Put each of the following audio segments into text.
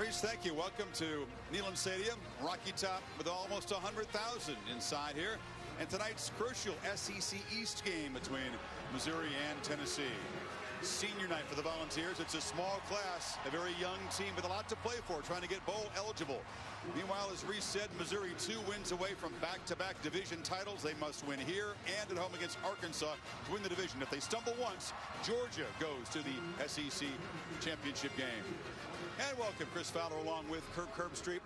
Reese, thank you. Welcome to Neyland Stadium, Rocky Top, with almost 100,000 inside here. And tonight's crucial SEC East game between Missouri and Tennessee. Senior night for the Volunteers. It's a small class, a very young team with a lot to play for, trying to get bowl eligible. Meanwhile, as Reese said, Missouri 2 wins away from back-to-back division titles. They must win here and at home against Arkansas to win the division. If they stumble once, Georgia goes to the SEC championship game. And welcome Chris Fowler along with Kirk Herbstreit.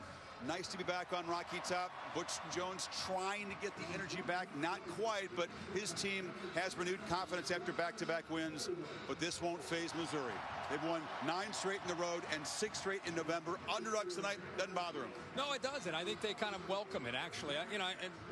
Nice to be back on Rocky Top. Butch Jones trying to get the energy back. Not quite, but his team has renewed confidence after back-to-back wins. But this won't faze Missouri. They've won 9 straight in the road and 6 straight in November. Underdogs tonight doesn't bother them. No, it doesn't. I think they kind of welcome it, actually. And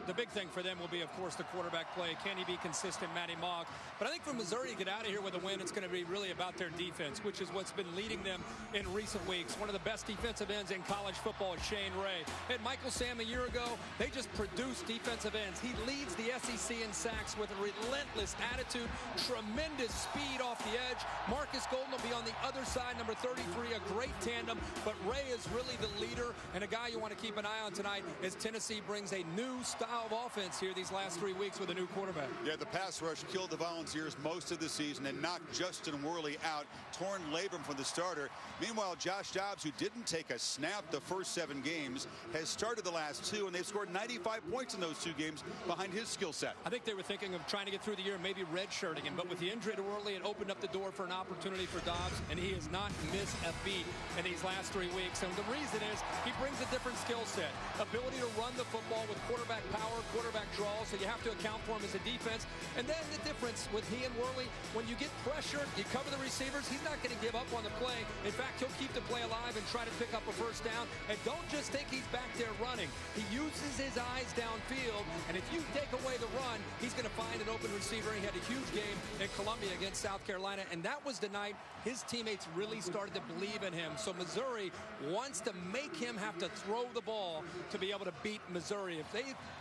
the big thing for them will be, of course, the quarterback play. Can he be consistent, Matty Mogg? But I think for Missouri to get out of here with a win, it's going to be really about their defense, which is what's been leading them in recent weeks. One of the best defensive ends in college football is Shane Ray. And Michael Sam a year ago, they just produced defensive ends. He leads the SEC in sacks with a relentless attitude, tremendous speed off the edge. Marcus Golden will be on the other side, number 33, a great tandem. But Ray is really the leader and a guy you want to keep an eye on tonight as Tennessee brings a new style of offense here these last 3 weeks with a new quarterback. Yeah, the pass rush killed the Volunteers most of the season and knocked Justin Worley out, torn labrum from the starter. Meanwhile, Josh Dobbs, who didn't take a snap the first 7 games, has started the last 2, and they've scored 95 points in those 2 games behind his skill set. I think they were thinking of trying to get through the year, maybe redshirting him, but with the injury to Worley, it opened up the door for an opportunity for Dobbs, and he has not missed a beat in these last 3 weeks. And the reason is he brings a different skill set, ability to run the football with quarterback power, quarterback draw, so you have to account for him as a defense. And then the difference with he and Worley, when you get pressured, you cover the receivers, he's not going to give up on the play. In fact, he'll keep the play alive and try to pick up a first down. And don't just think he's back there running. He uses his eyes downfield, and if you take away the run, he's going to find an open receiver. He had a huge game in Columbia against South Carolina, and that was the night his teammates really started to believe in him. So Missouri wants to make him have to throw the ball to be able to beat Missouri.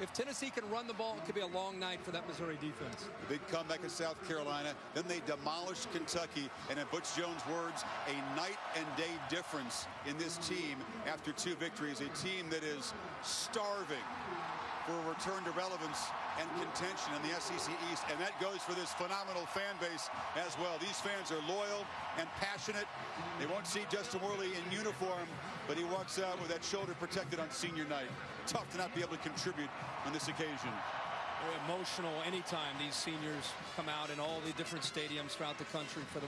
If Tennessee can run the ball, it could be a long night for that Missouri defense. The big comeback in South Carolina, then they demolished Kentucky, and in Butch Jones' words, a night and day difference in this team after 2 victories. A team that is starving for a return to relevance and contention in the SEC East, and that goes for this phenomenal fan base as well. These fans are loyal and passionate. They won't see Justin Worley in uniform, but he walks out with that shoulder protected on senior night. Tough to not be able to contribute on this occasion. Very emotional anytime these seniors come out in all the different stadiums throughout the country for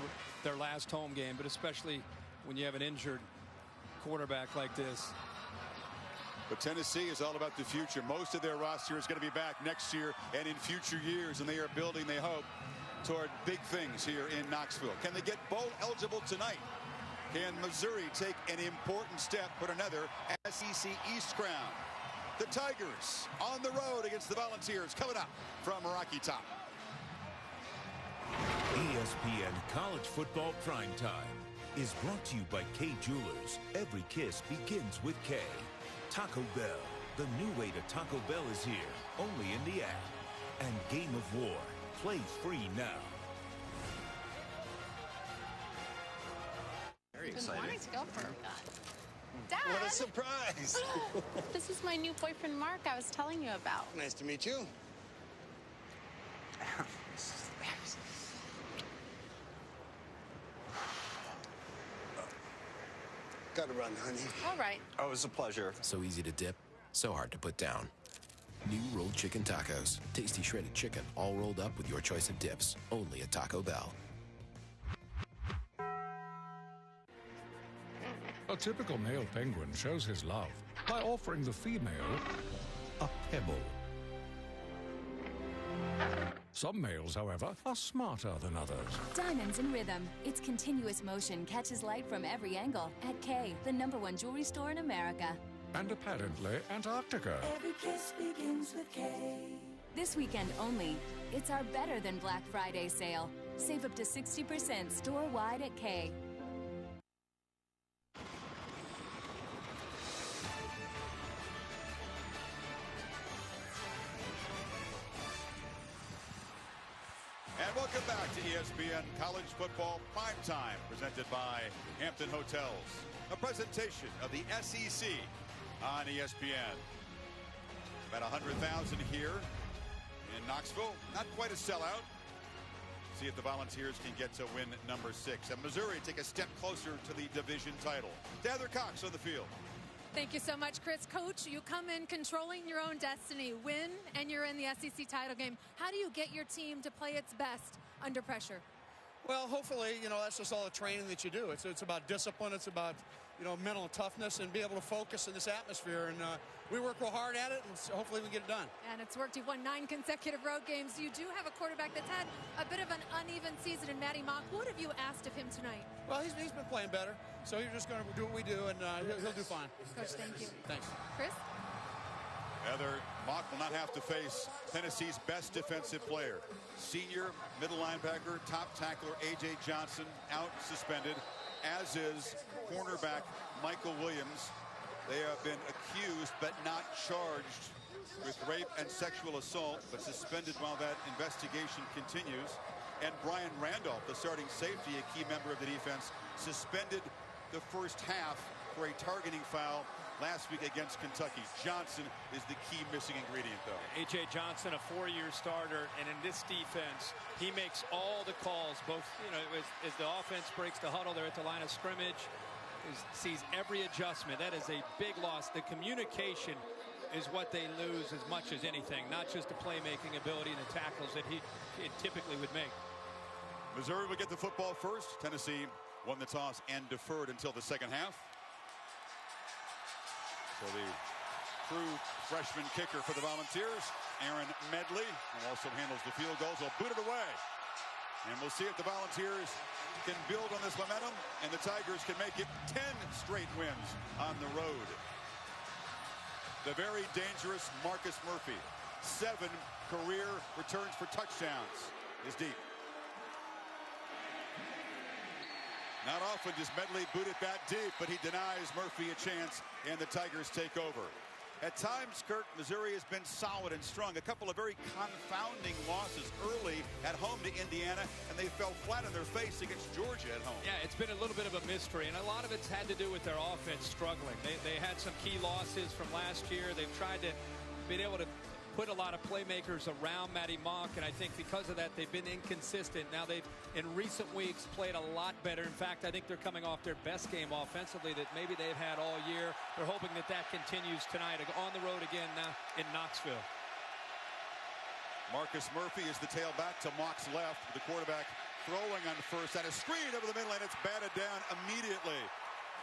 their last home game, but especially when you have an injured quarterback like this. But Tennessee is all about the future. Most of their roster is going to be back next year and in future years, and they are building, they hope, toward big things here in Knoxville. Can they get bowl eligible tonight? Can Missouri take an important step for another SEC East crown? The Tigers on the road against the Volunteers, coming up from Rocky Top. ESPN College Football Primetime is brought to you by Kay Jewelers. Every kiss begins with K. Taco Bell. The new way to Taco Bell is here, only in the app. And Game of War. Play free now. Very excited. I've been wanting to go for Dad! What a surprise! This is my new boyfriend, Mark, I was telling you about. Nice to meet you. Gotta run, honey. All right. Oh, it was a pleasure. So easy to dip, so hard to put down. New rolled chicken tacos. Tasty shredded chicken, all rolled up with your choice of dips. Only at Taco Bell. A typical male penguin shows his love by offering the female a pebble. Some males, however, are smarter than others. Diamonds in Rhythm. Its continuous motion catches light from every angle at Kay, the #1 jewelry store in America. And apparently Antarctica. Every kiss begins with Kay. This weekend only, it's our Better Than Black Friday sale. Save up to 60% store-wide at Kay. And Welcome back to ESPN College Football Primetime, presented by Hampton Hotels. A presentation of the SEC on ESPN. About 100,000 here in Knoxville. Not quite a sellout. See if the Volunteers can get to win number 6. And Missouri take a step closer to the division title. Heather Cox on the field. Thank you so much, Chris. Coach, you come in controlling your own destiny. Win, and you're in the SEC title game. How do you get your team to play its best under pressure? Well, hopefully, that's just all the training that you do. It's about discipline. It's about, mental toughness and be able to focus in this atmosphere. And we work real hard at it, and so hopefully we get it done. And it's worked. You've won 9 consecutive road games. You do have a quarterback that's had a bit of an uneven season in Matty Mock. What have you asked of him tonight? Well, he's been playing better. So you're just going to do what we do, and he'll do fine. Coach, thank you. Thanks. Chris? Heather Mock will not have to face Tennessee's best defensive player. Senior middle linebacker, top tackler A.J. Johnson out suspended, as is cornerback Michael Williams. They have been accused but not charged with rape and sexual assault, but suspended while that investigation continues. And Brian Randolph, the starting safety, a key member of the defense, suspended the first half for a targeting foul last week against Kentucky. Johnson is the key missing ingredient, though. A.J. Johnson, a 4-year starter, and in this defense, he makes all the calls, both, as the offense breaks the huddle, they're at the line of scrimmage, sees every adjustment. That is a big loss. The communication is what they lose as much as anything, not just the playmaking ability and the tackles that he typically would make. Missouri will get the football first. Tennessee won the toss and deferred until the second half. So the true freshman kicker for the Volunteers, Aaron Medley, who also handles the field goals, will boot it away. And we'll see if the Volunteers can build on this momentum and the Tigers can make it 10 straight wins on the road. The very dangerous Marcus Murphy, 7 career returns for touchdowns, is deep. Not often does Medley boot it that deep, but he denies Murphy a chance, and the Tigers take over. At times, Kirk, Missouri has been solid and strong. A couple of very confounding losses early at home to Indiana, and they fell flat on their face against Georgia at home. Yeah, it's been a little bit of a mystery, and a lot of it's had to do with their offense struggling. They had some key losses from last year. They've tried to be able to put a lot of playmakers around Matty Mock, and I think because of that, they've been inconsistent. Now they've, in recent weeks, played a lot better. In fact, I think they're coming off their best game offensively that maybe they've had all year. They're hoping that that continues tonight on the road again now in Knoxville. Marcus Murphy is the tailback to Mock's left. The quarterback throwing on first, and a screen over the middle, and it's batted down immediately.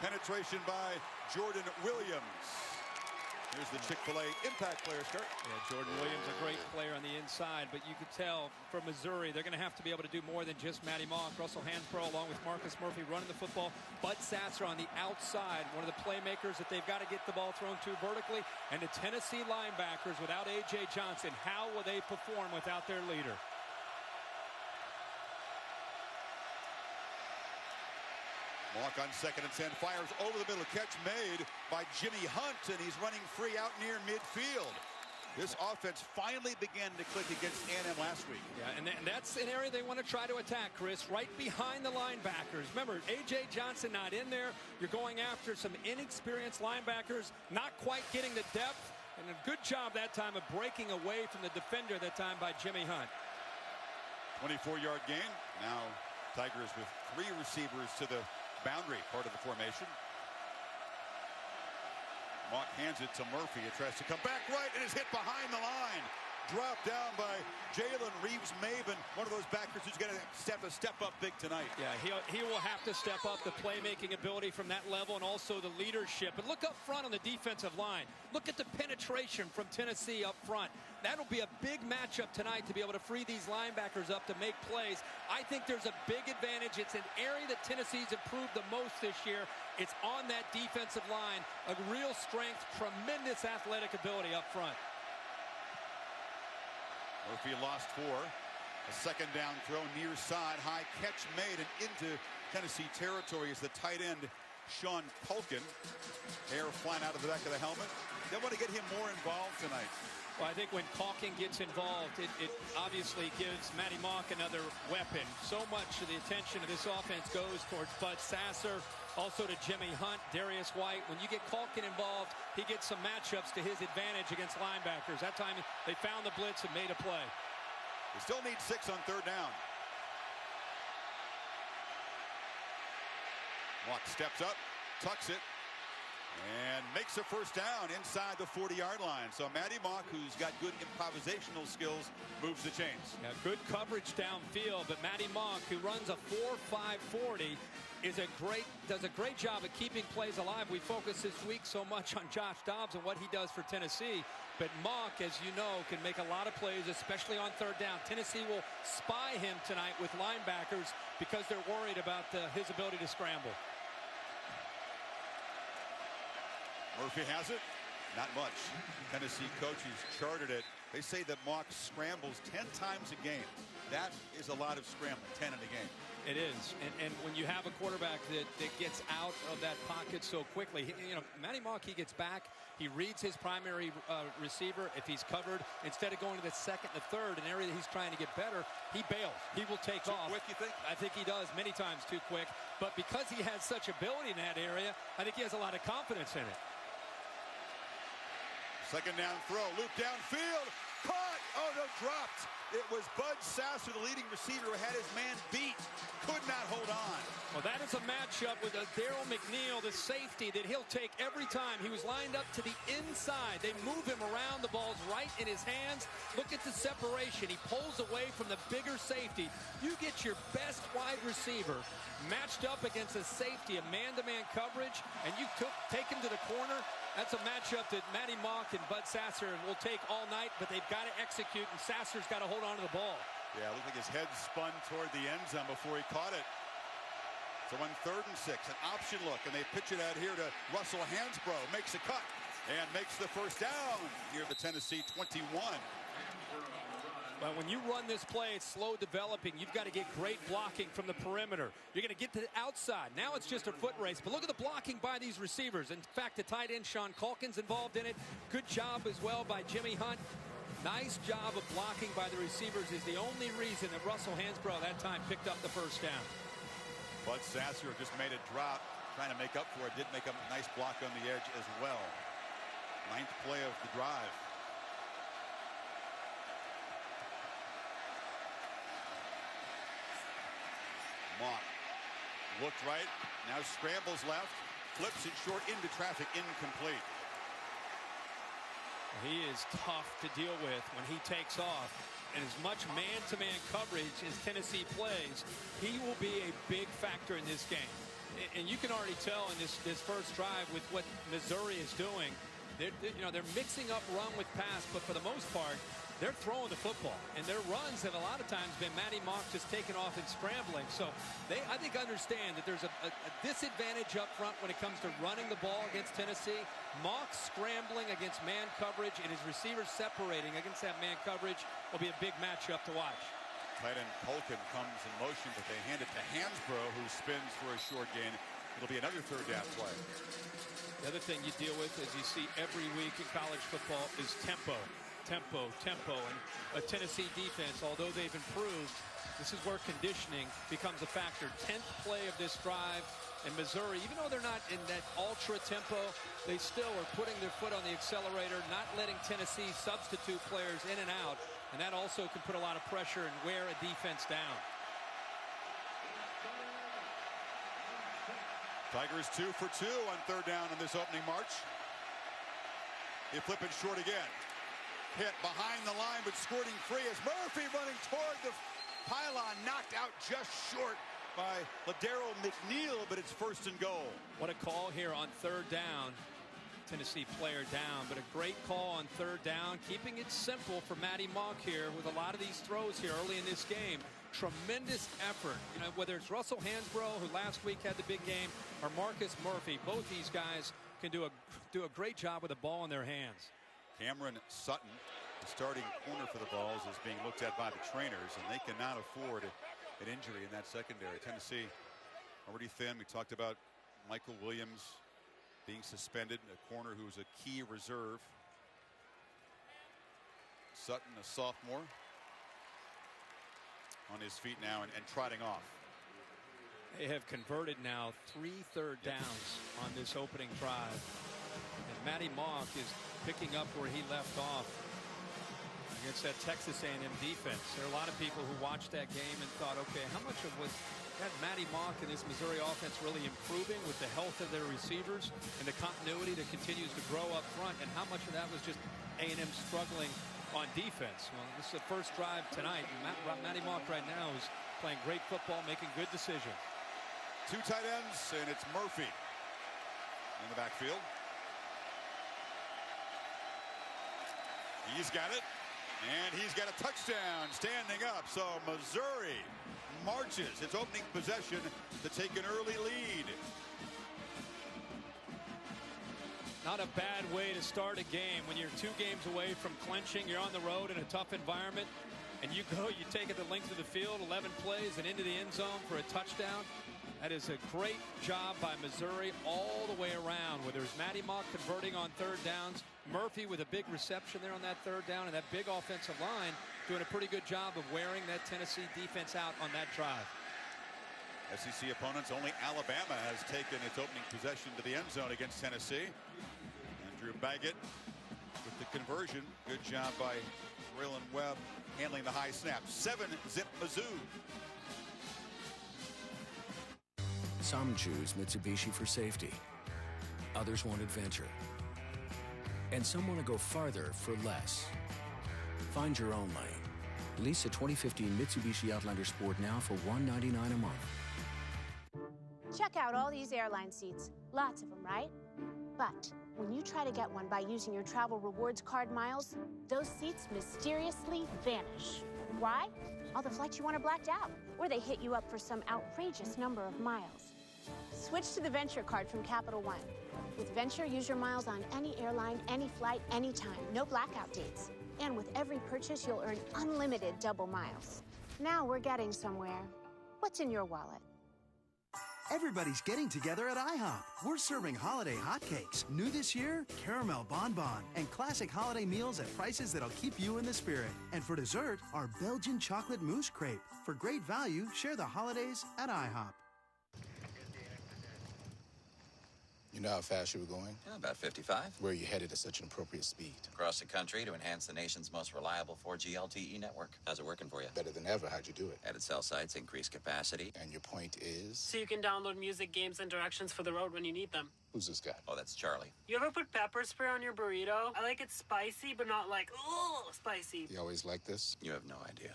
Penetration by Jordan Williams. Here's the Chick-fil-A impact player, Scott. Yeah, Jordan Williams, a great player on the inside, but you could tell from Missouri, they're going to have to be able to do more than just Matty Mock. Russell Hansbrough, along with Marcus Murphy, running the football. Bud Sasser on the outside, one of the playmakers that they've got to get the ball thrown to vertically. And the Tennessee linebackers, without A.J. Johnson, how will they perform without their leader? Mock on 2nd and 10, fires over the middle. Catch made by Jimmy Hunt, and he's running free out near midfield. This offense finally began to click against A&M last week. Yeah, and that's an area they want to try to attack, Chris, right behind the linebackers. Remember, A.J. Johnson not in there. You're going after some inexperienced linebackers, not quite getting the depth, and a good job that time of breaking away from the defender that time by Jimmy Hunt. 24-yard gain. Now Tigers with 3 receivers to the boundary part of the formation. Mock hands it to Murphy. It tries to come back right and is hit behind the line. Dropped down by Jalen Reeves-Maven, one of those backers who's going to step up big tonight. Yeah, he will have to step up the playmaking ability from that level and also the leadership. And look up front on the defensive line. Look at the penetration from Tennessee up front. That'll be a big matchup tonight to be able to free these linebackers up to make plays. I think there's a big advantage. It's an area that Tennessee's improved the most this year. It's on that defensive line. A real strength, tremendous athletic ability up front. Murphy lost 4. A 2nd down throw near side. High catch made and into Tennessee territory is the tight end Sean Culkin. Hair flying out of the back of the helmet. They want to get him more involved tonight. Well, I think when Calkin gets involved, it obviously gives Matty Mock another weapon. So much of the attention of this offense goes towards Bud Sasser, also to Jimmy Hunt, Darius White. When you get Calkin involved, he gets some matchups to his advantage against linebackers. That time they found the blitz and made a play. They still need 6 on 3rd down. Mock steps up, tucks it, and makes a 1st down inside the 40-yard line. So Matty Mock, who's got good improvisational skills, moves the chains. Yeah, good coverage downfield, but Matty Mock, who runs a 4.5 40, does a great job of keeping plays alive. We focus this week so much on Josh Dobbs and what he does for Tennessee, but Mock, as you know, can make a lot of plays, especially on 3rd down. Tennessee will spy him tonight with linebackers because they're worried about his ability to scramble. Murphy has it. Not much. Tennessee coaches charted it. They say that Mock scrambles 10 times a game. That is a lot of scrambling, 10 in a game. It is. And when you have a quarterback that gets out of that pocket so quickly, Matty Mock, he gets back. He reads his primary receiver. If he's covered, instead of going to the 2nd, the 3rd, an area that he's trying to get better, he bails. He will take off. Too quick, you think? I think he does many times too quick. But because he has such ability in that area, I think he has a lot of confidence in it. 2nd down throw, loop downfield, caught, oh no, dropped. It was Bud Sasser, the leading receiver, who had his man beat, could not hold on. Well, that is a matchup with Daryl McNeil, the safety that he'll take every time. He was lined up to the inside. They move him around, the ball's right in his hands. Look at the separation. He pulls away from the bigger safety. You get your best wide receiver matched up against a safety, a man-to-man coverage, and you take him to the corner. That's a matchup that Matty Mock and Bud Sasser will take all night, but they've got to execute, and Sasser's got to hold on to the ball. Yeah, it looked like his head spun toward the end zone before he caught it. So on 3rd and 6, an option look, and they pitch it out here to Russell Hansbrough. Makes a cut and makes the 1st down near the Tennessee 21. But when you run this play, it's slow developing. You've got to get great blocking from the perimeter. You're going to get to the outside. Now it's just a foot race. But look at the blocking by these receivers. In fact, the tight end, Sean Calkin's involved in it. Good job as well by Jimmy Hunt. Nice job of blocking by the receivers is the only reason that Russell Hansbrough that time picked up the 1st down. Bud Sasser just made a drop, trying to make up for it. Did make a nice block on the edge as well. 9th play of the drive. Mock looked right, now scrambles left, flips it short into traffic, incomplete. He is tough to deal with when he takes off. And as much man-to-man coverage as Tennessee plays, he will be a big factor in this game. And you can already tell in this first drive with what Missouri is doing, they're mixing up run with pass, but for the most part, they're throwing the football, and their runs have a lot of times been Matty Mock just taking off and scrambling. So they, I think, understand that there's a disadvantage up front when it comes to running the ball against Tennessee. Mock scrambling against man coverage and his receivers separating against that man coverage will be a big matchup to watch. Tight end Calkin comes in motion, but they hand it to Hansbrough, who spins for a short gain. It'll be another 3rd down play. The other thing you deal with, as you see every week in college football, is tempo. Tempo, and a Tennessee defense, although they've improved, this is where conditioning becomes a factor. 10th play of this drive, and Missouri, even though they're not in that ultra tempo, they still are putting their foot on the accelerator, not letting Tennessee substitute players in and out, and that also can put a lot of pressure and wear a defense down. Tigers 2 for 2 on 3rd down in this opening march. They flip it short again. Hit behind the line, but squirting free as Murphy running toward the pylon, knocked out just short by Daryl McNeil, but it's 1st and goal. What a call here on 3rd down. Tennessee player down, but a great call on 3rd down, keeping it simple for Matty Mock here with a lot of these throws here early in this game. Tremendous effort. Whether it's Russell Hansbrough, who last week had the big game, or Marcus Murphy, both these guys can do a great job with the ball in their hands. Cameron Sutton, the starting corner for the Vols, is being looked at by the trainers, and they cannot afford an injury in that secondary. Tennessee already thin. We talked about Michael Williams being suspended, a corner who's a key reserve. Sutton, a sophomore, on his feet now and trotting off. They have converted now 3 third downs on this opening drive. And Matty Mock is picking up where he left off against that Texas A&M defense. There are a lot of people who watched that game and thought, okay, how much of was that Matty Mock and this Missouri offense really improving with the health of their receivers and the continuity that continues to grow up front, and how much of that was just A&M struggling on defense? Well, this is the first drive tonight, and Matty Mock right now is playing great football, making good decisions. 2 tight ends, and it's Murphy in the backfield. He's got it, and he's got a touchdown standing up. So Missouri marches its opening possession to take an early lead. Not a bad way to start a game when you're 2 games away from clinching. You're on the road in a tough environment, and you take it the length of the field, 11 plays, and into the end zone for a touchdown. That is a great job by Missouri all the way around, where there's Matty Mock converting on 3rd downs, Murphy with a big reception there on that 3rd down, and that big offensive line doing a pretty good job of wearing that Tennessee defense out on that drive. SEC opponents, only Alabama has taken its opening possession to the end zone against Tennessee. Andrew Baggett with the conversion. Good job by Braylon Webb handling the high snap. 7-zip Mizzou. Some choose Mitsubishi for safety. Others want adventure. And some want to go farther for less. Find your own lane. Lease a 2015 Mitsubishi Outlander Sport now for $199 a month. Check out all these airline seats. Lots of them, right? But when you try to get one by using your travel rewards card miles, those seats mysteriously vanish. Why? All the flights you want are blacked out, or they hit you up for some outrageous number of miles. Switch to the Venture card from Capital One. With Venture, use your miles on any airline, any flight, anytime. No blackout dates. And with every purchase, you'll earn unlimited double miles. Now we're getting somewhere. What's in your wallet? Everybody's getting together at IHOP. We're serving holiday hotcakes. New this year, caramel bonbon and classic holiday meals at prices that'll keep you in the spirit. And for dessert, our Belgian chocolate mousse crepe. For great value, share the holidays at IHOP. You know how fast you were going? Yeah, about 55. Where are you headed at such an appropriate speed? Across the country to enhance the nation's most reliable 4G LTE network. How's it working for you? Better than ever. How'd you do it? Added cell sites, increased capacity. And your point is? So you can download music, games, and directions for the road when you need them. Who's this guy? Oh, that's Charlie. You ever put pepper spray on your burrito? I like it spicy, but not like, ooh, spicy. You always like this? You have no idea.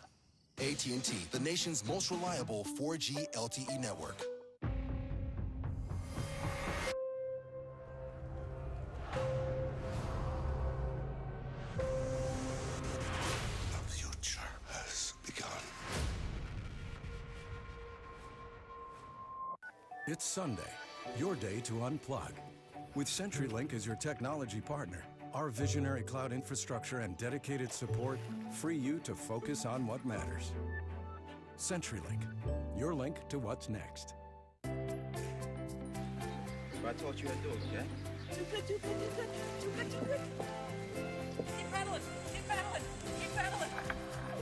AT&T, the nation's most reliable 4G LTE network. It's Sunday, your day to unplug. With CenturyLink as your technology partner, our visionary cloud infrastructure and dedicated support free you to focus on what matters. CenturyLink, your link to what's next. I taught you how to do it, okay? Too good. Keep pedaling, keep pedaling.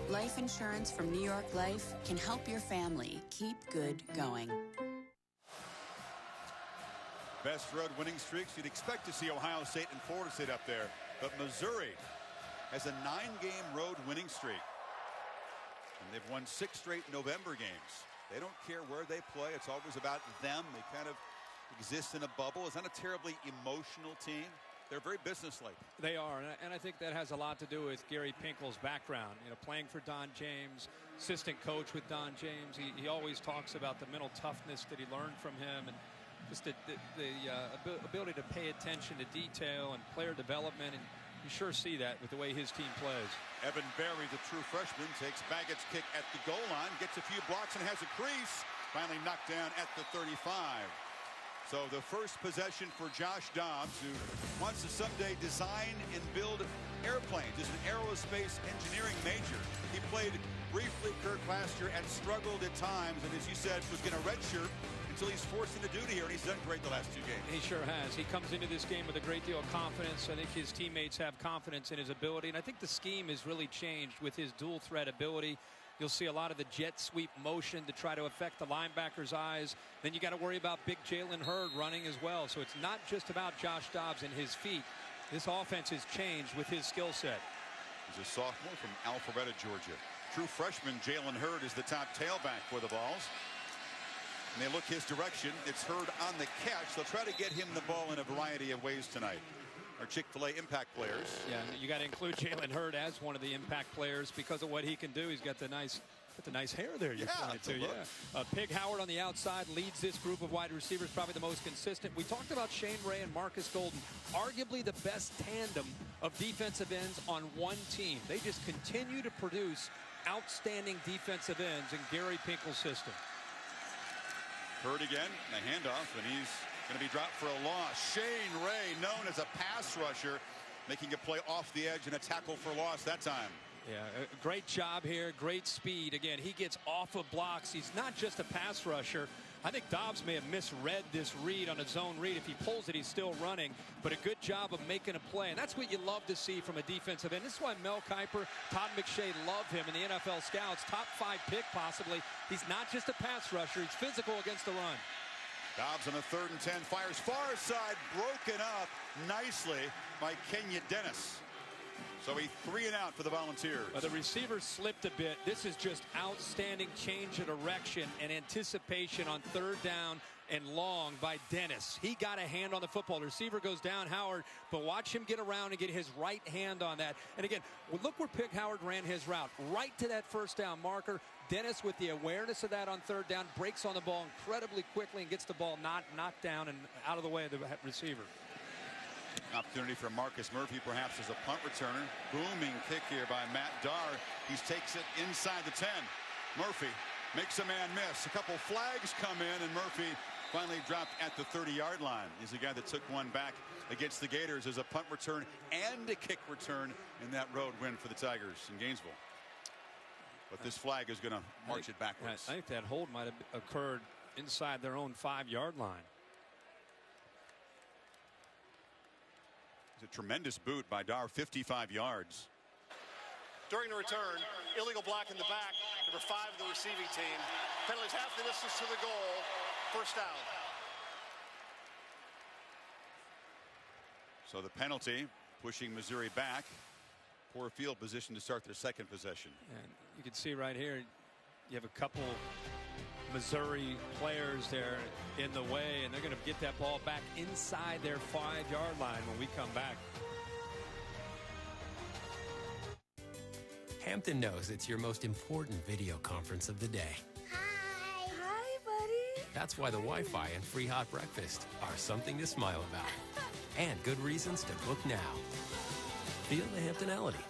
Life insurance from New York Life can help your family keep good going. Best road winning streaks. You'd expect to see Ohio State and Florida State up there, but Missouri has a 9-game road winning streak, and they've won 6 straight November games. They don't care where they play. It's always about them. They kind of exist in a bubble. It's not a terribly emotional team. They're very businesslike. They are, and I think that has a lot to do with Gary Pinkel's background. You know, playing for Don James, assistant coach with Don James. He always talks about the mental toughness that he learned from him, and just the ability to pay attention to detail and player development, and you sure see that with the way his team plays. Evan Berry, the true freshman, takes Baggett's kick at the goal line, gets a few blocks and has a crease. Finally knocked down at the 35. So the first possession for Josh Dobbs, who wants to someday design and build airplanes. He's an aerospace engineering major. He played briefly, Kirk, last year and struggled at times, and as you said, was going to redshirt until he's forced into duty here, and he's done great the last 2 games. He sure has. He comes into this game with a great deal of confidence. I think his teammates have confidence in his ability, and I think the scheme has really changed with his dual threat ability. You'll see a lot of the jet sweep motion to try to affect the linebacker's eyes. Then you got to worry about big Jalen Hurd running as well. So it's not just about Josh Dobbs and his feet. This offense has changed with his skill set. He's a sophomore from Alpharetta, Georgia. True freshman Jalen Hurd is the top tailback for the Vols. And they look his direction. It's Hurd on the catch. They'll try to get him the ball in a variety of ways tonight. Our Chick-fil-A impact players. Yeah, you got to include Jalen Hurd as one of the impact players because of what he can do. He's got the nice hair there. You pointed to, yeah. Pig Howard on the outside leads this group of wide receivers, probably the most consistent. We talked about Shane Ray and Marcus Golden, arguably the best tandem of defensive ends on one team. They just continue to produce outstanding defensive ends in Gary Pinkel's system. Hurd again, the handoff, and he's going to be dropped for a loss. Shane Ray, known as a pass rusher, making a play off the edge and a tackle for loss that time. Yeah, great job here, great speed. Again, he gets off of blocks. He's not just a pass rusher. I think Dobbs may have misread this read on a zone read. If he pulls it, he's still running. But a good job of making a play. And that's what you love to see from a defensive end. This is why Mel Kiper, Todd McShay love him in the NFL scouts. Top 5 pick possibly. He's not just a pass rusher. He's physical against the run. Dobbs on a 3rd and 10. Fires far side. Broken up nicely by Kenya Dennis. So a 3 and out for the Volunteers. The receiver slipped a bit. This is just outstanding change of direction and anticipation on 3rd down and long by Dennis. He got a hand on the football. The receiver goes down, Howard, but watch him get around and get his right hand on that. And again, look where Pig Howard ran his route. Right to that 1st down marker. Dennis, with the awareness of that on 3rd down, breaks on the ball incredibly quickly and gets the ball knocked down and out of the way of the receiver. Opportunity for Marcus Murphy, perhaps as a punt returner. Booming kick here by Matt Darr. He takes it inside the 10. Murphy makes a man miss. A couple flags come in, and Murphy finally dropped at the 30-yard line. He's the guy that took one back against the Gators as a punt return and a kick return in that road win for the Tigers in Gainesville. But this flag is going to march it backwards. I think that hold might have occurred inside their own 5-yard line. It's a tremendous boot by Darr, 55 yards. During the return, illegal block in the back, number 5 of the receiving team. Penalties half the distance to the goal. 1st down. So the penalty pushing Missouri back. Poor field position to start their 2nd possession. And you can see right here, you have a couple Missouri players there in the way, and they're going to get that ball back inside their 5-yard line when we come back. Hampton knows it's your most important video conference of the day. Hi. Hi, buddy. That's why the Wi-Fi and free hot breakfast are something to smile about. And good reasons to book now. Feel the Hamptonality.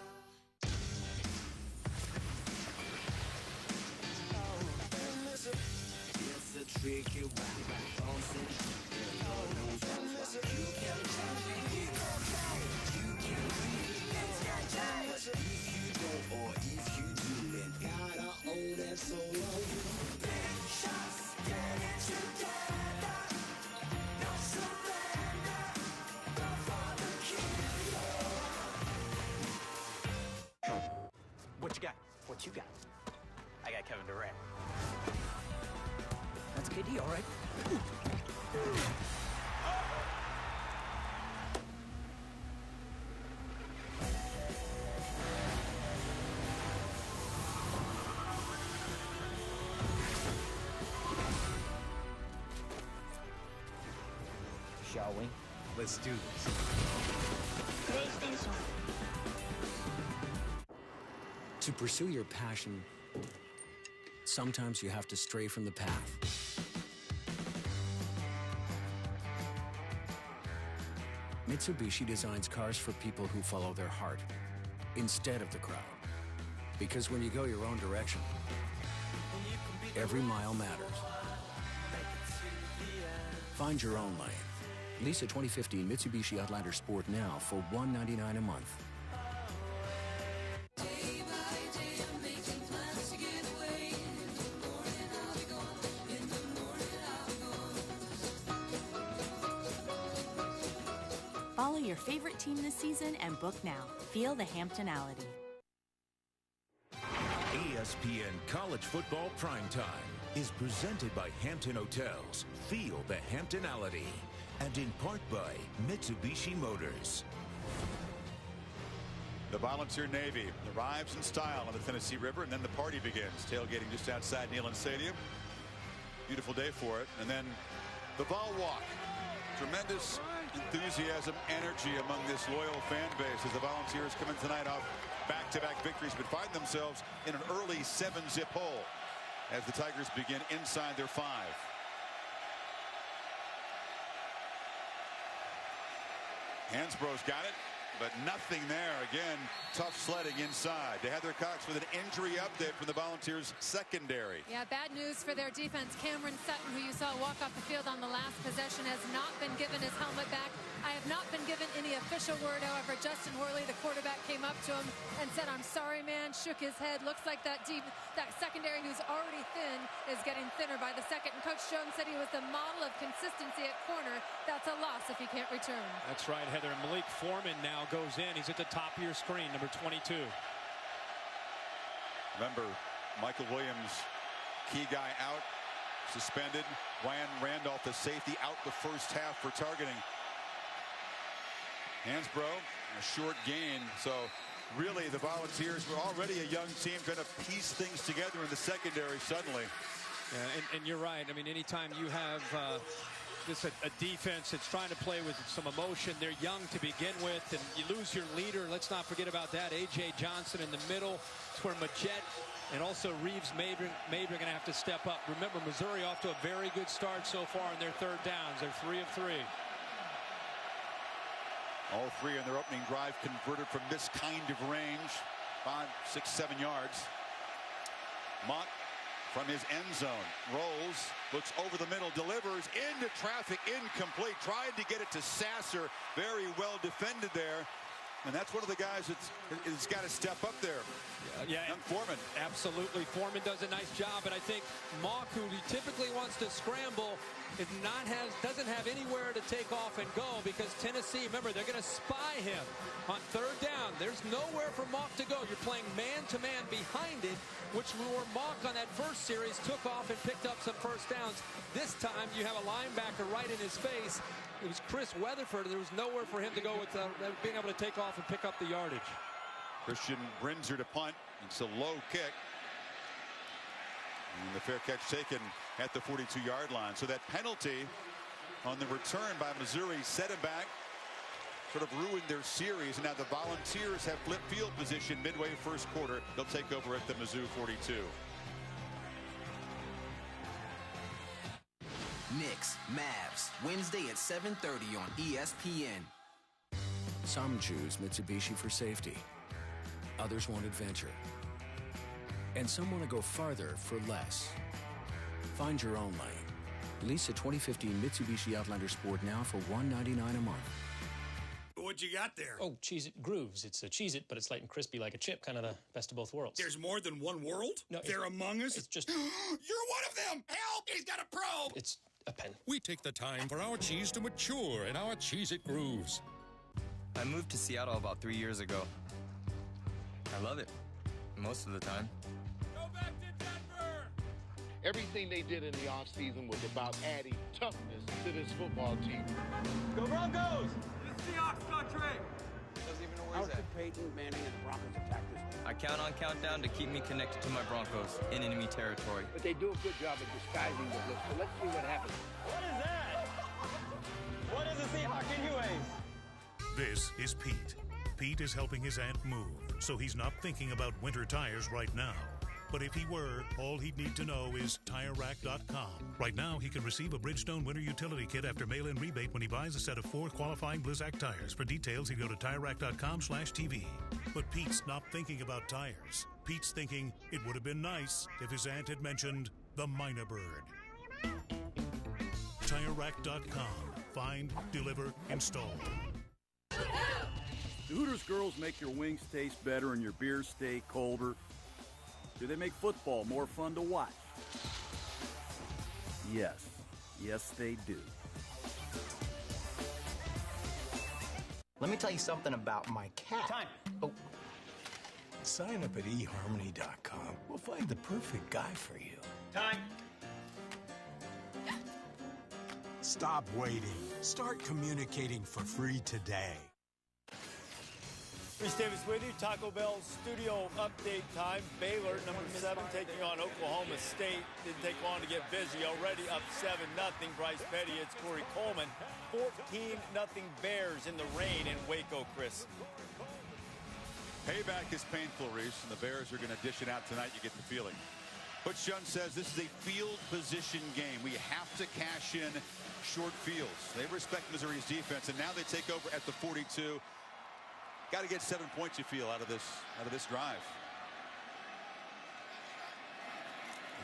What you got? What you got? I got Kevin Durant. That's KD, all right. Shall we? Let's do this. To pursue your passion, sometimes you have to stray from the path. Mitsubishi designs cars for people who follow their heart instead of the crowd. Because when you go your own direction, every mile matters. Find your own lane. Lease a 2015 Mitsubishi Outlander Sport now for $199 a month. Follow your favorite team this season and book now. Feel the Hamptonality. ESPN College Football Primetime is presented by Hampton Hotels. Feel the Hamptonality. And in part by Mitsubishi Motors. The Volunteer Navy arrives in style on the Tennessee River, and then the party begins. Tailgating just outside Neyland Stadium. Beautiful day for it. And then the Vol Walk. Tremendous enthusiasm, energy among this loyal fan base as the Volunteers come in tonight off back-to-back victories, but find themselves in an early 7-zip hole as the Tigers begin inside their 5. Hansbrough's got it, but nothing there. Again, tough sledding inside. They had their Cox with an injury update from the Volunteers secondary. Yeah, bad news for their defense. Cameron Sutton, who you saw walk off the field on the last possession, has not been given his helmet back. I have not been given any official word. However, Justin Worley, the quarterback, came up to him and said, "I'm sorry, man," shook his head. Looks like that secondary, who's already thin, is getting thinner by the second. And Coach Jones said he was the model of consistency at corner. That's a loss if he can't return. That's right, Heather. Malik Foreman now goes in. He's at the top of your screen, number 22. Remember, Michael Williams, key guy out, suspended. Ryan Randolph, the safety, out the first half for targeting. Hansbrough, a short gain. So really the Volunteers were already a young team trying to piece things together in the secondary suddenly. Yeah, and you're right. I mean, anytime you have a defense that's trying to play with some emotion, they're young to begin with, and you lose your leader. Let's not forget about that. A.J. Johnson in the middle. It's where Majette and also Reeves Mabry are going to have to step up. Remember, Missouri off to a very good start so far in their third downs. They're 3 of 3. All 3 in their opening drive converted from this kind of range. 5, 6, 7 yards. Mott from his end zone rolls, looks over the middle, delivers into traffic, incomplete. Tried to get it to Sasser. Very well defended there. And that's one of the guys that's got to step up there. Yeah, young Foreman. Absolutely. Foreman does a nice job, but I think Mock, who typically wants to scramble, doesn't have anywhere to take off and go, because Tennessee, remember, they're going to spy him on third down. There's nowhere for Mock to go. You're playing man-to-man behind it, which where Mock on that first series took off and picked up some first downs. This time you have a linebacker right in his face. It was Chris Weatherford, and there was nowhere for him to go with being able to take off and pick up the yardage. Christian Brinzer to punt. It's a low kick. And the fair catch taken at the 42-yard line. So that penalty on the return by Missouri set him back, sort of ruined their series. And now the Volunteers have flipped field position midway first quarter. They'll take over at the Mizzou 42. Knicks, Mavs, Wednesday at 7:30 on ESPN. Some choose Mitsubishi for safety. Others want adventure. And some want to go farther for less. Find your own lane. Lease a 2015 Mitsubishi Outlander Sport now for $199 a month. What you got there? Oh, Cheez-It Grooves. It's a Cheez-It, but it's light and crispy like a chip. Kind of the best of both worlds. There's more than one world? No, they're among us? It's just... You're one of them! Help! He's got a probe! It's a pen. We take the time for our cheese to mature in our Cheez-It Grooves. I moved to Seattle about 3 years ago. I love it. Most of the time. Go back to Denver! Everything they did in the offseason was about adding toughness to this football team. Go Broncos! This is Seahawks country! Doesn't even know where he's at. Peyton Manning and the Broncos attack this week. I count on Countdown to keep me connected to my Broncos in enemy territory. But they do a good job at disguising the blitz. So let's see what happens. What is that? What is a Seahawk anyways? This is Pete. Pete is helping his aunt move, so he's not thinking about winter tires right now. But if he were, all he'd need to know is TireRack.com. Right now, he can receive a Bridgestone Winter Utility Kit after mail-in rebate when he buys a set of 4 qualifying Blizzak tires. For details, he'd go to TireRack.com/TV. But Pete's not thinking about tires. Pete's thinking it would have been nice if his aunt had mentioned the Minor Bird. TireRack.com. Find, deliver, install. Do Hooters girls make your wings taste better and your beers stay colder? Do they make football more fun to watch? Yes. Yes, they do. Let me tell you something about my cat. Time. Oh. Sign up at eHarmony.com. We'll find the perfect guy for you. Time. Stop waiting. Start communicating for free today. Reese Davis with you. Taco Bell studio update time. Baylor, number 7, taking on Oklahoma State. Didn't take long to get busy. Already up 7-0. Bryce Petty, it's Corey Coleman. 14-0 Bears in the rain in Waco, Chris. Payback is painful, Reese, and the Bears are going to dish it out tonight. You get the feeling. Butch Jones says this is a field position game. We have to cash in short fields. They respect Missouri's defense, and now they take over at the 42. Got to get 7 points, you feel, out of this drive.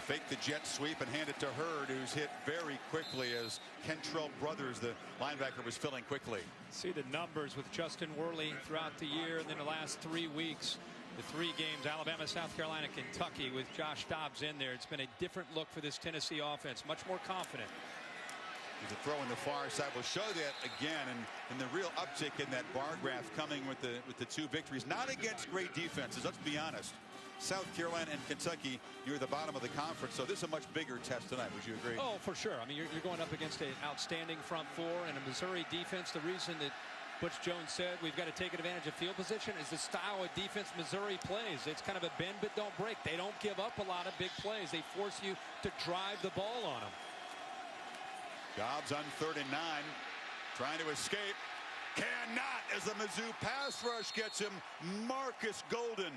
Fake the jet sweep and hand it to Hurd, who's hit very quickly as Kentrell Brothers, the linebacker, was filling quickly. See the numbers with Justin Worley throughout the year, and then the last 3 weeks, the 3 games, Alabama, South Carolina, Kentucky, with Josh Dobbs in there. It's been a different look for this Tennessee offense, much more confident. There's a throw in the far side. We'll show that again, and the real uptick in that bar graph coming with the 2 victories, not against great defenses. Let's be honest. South Carolina and Kentucky, you're at the bottom of the conference, so this is a much bigger test tonight. Would you agree? Oh, for sure. I mean, you're going up against an outstanding front 4 and a Missouri defense. The reason that Butch Jones said we've got to take advantage of field position is the style of defense Missouri plays. It's kind of a bend but don't break. They don't give up a lot of big plays. They force you to drive the ball on them. Dobbs on 3rd and 9, trying to escape. Cannot, as the Mizzou pass rush gets him. Marcus Golden,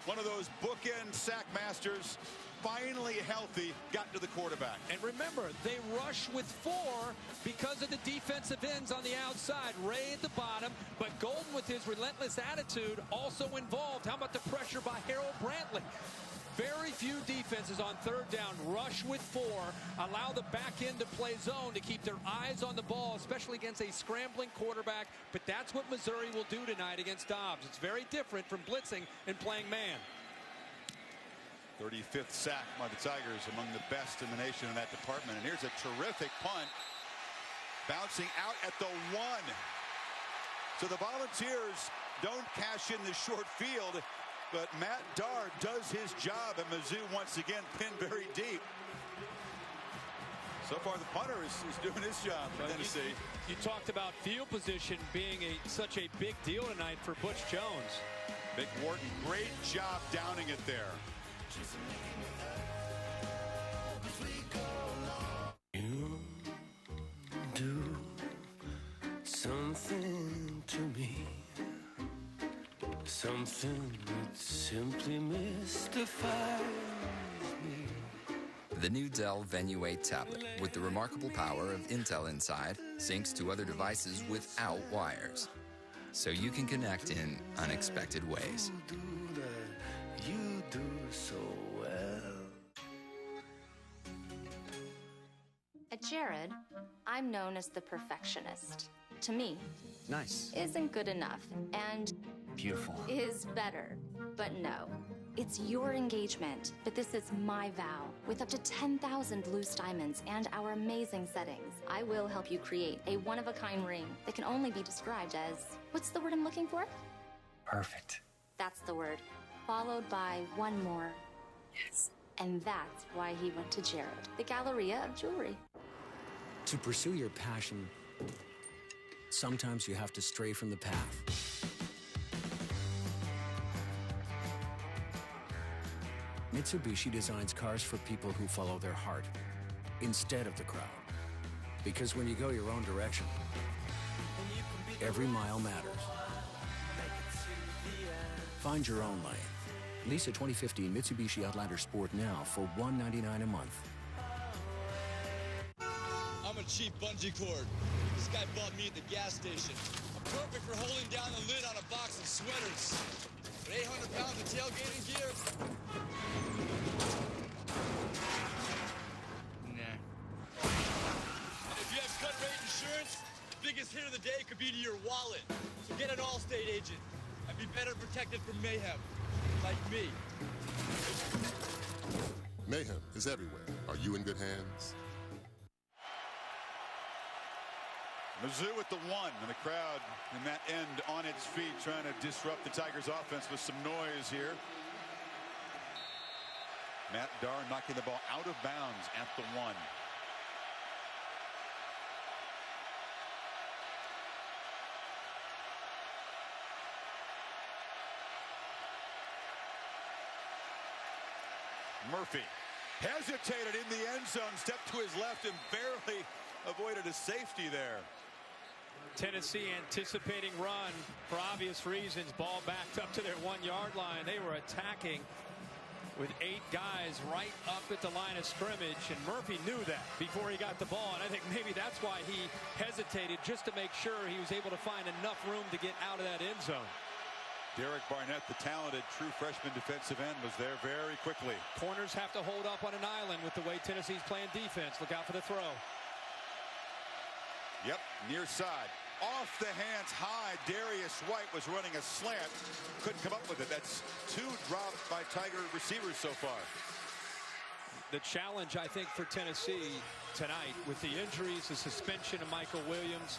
one of those bookend sack masters, finally healthy, got to the quarterback. And remember, they rush with 4 because of the defensive ends on the outside. Ray at the bottom, but Golden with his relentless attitude also involved. How about the pressure by Harold Brantley? Very few defenses on 3rd down rush with 4, allow the back end to play zone to keep their eyes on the ball, especially against a scrambling quarterback. But that's what Missouri will do tonight against Dobbs. It's very different from blitzing and playing man. 35th sack by the Tigers, among the best in the nation in that department. And here's a terrific punt, bouncing out at the 1. So the Volunteers don't cash in the short field, but Matt Dard does his job, and Mizzou once again pinned very deep. So far, the punter is doing his job for Tennessee. You talked about field position being such a big deal tonight for Butch Jones. Vic Wharton, great job downing it there. You do something to me. Something that simply mystifies me. The new Dell Venue 8 tablet, with the remarkable power of Intel Inside, syncs to other devices without wires, so you can connect in unexpected ways. You do so well. At Jared, I'm known as the perfectionist. To me, Nice. isn't good enough, and Beautiful. is better. But no, it's your engagement. But this is my vow. With up to 10,000 loose diamonds and our amazing settings, I will help you create a one-of-a-kind ring that can only be described as, what's the word I'm looking for? Perfect. That's the word. Followed by one more. Yes. And that's why he went to Jared, the Galleria of Jewelry. To pursue your passion, sometimes you have to stray from the path. Mitsubishi designs cars for people who follow their heart instead of the crowd. Because when you go your own direction, every mile matters. Find your own lane. Lease a 2015 Mitsubishi Outlander Sport now for $199 a month. I'm a cheap bungee cord. This guy bought me at the gas station. I'm perfect for holding down the lid on a box of sweaters. But 800 pounds of tailgating gear? Nah. And if you have cut rate insurance, the biggest hit of the day could be to your wallet. So get an Allstate agent and be better protected from mayhem, like me. Mayhem is everywhere. Are you in good hands? Mizzou with the 1, and the crowd in that end on its feet trying to disrupt the Tigers offense with some noise here. Matt Darr knocking the ball out of bounds at the 1. Murphy hesitated in the end zone, stepped to his left and barely avoided a safety there. Tennessee anticipating run for obvious reasons. Ball backed up to their 1-yard line. They were attacking with 8 guys right up at the line of scrimmage, and Murphy knew that before he got the ball, and I think maybe that's why he hesitated, just to make sure he was able to find enough room to get out of that end zone. Derek Barnett, the talented true freshman defensive end, was there very quickly. Corners have to hold up on an island with the way Tennessee's playing defense. Look out for the throw. Yep, near side. Off the hands high. Darius White was running a slant. Couldn't come up with it. That's 2 dropped by Tiger receivers so far. The challenge, I think, for Tennessee tonight, with the injuries, the suspension of Michael Williams,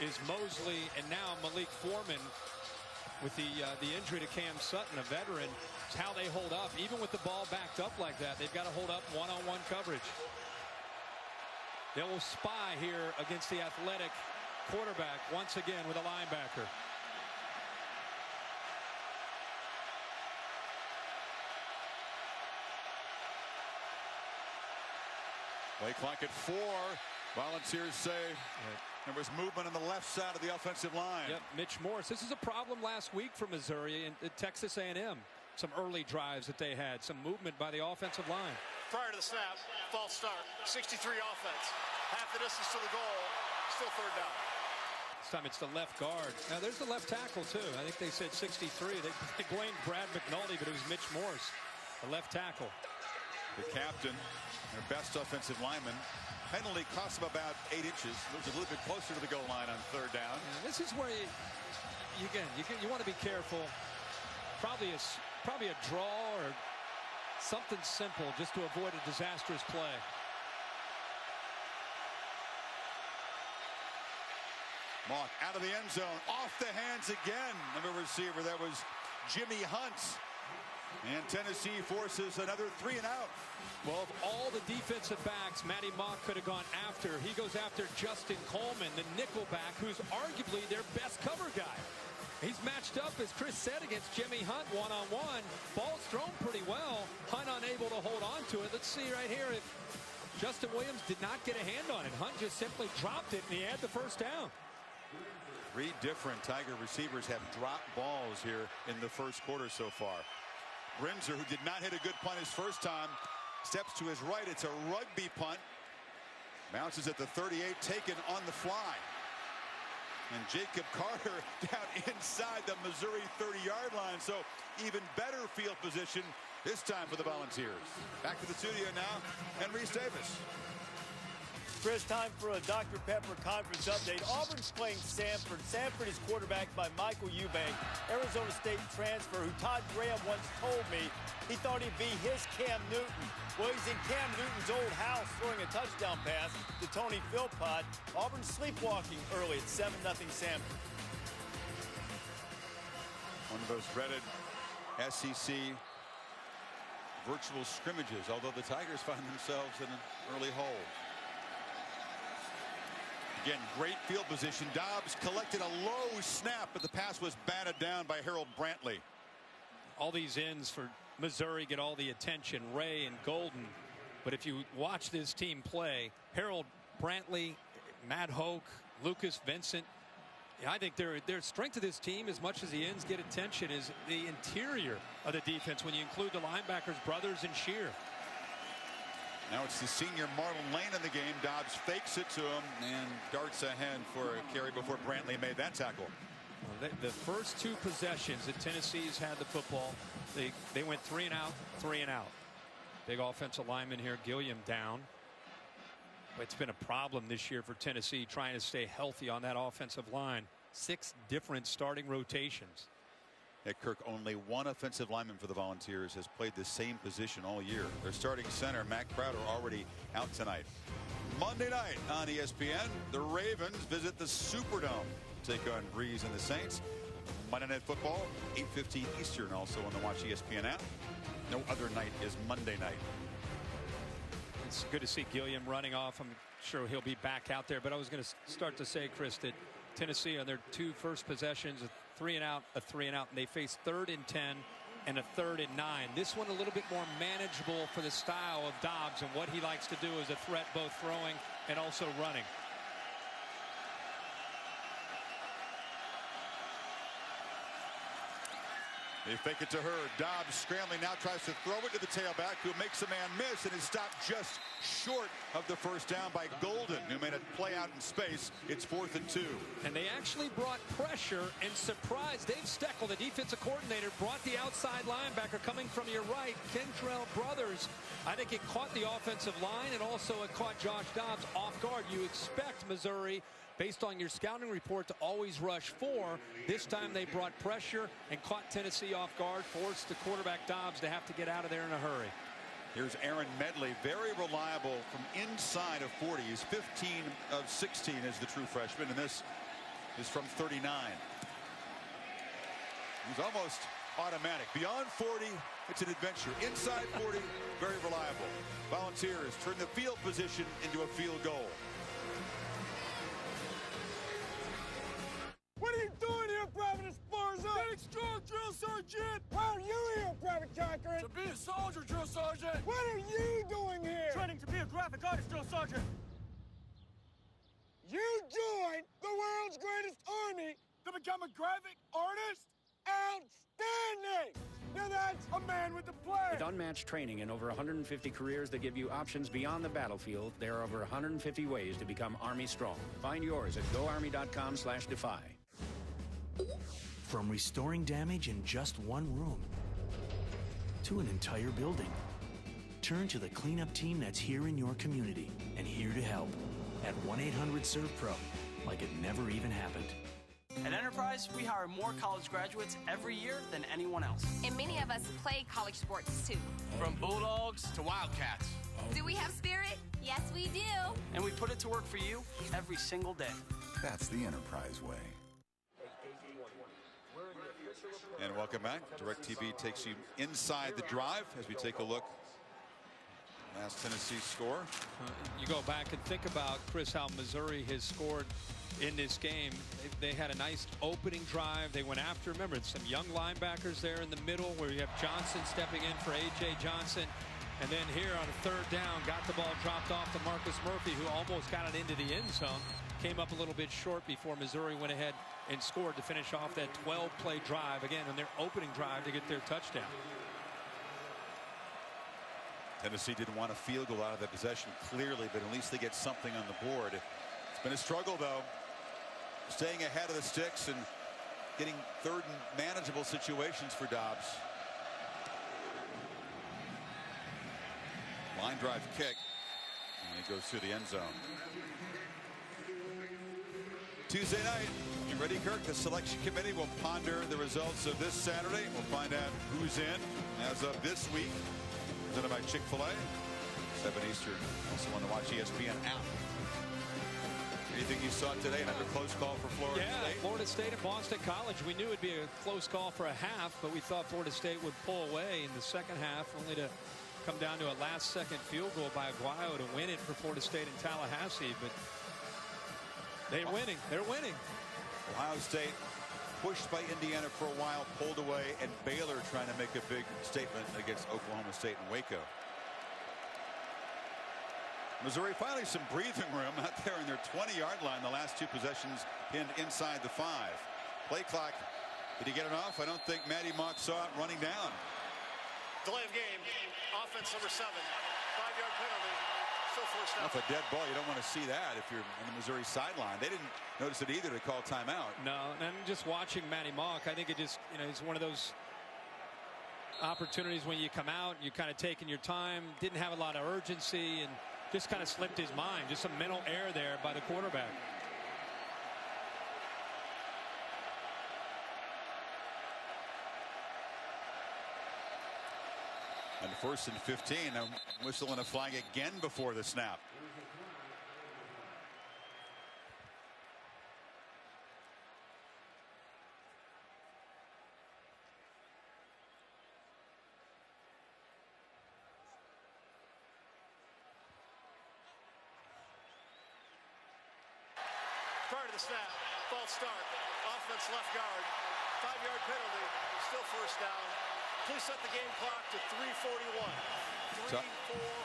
is Mosley and now Malik Foreman with the injury to Cam Sutton, a veteran. It's how they hold up. Even with the ball backed up like that, they've got to hold up one-on-one coverage. They will spy here against the athletic quarterback once again with a linebacker. Play clock at 4. Volunteers say there was movement on the left side of the offensive line. Yep, Mitch Morse. This is a problem last week for Missouri and Texas A&M. Some early drives that they had, some movement by the offensive line. Prior to the snap, false start, 63 offense. Half the distance to the goal, still 3rd down. This time it's the left guard. Now there's the left tackle too. I think they said 63. They blamed Brad McNulty, but it was Mitch Morse, the left tackle. The captain, their best offensive lineman. Penalty cost them about 8 inches. Moves a little bit closer to the goal line on 3rd down. Yeah, this is where you want to be careful. Probably a draw or something simple just to avoid a disastrous play. Mock out of the end zone, off the hands again of a receiver. That was Jimmy Hunt. And Tennessee forces another 3 and out. Well, of all the defensive backs Matty Mock could have gone after, he goes after Justin Coleman, the nickelback, who's arguably their best cover guy. He's matched up, as Chris said, against Jimmy Hunt one-on-one. Ball's thrown pretty well. Hunt unable to hold on to it. Let's see right here if Justin Williams did not get a hand on it. Hunt just simply dropped it, and he had the 1st down. 3 different Tiger receivers have dropped balls here in the 1st quarter so far. Brinzer, who did not hit a good punt his first time, steps to his right. It's a rugby punt. Bounces at the 38, taken on the fly. And Jacob Carter down inside the Missouri 30-yard line. So even better field position this time for the Volunteers. Back to the studio now, Henry Davis. Chris, time for a Dr. Pepper conference update. Auburn's playing Samford. Samford is quarterbacked by Michael Eubank, Arizona State transfer, who Todd Graham once told me he thought he'd be his Cam Newton. Well, he's in Cam Newton's old house throwing a touchdown pass to Tony Philpott. Auburn sleepwalking early at 7-0 Samford. One of those dreaded SEC virtual scrimmages, although the Tigers find themselves in an early hole. Again, great field position. Dobbs collected a low snap, but the pass was batted down by Harold Brantley. All these ends for Missouri get all the attention, Ray and Golden. But if you watch this team play, Harold Brantley, Matt Hoke, Lucas Vincent, I think their strength of this team, as much as the ends get attention, is the interior of the defense when you include the linebackers, Brothers and Shear. Now it's the senior Marlon Lane in the game. Dobbs fakes it to him and darts ahead for a carry before Brantley made that tackle. Well, the first 2 possessions that Tennessee's had the football, they went 3 and out, 3 and out. Big offensive lineman here, Gilliam down. It's been a problem this year for Tennessee trying to stay healthy on that offensive line. 6 different starting rotations. At Kirk, only 1 offensive lineman for the Volunteers has played the same position all year. Their starting center, Mac Crowder, already out tonight. Monday night on ESPN, the Ravens visit the Superdome, take on Breeze and the Saints. Monday Night Football, 8:15 Eastern, also on the Watch ESPN app. No other night is Monday night. It's good to see Gilliam running off. I'm sure he'll be back out there. But I was going to start to say, Chris, that Tennessee on their 2 first possessions, a 3 and out, a 3 and out, and they face 3rd and 10 and a 3rd and 9. This one a little bit more manageable for the style of Dobbs and what he likes to do as a threat, both throwing and also running. They fake it to her. Dobbs scrambling now, tries to throw it to the tailback, who makes a man miss and is stopped just short of the first down by Golden, who made a play out in space. It's 4th and 2. And they actually brought pressure and surprised. Dave Steckel, the defensive coordinator, brought the outside linebacker coming from your right, Kentrell Brothers. I think it caught the offensive line, and also it caught Josh Dobbs off guard. You expect Missouri, based on your scouting report, to always rush 4. This time they brought pressure and caught Tennessee off guard, forced the quarterback Dobbs to have to get out of there in a hurry. Here's Aaron Medley, very reliable from inside of 40. He's 15 of 16 as the true freshman, and this is from 39. He's almost automatic. Beyond 40, it's an adventure. Inside 40, very reliable. Volunteers turn the field position into a field goal. What are you doing here, Private Esparza? Getting strong, Drill Sergeant! How are you here, Private Cochran? To be a soldier, Drill Sergeant! What are you doing here? Training to be a graphic artist, Drill Sergeant! You joined the world's greatest army to become a graphic artist? Outstanding! Now that's a man with a plan! With unmatched training and over 150 careers that give you options beyond the battlefield, there are over 150 ways to become Army strong. Find yours at GoArmy.com/defy. From restoring damage in just one room to an entire building, turn to the cleanup team that's here in your community and here to help at 1-800-SERVE-PRO, like it never even happened. At Enterprise, we hire more college graduates every year than anyone else. And many of us play college sports too. From Bulldogs to Wildcats. Do we have spirit? Yes, we do. And we put it to work for you every single day. That's the Enterprise way. And welcome back. DirecTV takes you inside the drive as we take a look. Last Tennessee score. You go back and think about, Chris, how Missouri has scored in this game. They had a nice opening drive. They went after, remember, some young linebackers there in the middle where you have Johnson stepping in for A.J. Johnson. And then here on a 3rd down, got the ball dropped off to Marcus Murphy, who almost got it into the end zone. Came up a little bit short before Missouri went ahead and scored to finish off that 12-play drive, again, on their opening drive to get their touchdown. Tennessee didn't want a field goal out of the possession, clearly, but at least they get something on the board. It's been a struggle, though, staying ahead of the sticks and getting 3rd and manageable situations for Dobbs. Line drive kick, and it goes through the end zone. Tuesday night, you ready, Kirk? The selection committee will ponder the results of this Saturday. We'll find out who's in as of this week. Presented by Chick-fil-A, 7 Eastern. Also on the Watch ESPN app. Anything you saw today? Another close call for Florida State? Florida State and Boston College. We knew it'd be a close call for a half, but we thought Florida State would pull away in the second half, only to come down to a last-second field goal by Aguayo to win it for Florida State in Tallahassee. But they're winning. They're winning. Ohio State pushed by Indiana for a while, pulled away, and Baylor trying to make a big statement against Oklahoma State and Waco. Missouri finally some breathing room out there in their 20-yard line. The last 2 possessions pinned inside the 5. Play clock. Did he get it off? I don't think Matty Mock saw it running down. Delay of game. Offense number 7. 5-yard penalty. Still forced out. Off a dead ball, you don't want to see that if you're on the Missouri sideline. They didn't notice it either to call timeout. No, and just watching Matty Mock, I think it just, it's one of those opportunities when you come out, you're kind of taking your time, didn't have a lot of urgency, and just kind of slipped his mind. Just some mental error there by the quarterback. And 1st and 15, a whistle and a flag again before the snap. the snap. False start. Offense left guard. 5-yard penalty. Still first down. Please set the game clock to 3:41.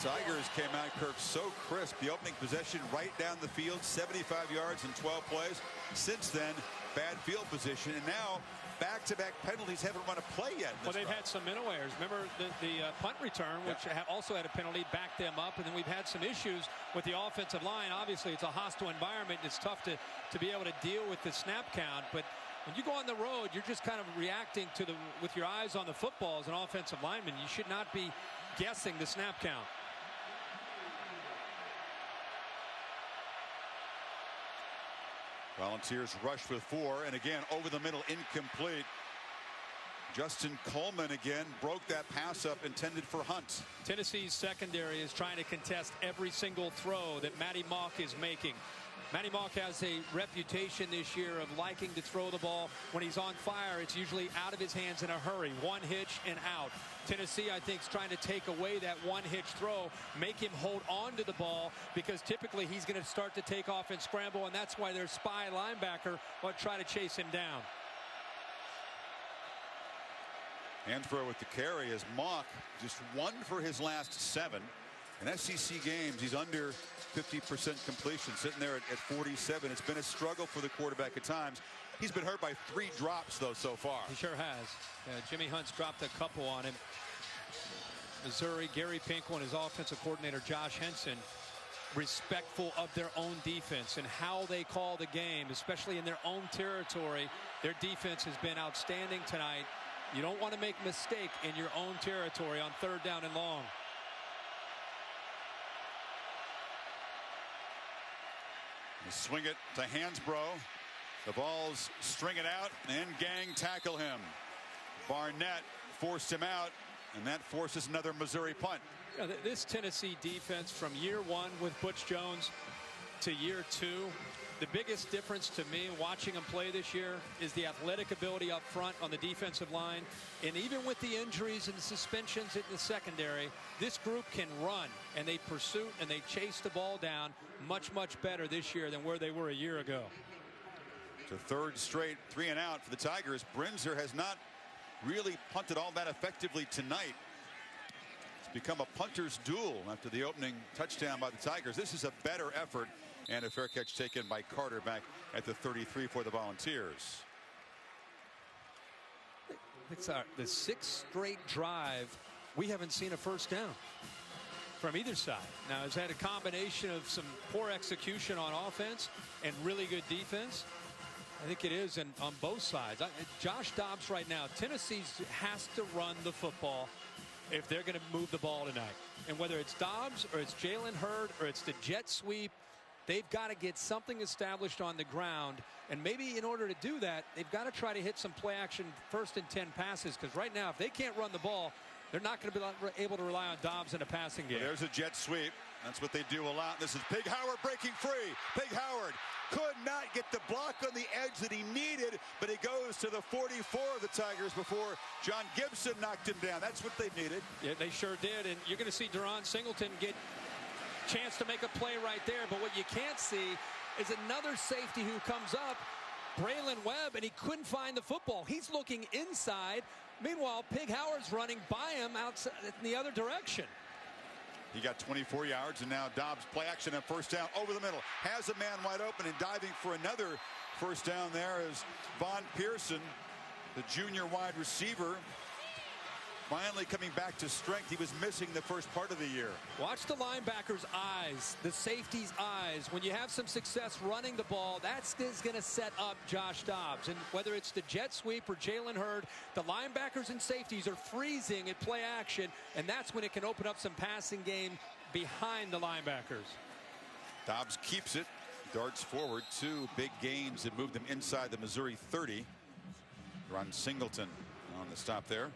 Tigers came out, Kirk, so crisp. The opening possession right down the field, 75 yards in 12 plays. Since then, bad field position, and now back-to-back penalties. Haven't run a play yet. Well, they've had some minnow errors. Remember the punt return, which also had a penalty, backed them up, and then we've had some issues with the offensive line. Obviously, it's a hostile environment. It's tough to be able to deal with the snap count, but when you go on the road, you're just kind of reacting to with your eyes on the football as an offensive lineman. You should not be guessing the snap count. Volunteers rush with 4, and again over the middle, incomplete. Justin Coleman again broke that pass up intended for Hunt. Tennessee's secondary is trying to contest every single throw that Matty Mock is making. Matty Mock has a reputation this year of liking to throw the ball. When he's on fire, it's usually out of his hands in a hurry. One hitch and out. Tennessee, I think, is trying to take away that one-hitch throw, make him hold on to the ball, because typically he's going to start to take off and scramble, and that's why their spy linebacker will try to chase him down. Hansbrough with the carry as Mock just 1 for his last 7. In SEC games, he's under 50% completion, sitting there at 47. It's been a struggle for the quarterback at times. He's been hurt by 3 drops, though, so far. He sure has. Jimmy Hunt's dropped a couple on him. Missouri, Gary Pinkel and his offensive coordinator, Josh Henson, respectful of their own defense and how they call the game, especially in their own territory. Their defense has been outstanding tonight. You don't want to make a mistake in your own territory on 3rd down and long. You swing it to Hansbrough. The ball's string it out, and Gang tackle him. Barnett forced him out, and that forces another Missouri punt. This Tennessee defense from year 1 with Butch Jones to year 2, the biggest difference to me watching them play this year is the athletic ability up front on the defensive line. And even with the injuries and the suspensions in the secondary, this group can run, and they pursue and they chase the ball down much better this year than where they were a year ago. It's a 3rd straight 3 and out for the Tigers. Brinzer has not really punted all that effectively tonight. It's become a punter's duel after the opening touchdown by the Tigers. This is a better effort, and a fair catch taken by Carter back at the 33 for the Volunteers. It's the 6th straight drive. We haven't seen a first down from either side. Now, it's had a combination of some poor execution on offense and really good defense. I think it is on both sides. Josh Dobbs right now, Tennessee has to run the football if they're going to move the ball tonight. And whether it's Dobbs or it's Jalen Hurd or it's the jet sweep, they've got to get something established on the ground. And maybe in order to do that, they've got to try to hit some play action 1st and 10 passes, because right now, if they can't run the ball, they're not going to be able to rely on Dobbs in a passing game. Well, there's a jet sweep. That's what they do a lot. This is Pig Howard breaking free. Pig Howard could not get the block on the edge that he needed, but he goes to the 44 of the Tigers before John Gibson knocked him down. That's what they needed. Yeah, they sure did. And you're going to see Deron Singleton get a chance to make a play right there. But what you can't see is another safety who comes up, Braylon Webb, and he couldn't find the football. He's looking inside. Meanwhile, Pig Howard's running by him outside in the other direction. He got 24 yards, and now Dobbs play action and first down over the middle. Has a man wide open, and diving for another first down there is Von Pearson, the junior wide receiver, finally coming back to strength. He was missing the first part of the year. Watch the linebacker's eyes, the safety's eyes. When you have some success running the ball, that's going to set up Josh Dobbs. And whether it's the jet sweep or Jalen Hurd, the linebackers and safeties are freezing at play action, and that's when it can open up some passing game behind the linebackers. Dobbs keeps it, darts forward, 2 big gains that moved them inside the Missouri 30. Ron Singleton on the stop there.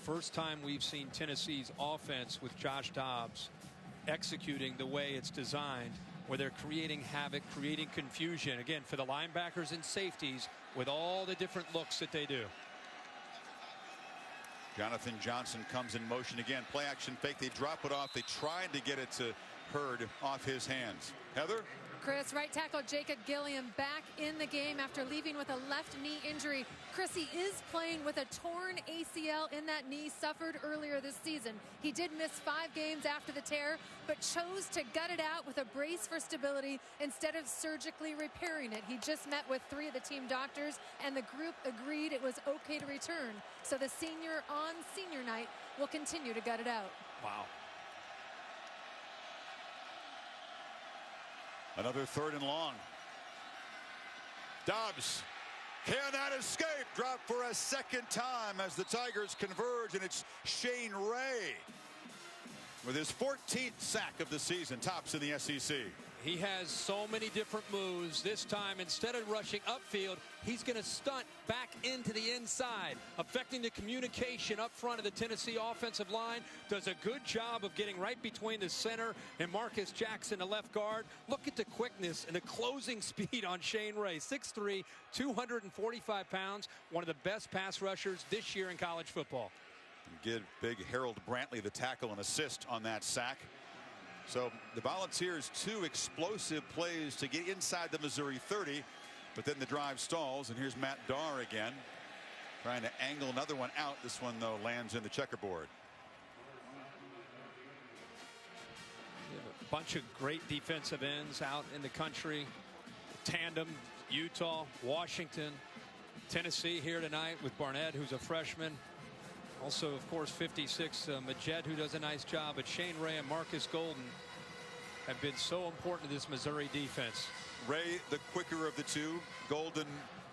First time we've seen Tennessee's offense with Josh Dobbs executing the way it's designed, where they're creating havoc, creating confusion, again, for the linebackers and safeties with all the different looks that they do. Jonathan Johnson comes in motion again. Play action fake. They drop it off. They tried to get it to Hurd off his hands. Heather? Chris, right tackle Jacob Gilliam back in the game after leaving with a left knee injury. Chris, he is playing with a torn ACL in that knee suffered earlier this season. He did miss 5 games after the tear, but chose to gut it out with a brace for stability instead of surgically repairing it. He just met with 3 of the team doctors, and the group agreed it was okay to return. So the senior on senior night will continue to gut it out. Wow. Another 3rd and long. Dobbs cannot escape. Drop for a second time as the Tigers converge, and it's Shane Ray with his 14th sack of the season, tops in the SEC. He has so many different moves. This time, instead of rushing upfield, he's going to stunt back into the inside, affecting the communication up front of the Tennessee offensive line. Does a good job of getting right between the center and Marcus Jackson, the left guard. Look at the quickness and the closing speed on Shane Ray. 6'3", 245 pounds, one of the best pass rushers this year in college football. Give big Harold Brantley the tackle and assist on that sack. So the Volunteers 2 explosive plays to get inside the Missouri 30, but then the drive stalls, and here's Matt Darr again trying to angle another one out. This one though lands in the checkerboard. A bunch of great defensive ends out in the country. Tandem, Utah, Washington, Tennessee here tonight with Barnett, who's a freshman. Also, of course, 56, Majed, who does a nice job. But Shane Ray and Marcus Golden have been so important to this Missouri defense. Ray, the quicker of the two. Golden,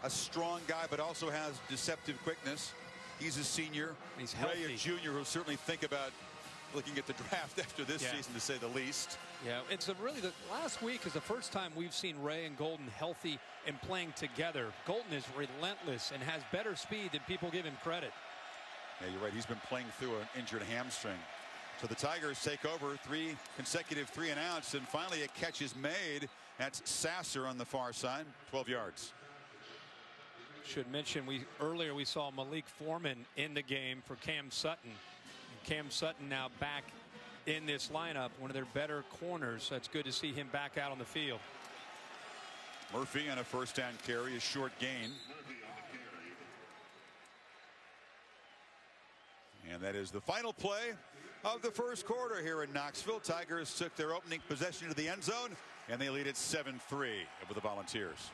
a strong guy, but also has deceptive quickness. He's a senior. He's healthy. Ray, a junior, who'll certainly think about looking at the draft after this season, to say the least. Yeah, it's really the last week is the first time we've seen Ray and Golden healthy and playing together. Golden is relentless and has better speed than people give him credit. Yeah, you're right. He's been playing through an injured hamstring. So the Tigers take over 3 consecutive 3-and-outs, and finally a catch is made. That's Sasser on the far side, 12 yards. Should mention earlier we saw Malik Foreman in the game for Cam Sutton. Cam Sutton now back in this lineup, one of their better corners. So it's good to see him back out on the field. Murphy on a first down carry, a short gain. And that is the final play of the first quarter here in Knoxville. Tigers took their opening possession to the end zone, and they lead it 7-3 over the Volunteers.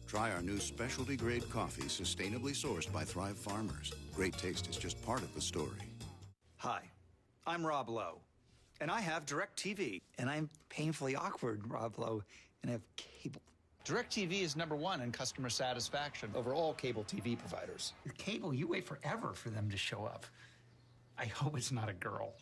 Try our new specialty grade coffee sustainably sourced by Thrive Farmers. Great taste is just part of the story. Hi, I'm Rob Lowe, and I have DirecTV. And I'm painfully awkward, Rob Lowe, and I have cable. DirecTV is #1 in customer satisfaction over all cable TV providers. With cable, you wait forever for them to show up. I hope it's not a girl.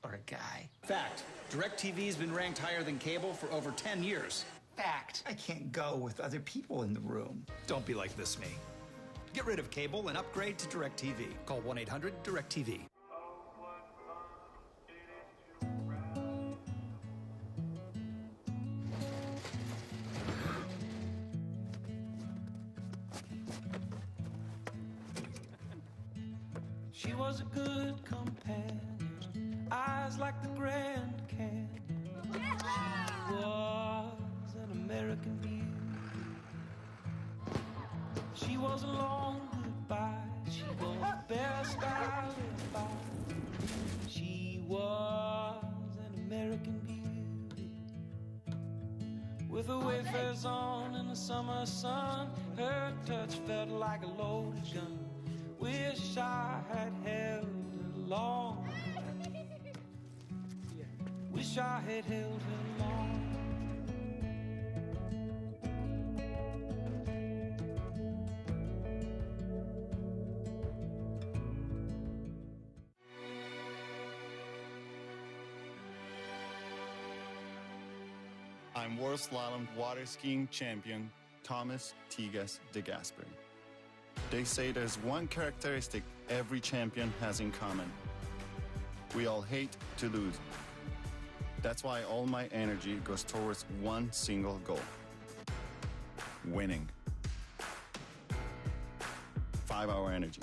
Or a guy. Fact, DirecTV has been ranked higher than cable for over 10 years. Fact, I can't go with other people in the room. Don't be like this, me. Get rid of cable and upgrade to DirecTV. Call 1-800-DirecTV. She was a good companion, eyes like the Grand Canyon. She was an American beauty. She was a long goodbye. She was the best I lived by. She was an American beauty. With her wafers on in the summer sun, her touch felt like a loaded gun. Wish I had held her along. Wish I had held her long. I'm World Slalom water skiing champion Thomas Tigas de Gasperi. They say there's one characteristic every champion has in common. We all hate to lose. That's why all my energy goes towards one single goal: winning. 5-hour energy.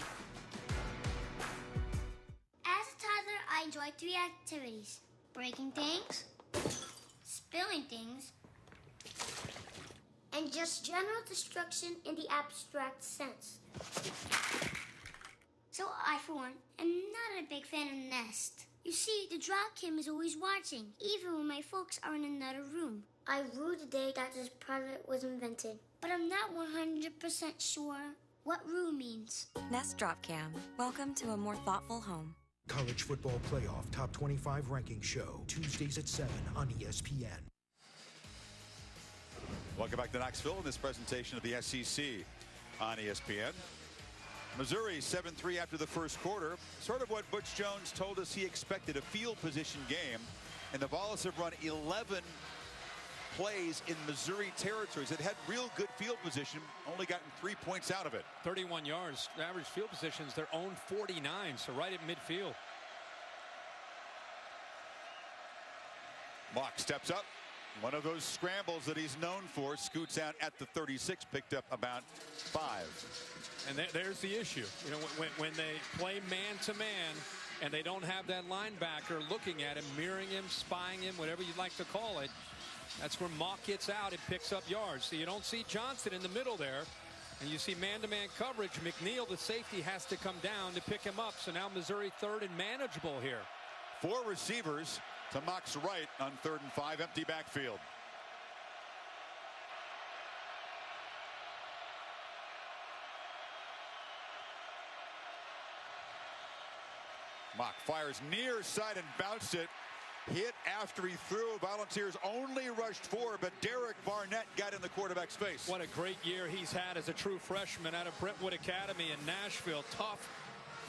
As a toddler, I enjoyed 3 activities: breaking things, spilling things, and just general destruction in the abstract sense. So I, for one, am not a big fan of Nest. You see, the Drow Kim is always watching, even when my folks are in another room. I rue the day that this product was invented, but I'm not 100% sure what rue means. Nest Drop Cam. Welcome to a more thoughtful home. College Football Playoff Top 25 Ranking Show, Tuesdays at 7 on ESPN. Welcome back to Knoxville in this presentation of the SEC on ESPN. Missouri 7-3 after the first quarter. Sort of what Butch Jones told us he expected, a field position game. And the Vols have run 11 plays in Missouri territories. It had real good field position, only gotten 3 points out of it. 31 yards, average field positions, their own 49, so right at midfield. Mock steps up. One of those scrambles that he's known for, scoots out at the 36, picked up about 5. And there's the issue. You know, when they play man-to-man and they don't have that linebacker looking at him, mirroring him, spying him, whatever you'd like to call it, that's where Mock gets out and picks up yards. So you don't see Johnson in the middle there, and you see man-to-man coverage. McNeil, the safety, has to come down to pick him up. So now Missouri 3rd and manageable here. 4 receivers to Mock's right on 3rd and 5, empty backfield. Mock fires near side and bounced it. Hit after he threw. Volunteers only rushed 4, but Derek Barnett got in the quarterback's face. What a great year he's had as a true freshman out of Brentwood Academy in Nashville. Tough,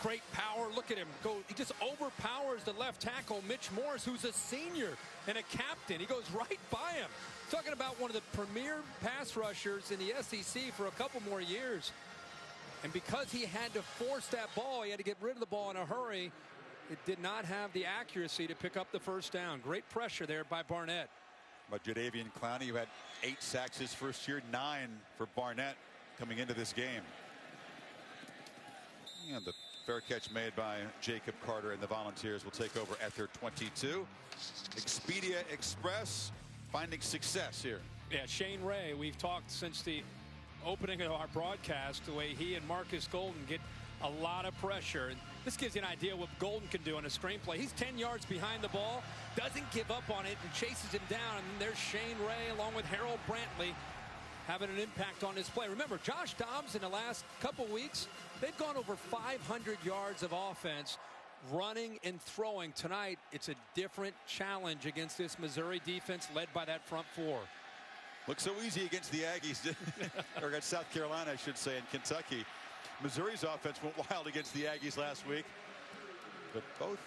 great power. Look at him go. He just overpowers the left tackle, Mitch Morris, who's a senior and a captain. He goes right by him. Talking about one of the premier pass rushers in the SEC for a couple more years. And because he had to force that ball, he had to get rid of the ball in a hurry. It did not have the accuracy to pick up the first down. Great pressure there by Barnett. But Jadeveon Clowney, who had 8 sacks his first year, 9 for Barnett coming into this game. And the fair catch made by Jacob Carter, and the Volunteers will take over at their 22. Expedia Express finding success here. Yeah, Shane Ray, we've talked since the opening of our broadcast, the way he and Marcus Golden get a lot of pressure. And this gives you an idea what Golden can do on a screenplay. He's 10 yards behind the ball, doesn't give up on it, and chases him down. And there's Shane Ray along with Harold Brantley having an impact on this play. Remember, Josh Dobbs in the last couple weeks, they've gone over 500 yards of offense running and throwing. Tonight, it's a different challenge against this Missouri defense led by that front 4. Looks so easy against the Aggies, or against South Carolina, I should say, and Kentucky. Missouri's offense went wild against the Aggies last week, but both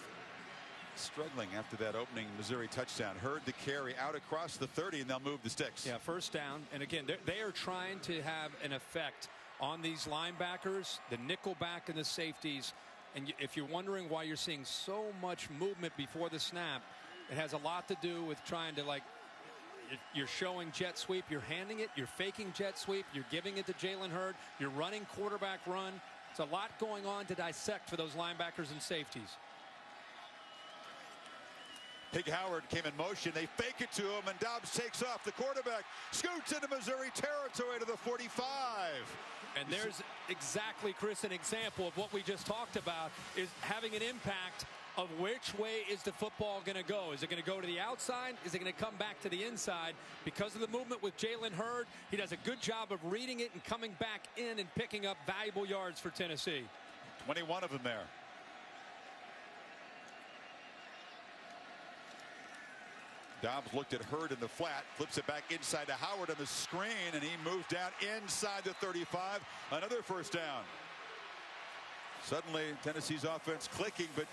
struggling after that opening Missouri touchdown. Hurd the carry out across the 30, and they'll move the sticks. Yeah, first down. And again, they are trying to have an effect on these linebackers, the nickel back and the safeties. And if you're wondering why you're seeing so much movement before the snap, it has a lot to do with trying to, like, you're showing jet sweep, you're handing it, you're faking jet sweep, you're giving it to Jalen Hurd, you're running quarterback run. It's a lot going on to dissect for those linebackers and safeties. Hig Howard came in motion. They fake it to him, and Dobbs takes off. The quarterback scoots into Missouri territory to the 45. And there's exactly, Chris, an example of what we just talked about, is having an impact of which way is the football going to go. Is it going to go to the outside? Is it going to come back to the inside? Because of the movement with Jalen Hurd, he does a good job of reading it and coming back in and picking up valuable yards for Tennessee. 21 of them there. Dobbs looked at Hurd in the flat, flips it back inside to Howard on the screen, and he moves down inside the 35. Another first down. Suddenly, Tennessee's offense clicking, but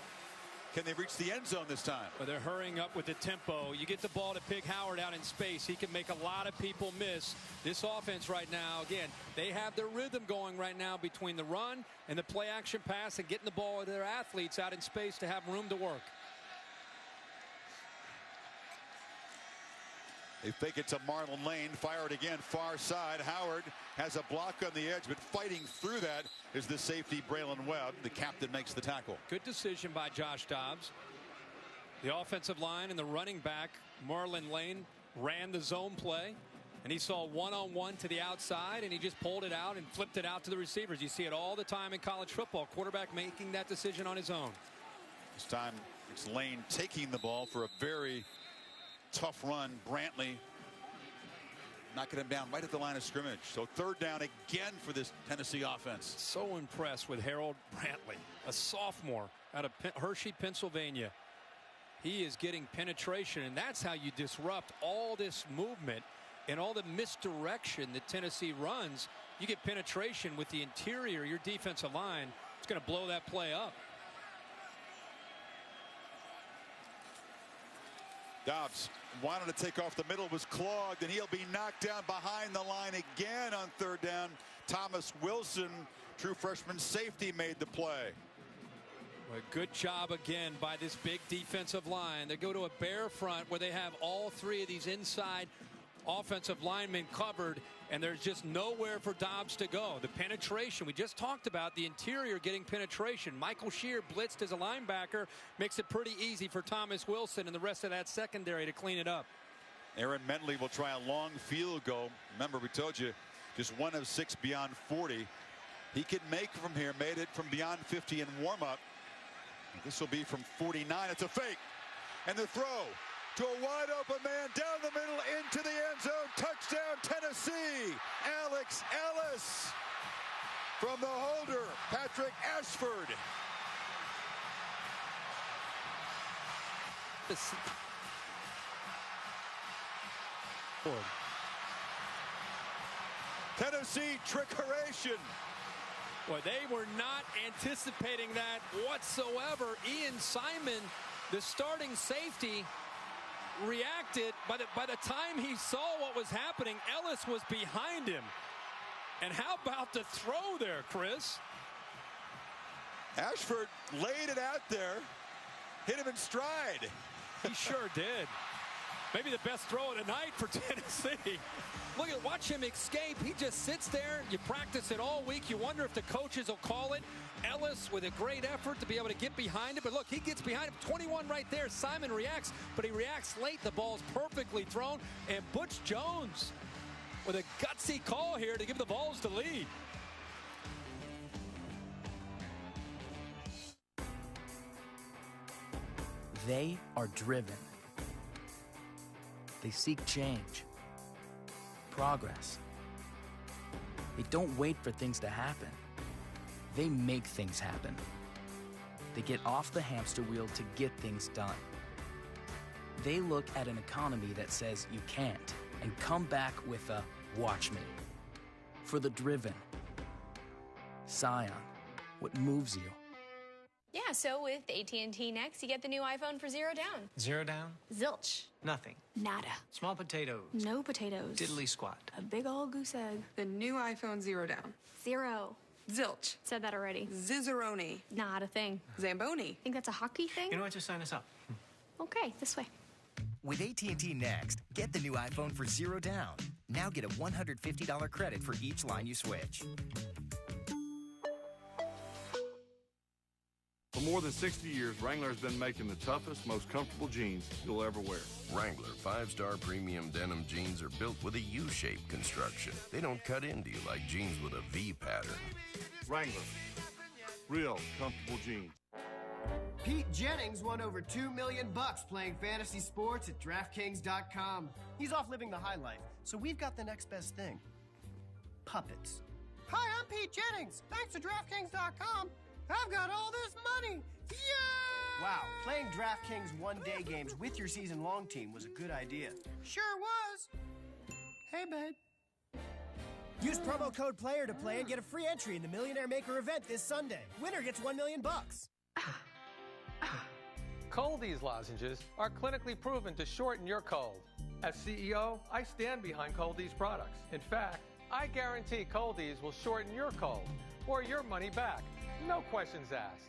can they reach the end zone this time? Well, they're hurrying up with the tempo. You get the ball to Pig Howard out in space. He can make a lot of people miss. This offense right now, again, they have their rhythm going right now between the run and the play action pass and getting the ball to their athletes out in space to have room to work. They fake it to Marlon Lane, fire it again, far side. Howard has a block on the edge, but fighting through that is the safety, Braylon Webb. The captain makes the tackle. Good decision by Josh Dobbs. The offensive line and the running back, Marlon Lane, ran the zone play, and he saw one-on-one to the outside, and he just pulled it out and flipped it out to the receivers. You see it all the time in college football, quarterback making that decision on his own. This time it's Lane taking the ball for a very tough run. Brantley knocking him down right at the line of scrimmage. So third down again for this Tennessee offense. So impressed with Harold Brantley, a sophomore out of Hershey, Pennsylvania. He is getting penetration, and that's how you disrupt all this movement and all the misdirection that Tennessee runs. You get penetration with the interior, your defensive line. It's going to blow that play up. Dobbs wanted to take off the middle, was clogged, and he'll be knocked down behind the line again on third down. Thomas Wilson, true freshman safety, made the play. Well, good job again by this big defensive line. They go to a bare front where they have all three of these inside offensive linemen covered, and there's just nowhere for Dobbs to go. The penetration, we just talked about the interior getting penetration. Michael Shear blitzed as a linebacker, makes it pretty easy for Thomas Wilson and the rest of that secondary to clean it up. Aaron Mentley will try a long field goal. Remember, we told you just 1 of 6 beyond 40. He can make from here, made it from beyond 50 in warm-up. This will be from 49. It's a fake, and the throw to a wide open man down the middle into the end zone. Touchdown Tennessee. Alex Ellis from the holder, Patrick Ashford. Tennessee trickeration. Well, they were not anticipating that whatsoever. Ian Simon, the starting safety, reacted. By the time he saw what was happening, Ellis was behind him. And how about the throw there, Chris? Ashford laid it out there, hit him in stride. He sure did. Maybe the best throw of the night for Tennessee. Watch him escape. He just sits there. You practice it all week. You wonder if the coaches will call it. Ellis with a great effort to be able to get behind him. But look, he gets behind him. 21 right there. Simon reacts, but he reacts late. The ball's perfectly thrown. And Butch Jones with a gutsy call here to give the Vols the lead. They are driven. They seek change, progress. They don't wait for things to happen. They make things happen. They get off the hamster wheel to get things done. They look at an economy that says you can't and come back with a watch me. For the driven, Scion, what moves you. Yeah, so with AT&T Next, you get the new iPhone for $0 down. $0 down? Zilch. Nothing. Nada. Small potatoes. No potatoes. Diddly squat. A big old goose egg. The new iPhone $0 down. Zero. Zilch. Said that already. Zizzeroni. Not a thing. Zamboni. Think that's a hockey thing? You know what? Just sign us up. Okay, this way. With AT&T Next, get the new iPhone for $0 down. Now get a $150 credit for each line you switch. For more than 60 years, Wrangler has been making the toughest, most comfortable jeans you'll ever wear. Wrangler 5-star premium denim jeans are built with a U-shaped construction. They don't cut into you like jeans with a V pattern. Wrangler. Real comfortable jeans. Pete Jennings won over $2 million playing fantasy sports at DraftKings.com. He's off living the high life, so we've got the next best thing. Puppets. Hi, I'm Pete Jennings. Thanks to DraftKings.com, I've got all this money. Yay! Wow, playing DraftKings one-day games with your season-long team was a good idea. Sure was. Hey, babe. Use promo code PLAYER to play and get a free entry in the Millionaire Maker event this Sunday. Winner gets $1 million. Coldy's lozenges are clinically proven to shorten your cold. As CEO, I stand behind Coldy's products. In fact, I guarantee Coldy's will shorten your cold or your money back. No questions asked.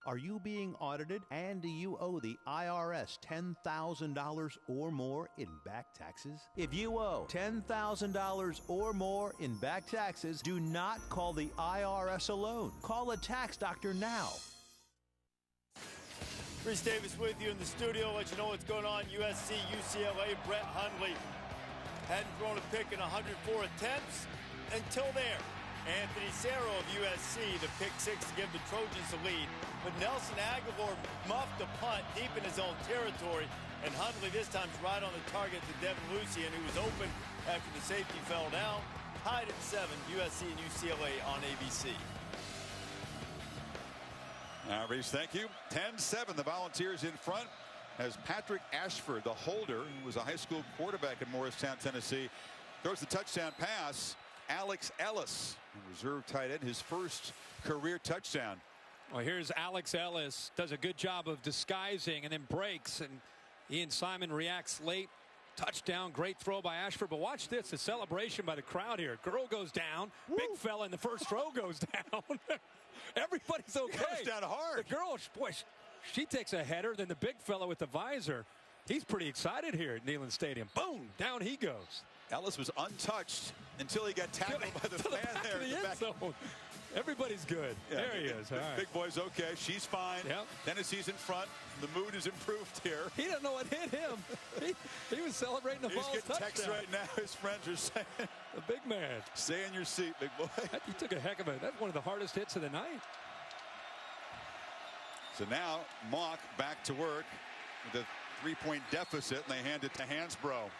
Are you being audited and do you owe the IRS $10,000 or more in back taxes? If you owe $10,000 or more in back taxes, do not call the IRS alone. Call a tax doctor now. Chris Davis with you in the studio. Let you know what's going on. USC, UCLA, Brett Hundley hadn't thrown a pick in 104 attempts until there. Anthony Cerro of USC, the pick six to give the Trojans the lead. But Nelson Aguilar muffed a punt deep in his own territory. And Hundley this time's right on the target to Devin Lucien, who was open after the safety fell down. Tied at 7, USC and UCLA on ABC. Reese, thank you. 10-7, the Volunteers in front as Patrick Ashford, the holder, who was a high school quarterback in Morristown, Tennessee, throws the touchdown pass. Alex Ellis, reserve tight end, his first career touchdown. Well, here's Alex Ellis, does a good job of disguising and then breaks, and Ian Simon reacts late. Touchdown, great throw by Ashford. But watch this, the celebration by the crowd here. Girl goes down, big fella in the first row goes down. Everybody's okay. Goes down hard. The girl, boy, she takes a header. Then the big fella with the visor, he's pretty excited here at Neyland Stadium. Boom, down he goes. Ellis was untouched until he got tackled by the fan there in the back. Zone. Everybody's good. Yeah, there he is. All right. Big boy's okay. She's fine. Yep. Tennessee's in front. The mood is improved here. He didn't know what hit him. He was celebrating the ball's touchdown. He's getting texts right now. His friends are saying, the big man. Stay in your seat, big boy. He took a heck of it. That's one of the hardest hits of the night. So now Mock back to work with a 3-point deficit, and they hand it to Hansbrough.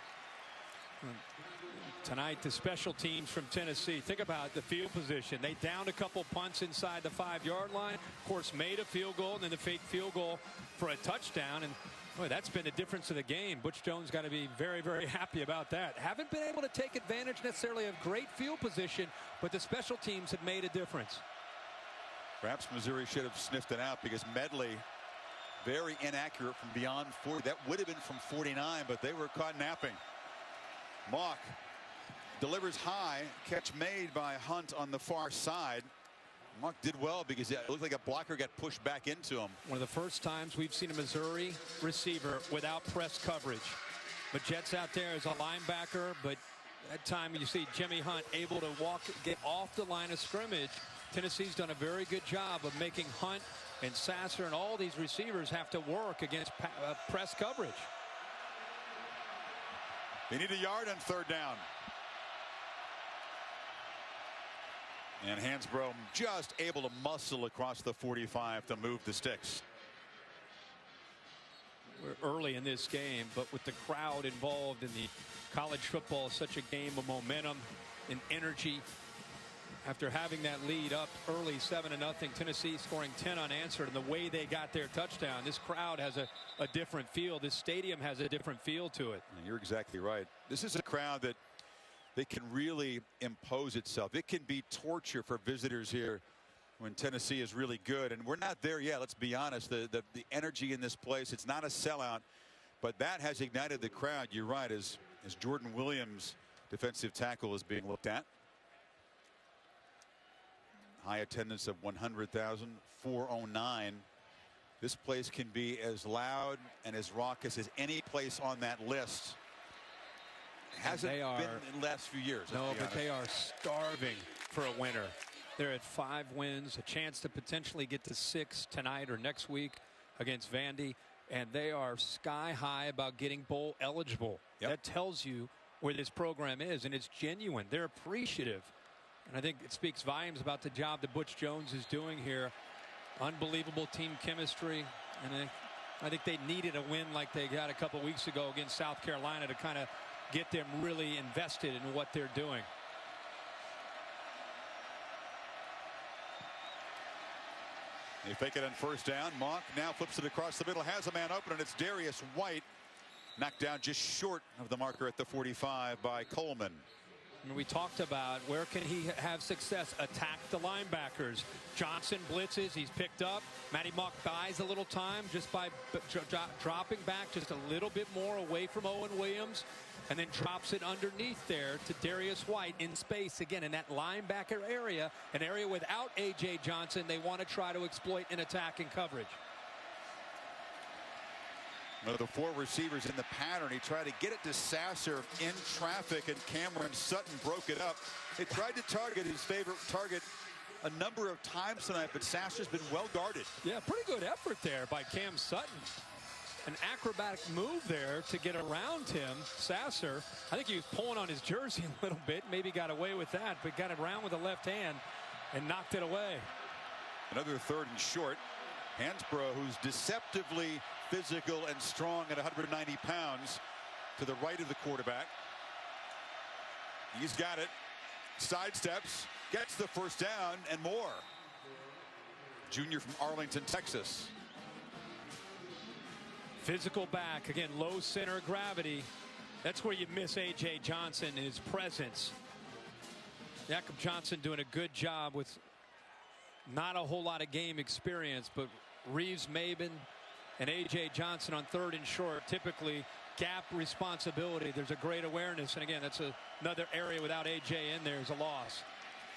Tonight, the special teams from Tennessee. Think about the field position. They downed a couple punts inside the 5-yard line. Of course, made a field goal, and then the fake field goal for a touchdown. And boy, that's been the difference of the game. Butch Jones got to be very, very happy about that. Haven't been able to take advantage necessarily of great field position, but the special teams have made a difference. Perhaps Missouri should have sniffed it out because Medley very inaccurate from beyond 40. That would have been from 49, but they were caught napping. Mock delivers high, catch made by Hunt on the far side. Mock did well because it looked like a blocker got pushed back into him. One of the first times we've seen a Missouri receiver without press coverage. But Jet's out there as a linebacker, but that time you see Jimmy Hunt able to get off the line of scrimmage. Tennessee's done a very good job of making Hunt and Sasser and all these receivers have to work against press coverage. They need a yard on third down. And Hansbrough just able to muscle across the 45 to move the sticks. We're early in this game, but with the crowd involved in the college football, such a game of momentum and energy. After having that lead up early 7-0, Tennessee scoring 10 unanswered, and the way they got their touchdown, this crowd has a different feel. This stadium has a different feel to it. And you're exactly right. This is a crowd that they can really impose itself. It can be torture for visitors here when Tennessee is really good, and we're not there yet. Let's be honest. The energy in this place, it's not a sellout, but that has ignited the crowd. You're right, as Jordan Williams, defensive tackle, is being looked at. High attendance of 100,000, 409. This place can be as loud and as raucous as any place on that list. Hasn't been in the last few years. No, but they are starving for a winner. They're at 5 wins, a chance to potentially get to 6 tonight or next week against Vandy, and they are sky high about getting bowl eligible. Yep. That tells you where this program is, and it's genuine. They're appreciative. And I think it speaks volumes about the job that Butch Jones is doing here. Unbelievable team chemistry. And I think they needed a win like they got a couple weeks ago against South Carolina to kind of get them really invested in what they're doing. They fake it on first down. Monk now flips it across the middle, has a man open, and it's Darius White. Knocked down just short of the marker at the 45 by Coleman. We talked about where can he have success. Attack the linebackers. Johnson blitzes. He's picked up. Matty Mock buys a little time just by dropping back just a little bit more away from Owen Williams, and then drops it underneath there to Darius White in space again in that linebacker area, an area without A.J. Johnson. They want to try to exploit in attack and coverage. One of the 4 receivers in the pattern. He tried to get it to Sasser in traffic, and Cameron Sutton broke it up. They tried to target his favorite target a number of times tonight, but Sasser's been well guarded. Yeah, pretty good effort there by Cam Sutton. An acrobatic move there to get around him. Sasser, I think he was pulling on his jersey a little bit, maybe got away with that, but got it around with the left hand and knocked it away. Another 3rd and short. Hansbrough, who's deceptively physical and strong at 190 pounds, to the right of the quarterback. He's got it. Sidesteps, gets the first down and more. Junior from Arlington, Texas. Physical back, again, low center of gravity. That's where you miss A.J. Johnson, his presence. Jakob Johnson doing a good job with not a whole lot of game experience, but Reeves Maben and A.J. Johnson on 3rd and short, typically gap responsibility. There's a great awareness, and again, that's another area without A.J. in there is a loss.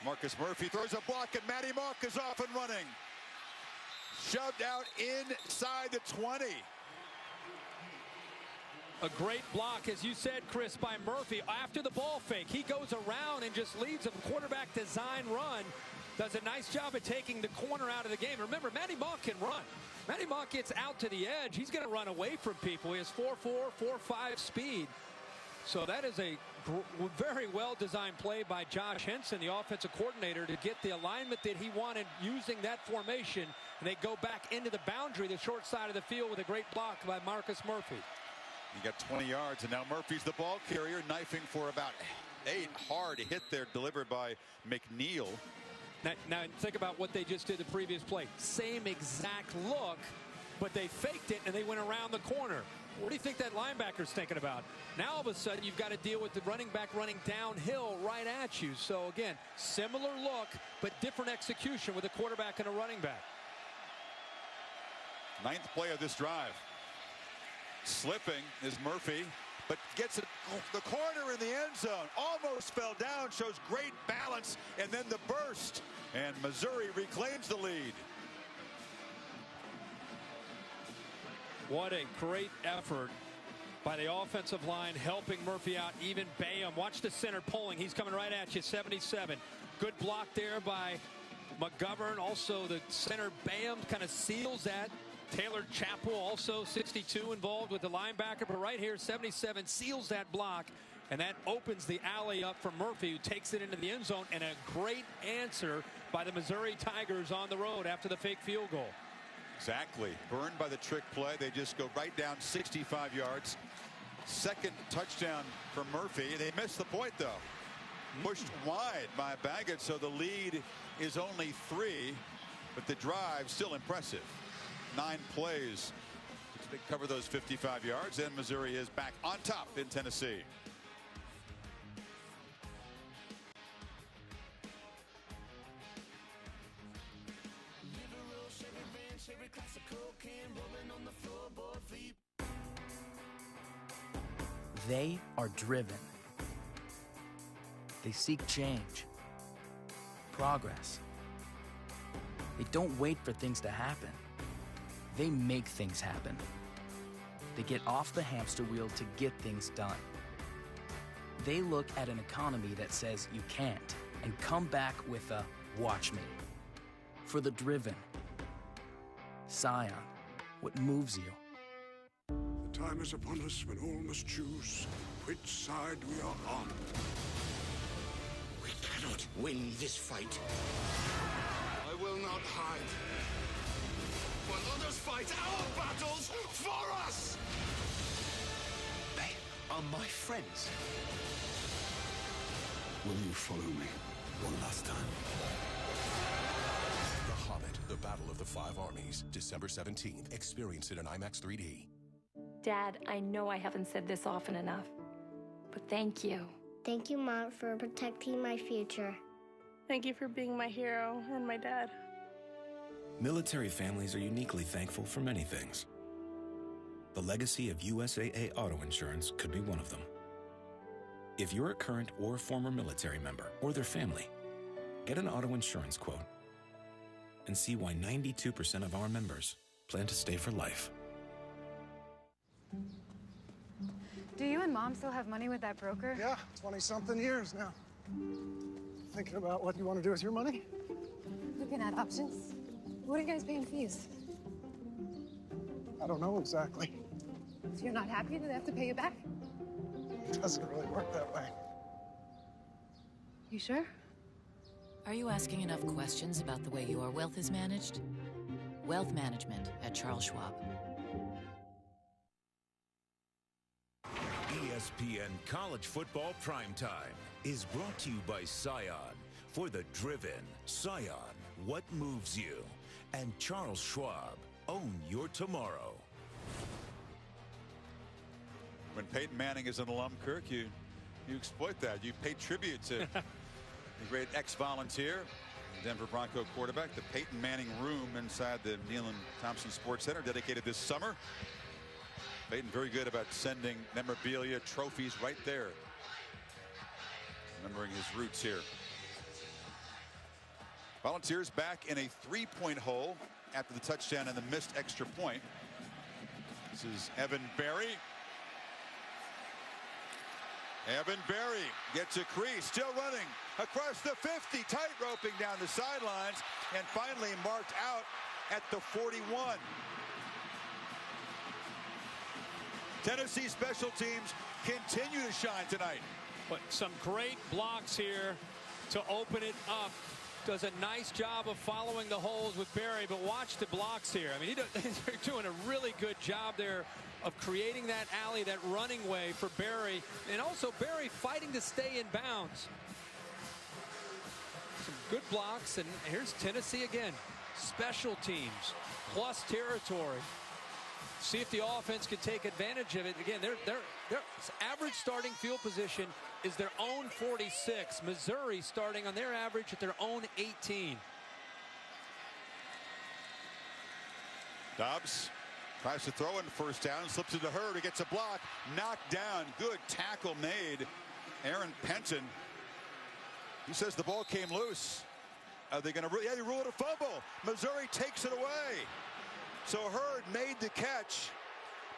Marcus Murphy throws a block, and Matty Mock is off and running. Shoved out inside the 20. A great block, as you said, Chris, by Murphy. After the ball fake, he goes around and just leads a quarterback design run. Does a nice job of taking the corner out of the game. Remember, Matty Mock can run. Matty Mock gets out to the edge. He's going to run away from people. He has 4.4, 4.5 speed. So that is a very well-designed play by Josh Henson, the offensive coordinator, to get the alignment that he wanted using that formation. And they go back into the boundary, the short side of the field, with a great block by Marcus Murphy. He got 20 yards, and now Murphy's the ball carrier, knifing for about 8. Hard hit there, delivered by McNeil. Now think about what they just did the previous play. Same exact look, but they faked it and they went around the corner. What do you think that linebacker's thinking about? Now all of a sudden you've got to deal with the running back running downhill right at you. So again, similar look, but different execution with a quarterback and a running back. 9th play of this drive. Slipping is Murphy, but gets it the corner in the end zone. Almost fell down, shows great balance, and then the burst. And Missouri reclaims the lead. What a great effort by the offensive line, helping Murphy out. Even Bayham, watch the center pulling. He's coming right at you, 77. Good block there by McGovern. Also, the center Bayham kind of seals that. Taylor Chappell, also 62, involved with the linebacker. But right here, 77 seals that block. And that opens the alley up for Murphy, who takes it into the end zone. And a great answer by the Missouri Tigers on the road after the fake field goal. Exactly. Burned by the trick play. They just go right down 65 yards. 2nd touchdown for Murphy. They missed the point, though. Pushed wide by Baggett, so the lead is only 3. But the drive still impressive. 9 plays to cover those 55 yards, and Missouri is back on top in Tennessee. They are driven. They seek change, progress. They don't wait for things to happen. They make things happen. They get off the hamster wheel to get things done. They look at an economy that says you can't and come back with a watch me. For the driven, Scion, what moves you? The time is upon us when all must choose which side we are on. We cannot win this fight. I will not hide. While others fight our battles for us! They are my friends. Will you follow me one last time? The Hobbit, The Battle of the Five Armies, December 17th. Experience it in IMAX 3D. Dad, I know I haven't said this often enough, but thank you. Thank you, Mom, for protecting my future. Thank you for being my hero and my dad. Military families are uniquely thankful for many things. The legacy of USAA Auto Insurance could be one of them. If you're a current or former military member or their family, get an auto insurance quote and see why 92% of our members plan to stay for life. Do you and Mom still have money with that broker? Yeah, 20-something years now. Thinking about what you want to do with your money? Looking at options. What are you guys paying fees? I don't know exactly. If you're not happy, do they have to pay you back? It doesn't really work that way. You sure? Are you asking enough questions about the way your wealth is managed? Wealth management at Charles Schwab. ESPN College Football Primetime is brought to you by Scion. For the driven, Scion, what moves you? And Charles Schwab, own your tomorrow. When Peyton Manning is an alum, Kirk, you exploit that. You pay tribute to the great ex-volunteer, Denver Bronco quarterback. The Peyton Manning room inside the Neyland Thompson Sports Center, dedicated this summer. Peyton very good about sending memorabilia, trophies right there. Remembering his roots here. Volunteers back in a 3-point hole after the touchdown and the missed extra point. This is Evan Berry. Evan Berry gets a crease, still running across the 50, tight roping down the sidelines, and finally marked out at the 41. Tennessee special teams continue to shine tonight. But some great blocks here to open it up. Does a nice job of following the holes with Berry, but watch the blocks here. I mean, they're doing a really good job there of creating that alley, that running way for Berry, and also Berry fighting to stay in bounds. Some good blocks, and here's Tennessee again. Special teams plus territory. See if the offense can take advantage of it. Again, their average starting field position is their own 46. Missouri starting on their average at their own 18. Dobbs tries to throw in first down, slips it to Hurd, who gets a block, knocked down. Good tackle made. Aaron Penton. He says the ball came loose. Are they going to rule it a fumble? Missouri takes it away. So Hurd made the catch.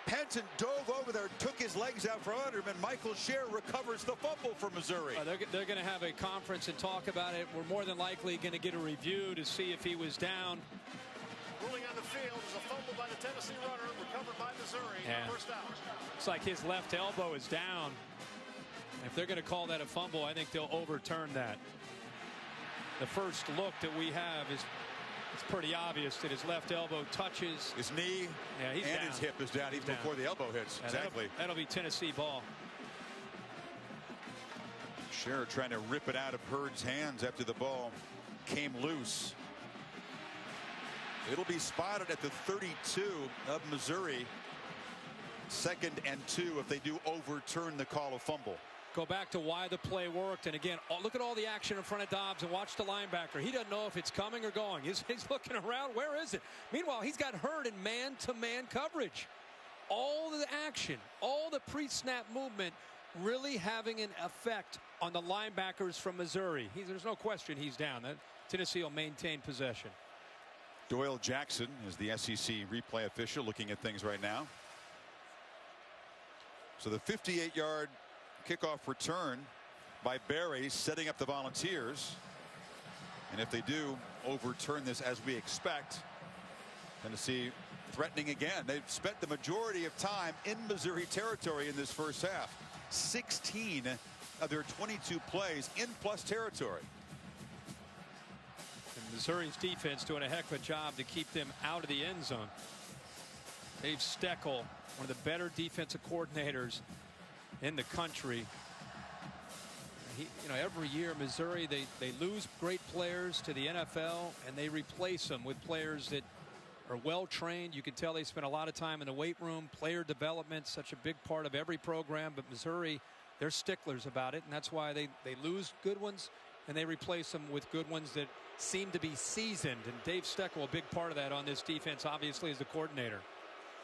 Penton dove over there, took his legs out from under him, and Michael Scher recovers the fumble for Missouri. They're going to have a conference and talk about it. We're more than likely going to get a review to see if he was down. Ruling on the field is a fumble by the Tennessee runner, recovered by Missouri. Yeah. First down. It's like his left elbow is down. If they're going to call that a fumble, I think they'll overturn that. The first look that we have is it's pretty obvious that his left elbow touches his knee, he's and down. his hip is down even before the elbow hits. Yeah, exactly. That'll be Tennessee ball. Scher trying to rip it out of Hurd's hands after the ball came loose. It'll be spotted at the 32 of Missouri. 2nd and 2 if they do overturn the call of fumble. Go back to why the play worked, and again, look at all the action in front of Dobbs and watch the linebacker. He doesn't know if it's coming or going. He's looking around. Where is it? Meanwhile, he's got Hurd in man-to-man coverage. All the action, all the pre-snap movement really having an effect on the linebackers from Missouri. There's no question he's down. Tennessee will maintain possession. Doyle Jackson is the SEC replay official looking at things right now. So the 58-yard kickoff return by Berry, setting up the Volunteers. And if they do overturn this as we expect, Tennessee threatening again. They've spent the majority of time in Missouri territory in this first half. 16 of their 22 plays in plus territory. And Missouri's defense doing a heck of a job to keep them out of the end zone. Dave Steckel, one of the better defensive coordinators in the country. Every year Missouri, they lose great players to the NFL and they replace them with players that are well trained. You can tell they spend a lot of time in the weight room. Player development, such a big part of every program. But Missouri, they're sticklers about it, and that's why they lose good ones and they replace them with good ones that seem to be seasoned. And Dave Steckel, a big part of that on this defense, obviously, as the coordinator.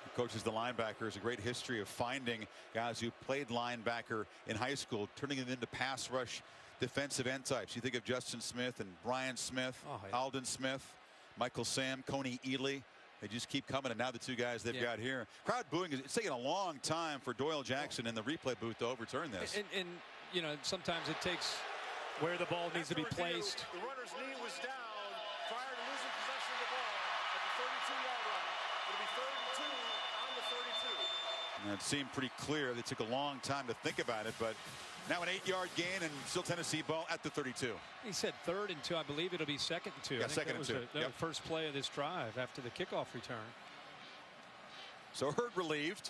He coaches the linebackers. A great history of finding guys who played linebacker in high school, turning them into pass rush defensive end types. You think of Justin Smith and Brian Smith, Aldon Smith, Michael Sam, Coney Ely. They just keep coming, and now the two guys they've got here. Crowd booing. It's taking a long time for Doyle Jackson in the replay booth to overturn this. And sometimes it takes where the ball needs to be placed. The runner's knee was down prior to losing possession of the ball at the 32-yard line. It'll be 32 on the 32. And it seemed pretty clear. It took a long time to think about it, but now an 8-yard gain and still Tennessee ball at the 32. He said 3rd and 2. I believe it'll be 2nd and 2. Yeah, 2nd and 2. The first play of this drive after the kickoff return. So Hurd relieved.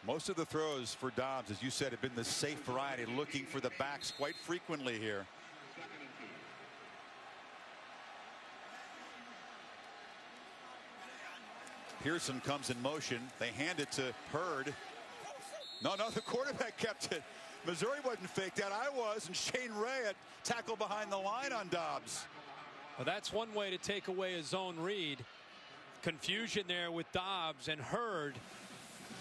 Most of the throws for Dobbs, as you said, have been the safe variety, looking for the backs quite frequently here. Pearson comes in motion. They hand it to Hurd. No, the quarterback kept it. Missouri wasn't faked out. I was, and Shane Ray had tackle behind the line on Dobbs. Well, that's one way to take away a zone read. Confusion there with Dobbs, and Hurd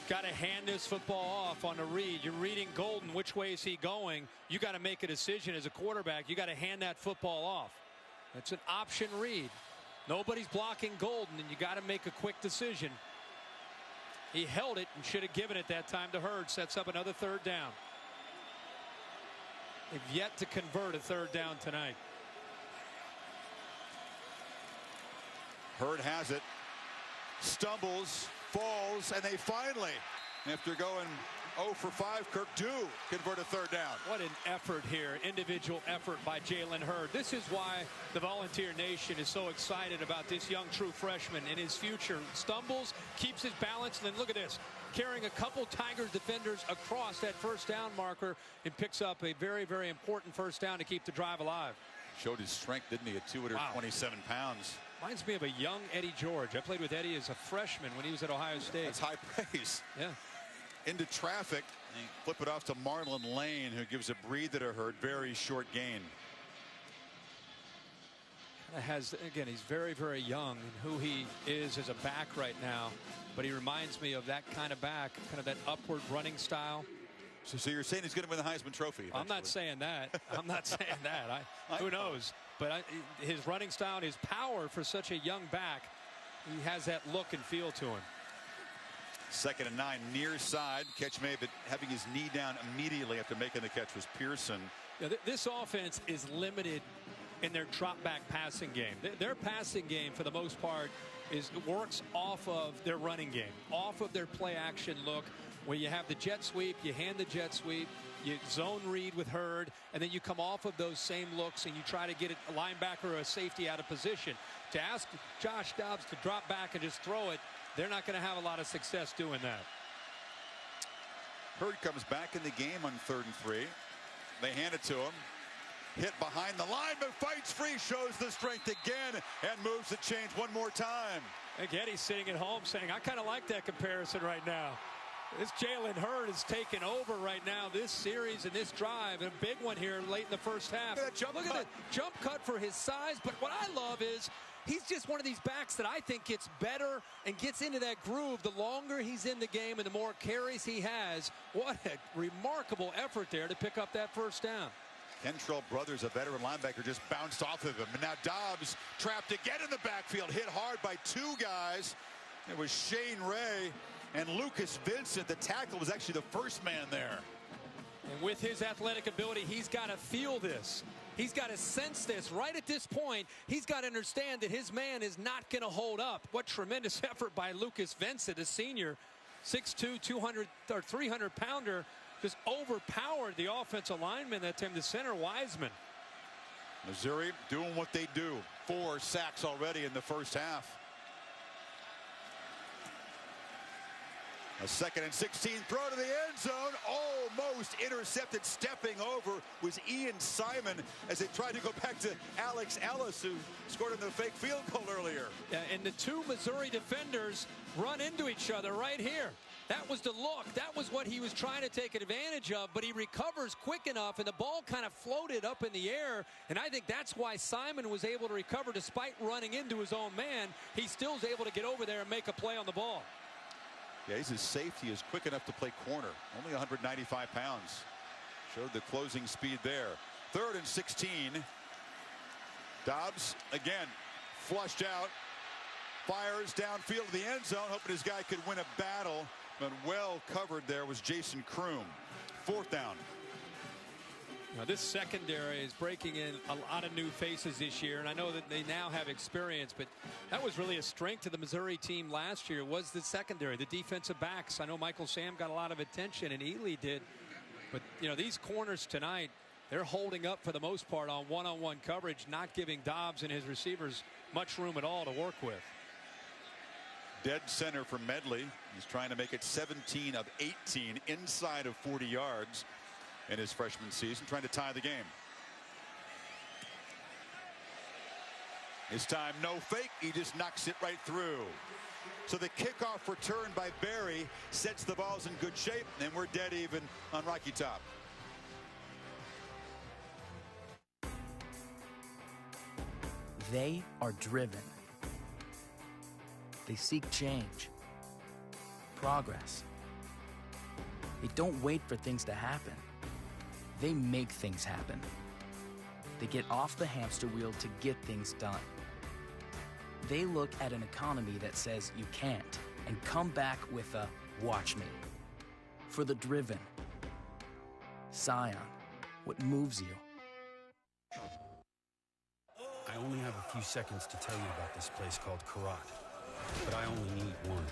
got to hand this football off on a read. You're reading Golden. Which way is he going? You got to make a decision as a quarterback. You got to hand that football off. It's an option read. Nobody's blocking Golden, and you got to make a quick decision. He held it and should have given it that time to Hurd. Sets up another 3rd down. They've yet to convert a 3rd down tonight. Hurd has it. Stumbles, falls, and they finally, after going 0 for 5, Kirk, do convert a 3rd down. What an effort here. Individual effort by Jalen Hurd. This is why the Volunteer Nation is so excited about this young true freshman and his future. Stumbles, keeps his balance, and then look at this. Carrying a couple Tigers defenders across that 1st down marker and picks up a very, very important 1st down to keep the drive alive. Showed his strength, didn't he, at 227 pounds. Reminds me of a young Eddie George. I played with Eddie as a freshman when he was at Ohio State. That's high praise. Yeah. Into traffic. And flip it off to Marlon Lane, who gives a breather to Hurd. Very short gain. Again, he's very, very young in who he is as a back right now. But he reminds me of that kind of back, kind of that upward running style. So you're saying he's going to win the Heisman Trophy eventually? I'm not saying that. I'm not saying that. Who knows? But his running style and his power for such a young back, he has that look and feel to him. 2nd and 9, near side. Catch made, but having his knee down immediately after making the catch was Pearson. Yeah, this offense is limited in their drop back passing game. Their passing game, for the most part, works off of their running game, off of their play action look, where you have the jet sweep, you hand the jet sweep, you zone read with Hurd, and then you come off of those same looks and you try to get a linebacker or a safety out of position. To ask Josh Dobbs to drop back and just throw it, they're not going to have a lot of success doing that. Hurd comes back in the game on 3rd and 3. They hand it to him. Hit behind the line, but fights free, shows the strength again, and moves the chains one more time. Again, he's sitting at home saying, I kind of like that comparison right now. This Jalen Hurd is taking over right now this series and this drive, and a big one here late in the 1st half. Look at the jump cut for his size, but what I love is he's just one of these backs that I think gets better and gets into that groove the longer he's in the game and the more carries he has. What a remarkable effort there to pick up that 1st down. Kentrell Brothers, a veteran linebacker, just bounced off of him. And now Dobbs trapped again in the backfield, hit hard by 2 guys. It was Shane Ray and Lucas Vincent. The tackle was actually the first man there. And with his athletic ability, he's got to feel this. He's got to sense this right at this point. He's got to understand that his man is not going to hold up. What tremendous effort by Lucas Vincent, a senior, 6'2", 300-pounder, just overpowered the offensive lineman that time, the center, Wiseman. Missouri doing what they do. 4 sacks already in the 1st half. A 2nd and 16 throw to the end zone, almost almost intercepted. Stepping over was Ian Simon as they tried to go back to Alex Ellis, who scored in the fake field goal earlier. Yeah, and the two Missouri defenders run into each other right here. That was the look. That was what he was trying to take advantage of, but he recovers quick enough, and the ball kind of floated up in the air, and I think that's why Simon was able to recover despite running into his own man. He still is able to get over there and make a play on the ball. Yeah, he's his safety is quick enough to play corner. Only 195 pounds. Showed the closing speed there. 3rd and 16. Dobbs again flushed out. Fires downfield to the end zone, hoping his guy could win a battle. But well covered there was Jason Kroom. 4th down. Now this secondary is breaking in a lot of new faces this year, and I know that they now have experience, but that was really a strength of the Missouri team last year, was the secondary, the defensive backs. I know Michael Sam got a lot of attention, and Ely did, but you know, these corners tonight, they're holding up for the most part on one-on-one coverage, not giving Dobbs and his receivers much room at all to work with. Dead center for Medley. He's trying to make it 17 of 18 inside of 40 yards in his freshman season, trying to tie the game. This time, no fake. He just knocks it right through. So the kickoff return by Barry sets the balls in good shape, and we're dead even on Rocky Top. They are driven. They seek change, progress. They don't wait for things to happen. They make things happen. They get off the hamster wheel to get things done. They look at an economy that says you can't and come back with a watch me. For the driven, Scion, what moves you? I only have a few seconds to tell you about this place called Karat. But I only need one,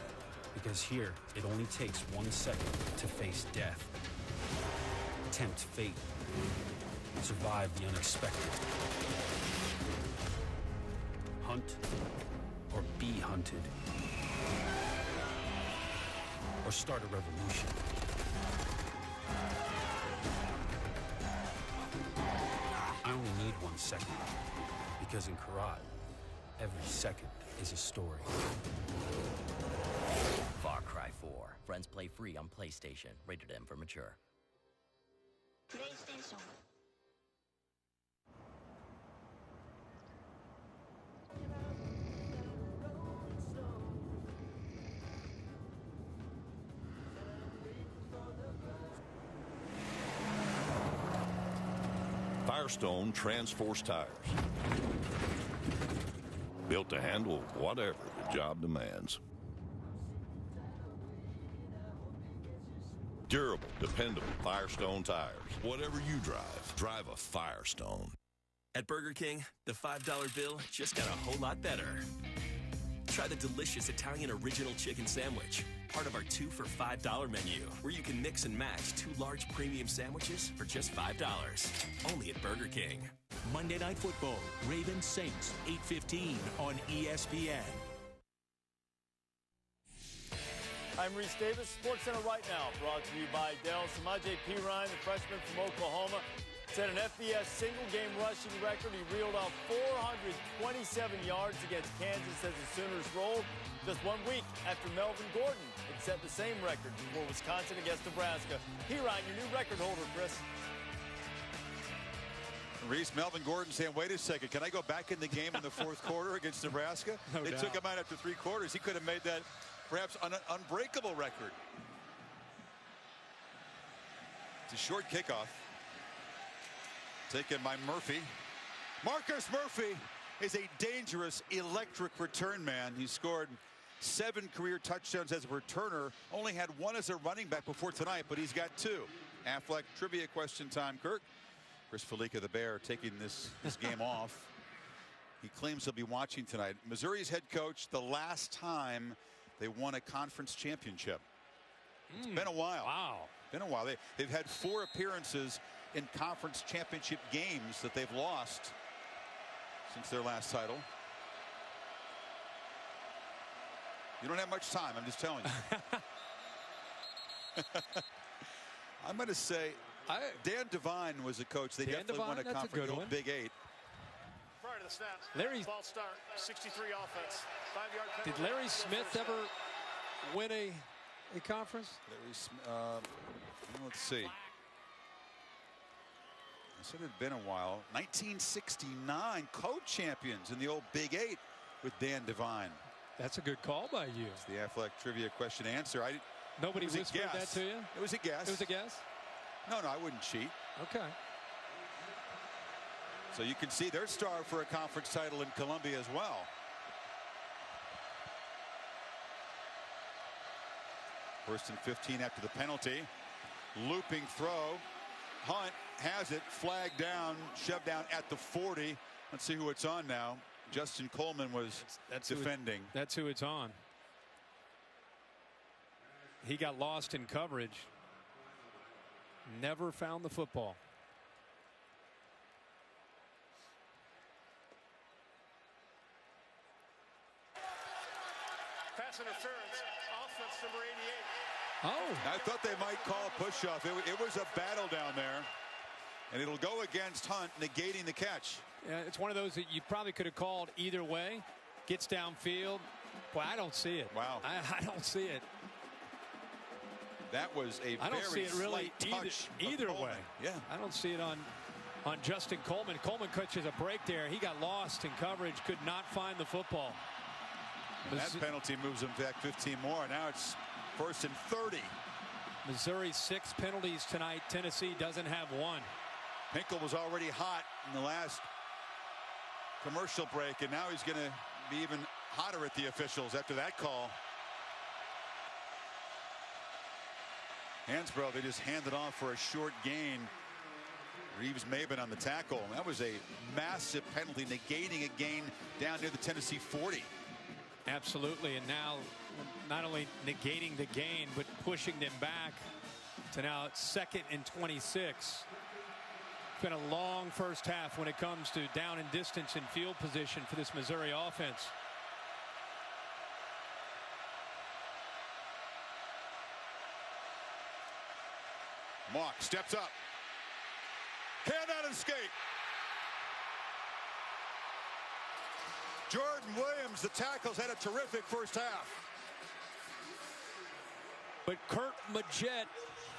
because here it only takes 1 second to face death, tempt fate, survive the unexpected, hunt or be hunted, or start a revolution. I only need 1 second, because in Karat, every second is a story. Far Cry 4. Friends play free on PlayStation. Rated M for mature. PlayStation. Firestone Transforce tires. Built to handle whatever the job demands. Durable, dependable Firestone tires. Whatever you drive, drive a Firestone. At Burger King, the $5 bill just got a whole lot better. Try the delicious Italian Original Chicken Sandwich, part of our 2 for $5 menu, where you can mix and match 2 large premium sandwiches for just $5. Only at Burger King. Monday Night Football, Ravens Saints, 8:15 on ESPN. I'm Reese Davis, SportsCenter Right Now, brought to you by Dell. Samaje Perine, the freshman from Oklahoma, set an FBS single-game rushing record. He reeled off 427 yards against Kansas as the Sooners rolled just 1 week after Melvin Gordon had set the same record before Wisconsin against Nebraska. Perine, your new record holder, Chris. Reese, Melvin Gordon saying, wait a second, can I go back in the game in the 4th quarter against Nebraska? They took him out after 3 quarters. He could have made that perhaps an unbreakable record. It's a short kickoff. Taken by Murphy. Marcus Murphy is a dangerous, electric return man. He scored 7 career touchdowns as a returner. Only had 1 as a running back before tonight, but he's got 2. Aflac trivia question time, Kirk. Chris Felica, the Bear, taking this game off. He claims he'll be watching tonight. Missouri's head coach, the last time they won a conference championship. It's been a while. Wow. Been a while. They've had 4 appearances in conference championship games that they've lost since their last title. You don't have much time, I'm just telling you. I'm going to say Dan Devine was a coach. They definitely won a conference, Big 8. Prior to the snap, ball start, 63 offense, 5-yard penalty. Did Larry Smith ever win a conference? Let's see. I said it had been a while. 1969 co-champions in the old Big 8 with Dan Devine. That's a good call by you. It's the Athletic trivia question answer. Nobody whispered that to you? It was a guess. It was a guess? No, I wouldn't cheat. Okay. So you can see their star for a conference title in Columbia as well. First and 15 after the penalty. Looping throw. Hunt has it. Flagged down. Shoved down at the 40. Let's see who it's on now. Justin Coleman was defending. That's who it's on. He got lost in coverage. Never found the football. Pass interference, offense number 88. Oh. I thought they might call a push-off. It was a battle down there. And it'll go against Hunt, negating the catch. Yeah, it's one of those that you probably could have called either way. Gets downfield. Boy, I don't see it. Wow. I don't see it. That was a I don't see very it really touch either way. Yeah. I don't see it on Justin Coleman. Coleman catches a break there. He got lost in coverage, could not find the football. And that penalty moves him back 15 more. Now it's first and 30. Missouri 6 penalties tonight. Tennessee doesn't have one. Hinkle was already hot in the last commercial break, and now he's going to be even hotter at the officials after that call. Hansbrough, they just handed off for a short gain. Reeves-Maben on the tackle. That was a massive penalty, negating a gain down near the Tennessee 40. Absolutely, and now not only negating the gain, but pushing them back to now 2nd and 26. It's been a long first half when it comes to down and distance and field position for this Missouri offense. Mock steps up. Cannot escape. Jordan Williams, the tackles, had a terrific first half. But Kurt Magette,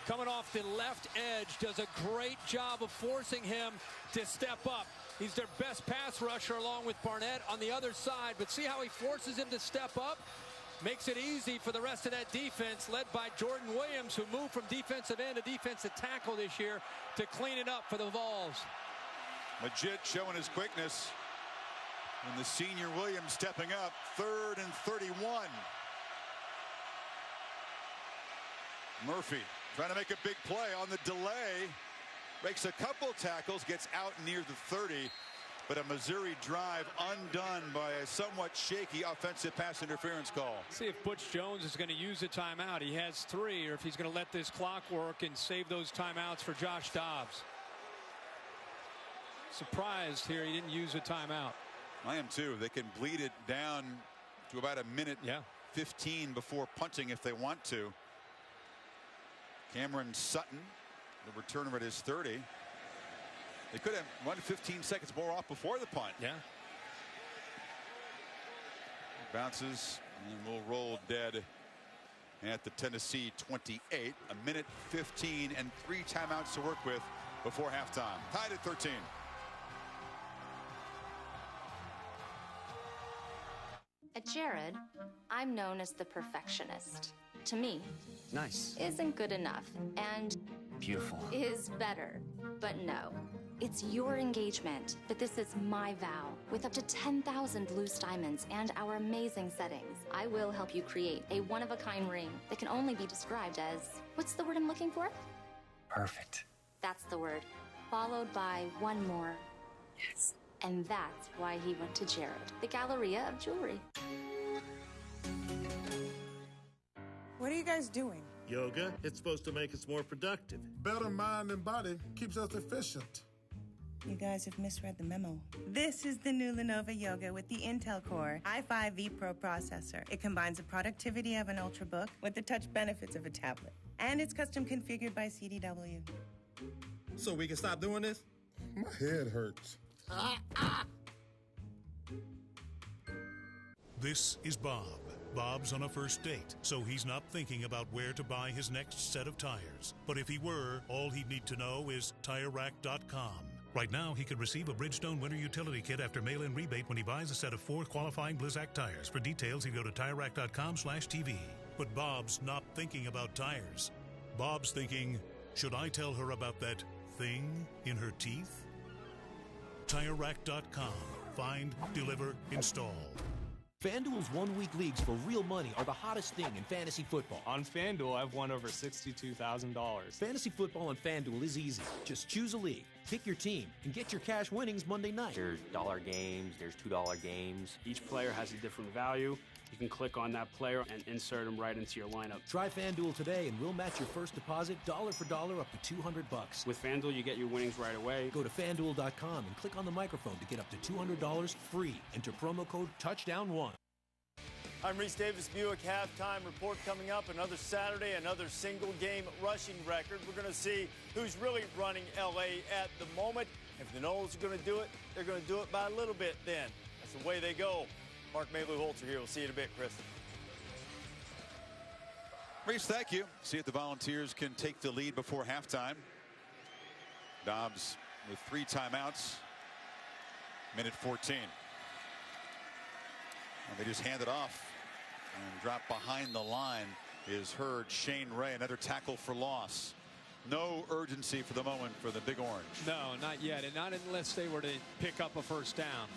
coming off the left edge, does a great job of forcing him to step up. He's their best pass rusher along with Barnett on the other side. But see how he forces him to step up? Makes it easy for the rest of that defense, led by Jordan Williams, who moved from defensive end to defensive tackle this year to clean it up for the Vols. Magette showing his quickness. And the senior Williams stepping up. 3rd and 31. Murphy trying to make a big play on the delay. Makes a couple tackles, gets out near the 30. But a Missouri drive undone by a somewhat shaky offensive pass interference call. See if Butch Jones is going to use a timeout. He has 3, or if he's going to let this clock work and save those timeouts for Josh Dobbs. Surprised here he didn't use a timeout. I am too. They can bleed it down to about 1:15 before punting if they want to. Cameron Sutton, the returner at his 30. They could have run 15 seconds more off before the punt. Yeah. Bounces and will roll dead at the Tennessee 28. 1:15 and 3 timeouts to work with before halftime. Tied at 13. At Jared, I'm known as the perfectionist. To me, Nice. isn't good enough and Beautiful. is better. But no, it's your engagement, but this is my vow. With up to 10,000 blue diamonds and our amazing settings, I will help you create a one-of-a-kind ring that can only be described as, what's the word I'm looking for? Perfect. That's the word, followed by one more. Yes. And that's why he went to Jared, the Galleria of Jewelry. What are you guys doing? Yoga. It's supposed to make us more productive. Better mind and body keeps us efficient. You guys have misread the memo. This is the new Lenovo Yoga with the Intel Core i5 V Pro processor. It combines the productivity of an Ultrabook with the touch benefits of a tablet. And it's custom configured by CDW. So we can stop doing this? My head hurts. This is Bob. Bob's on a first date, so he's not thinking about where to buy his next set of tires. But if he were, all he'd need to know is TireRack.com. Right now, he could receive a Bridgestone Winter Utility Kit after mail-in rebate when he buys a set of 4 qualifying Blizzak tires. For details, he'd go to TireRack.com/TV. But Bob's not thinking about tires. Bob's thinking, should I tell her about that thing in her teeth? TireRack.com. Find, deliver, install. FanDuel's one-week leagues for real money are the hottest thing in fantasy football. On FanDuel, I've won over $62,000. Fantasy football on FanDuel is easy. Just choose a league, pick your team, and get your cash winnings Monday night. There's $1 games, there's $2 games. Each player has a different value. You can click on that player and insert them right into your lineup. Try FanDuel today and we'll match your first deposit dollar for dollar up to $200. With FanDuel, you get your winnings right away. Go to FanDuel.com and click on the microphone to get up to $200 free. Enter promo code TOUCHDOWN1. I'm Reese Davis, Buick halftime report coming up. Another Saturday, another single-game rushing record. We're going to see who's really running L.A. at the moment. If the Noles are going to do it, they're going to do it by a little bit then. That's the way they go. Mark Maylou-Holtzer here. We'll see you in a bit, Chris. Reese, thank you. See if the Volunteers can take the lead before halftime. Dobbs with 3 timeouts. Minute 14. And they just hand it off and drop behind the line is Hurd. Shane Ray, another tackle for loss. No urgency for the moment for the Big Orange. No, not yet, and not unless they were to pick up a first down.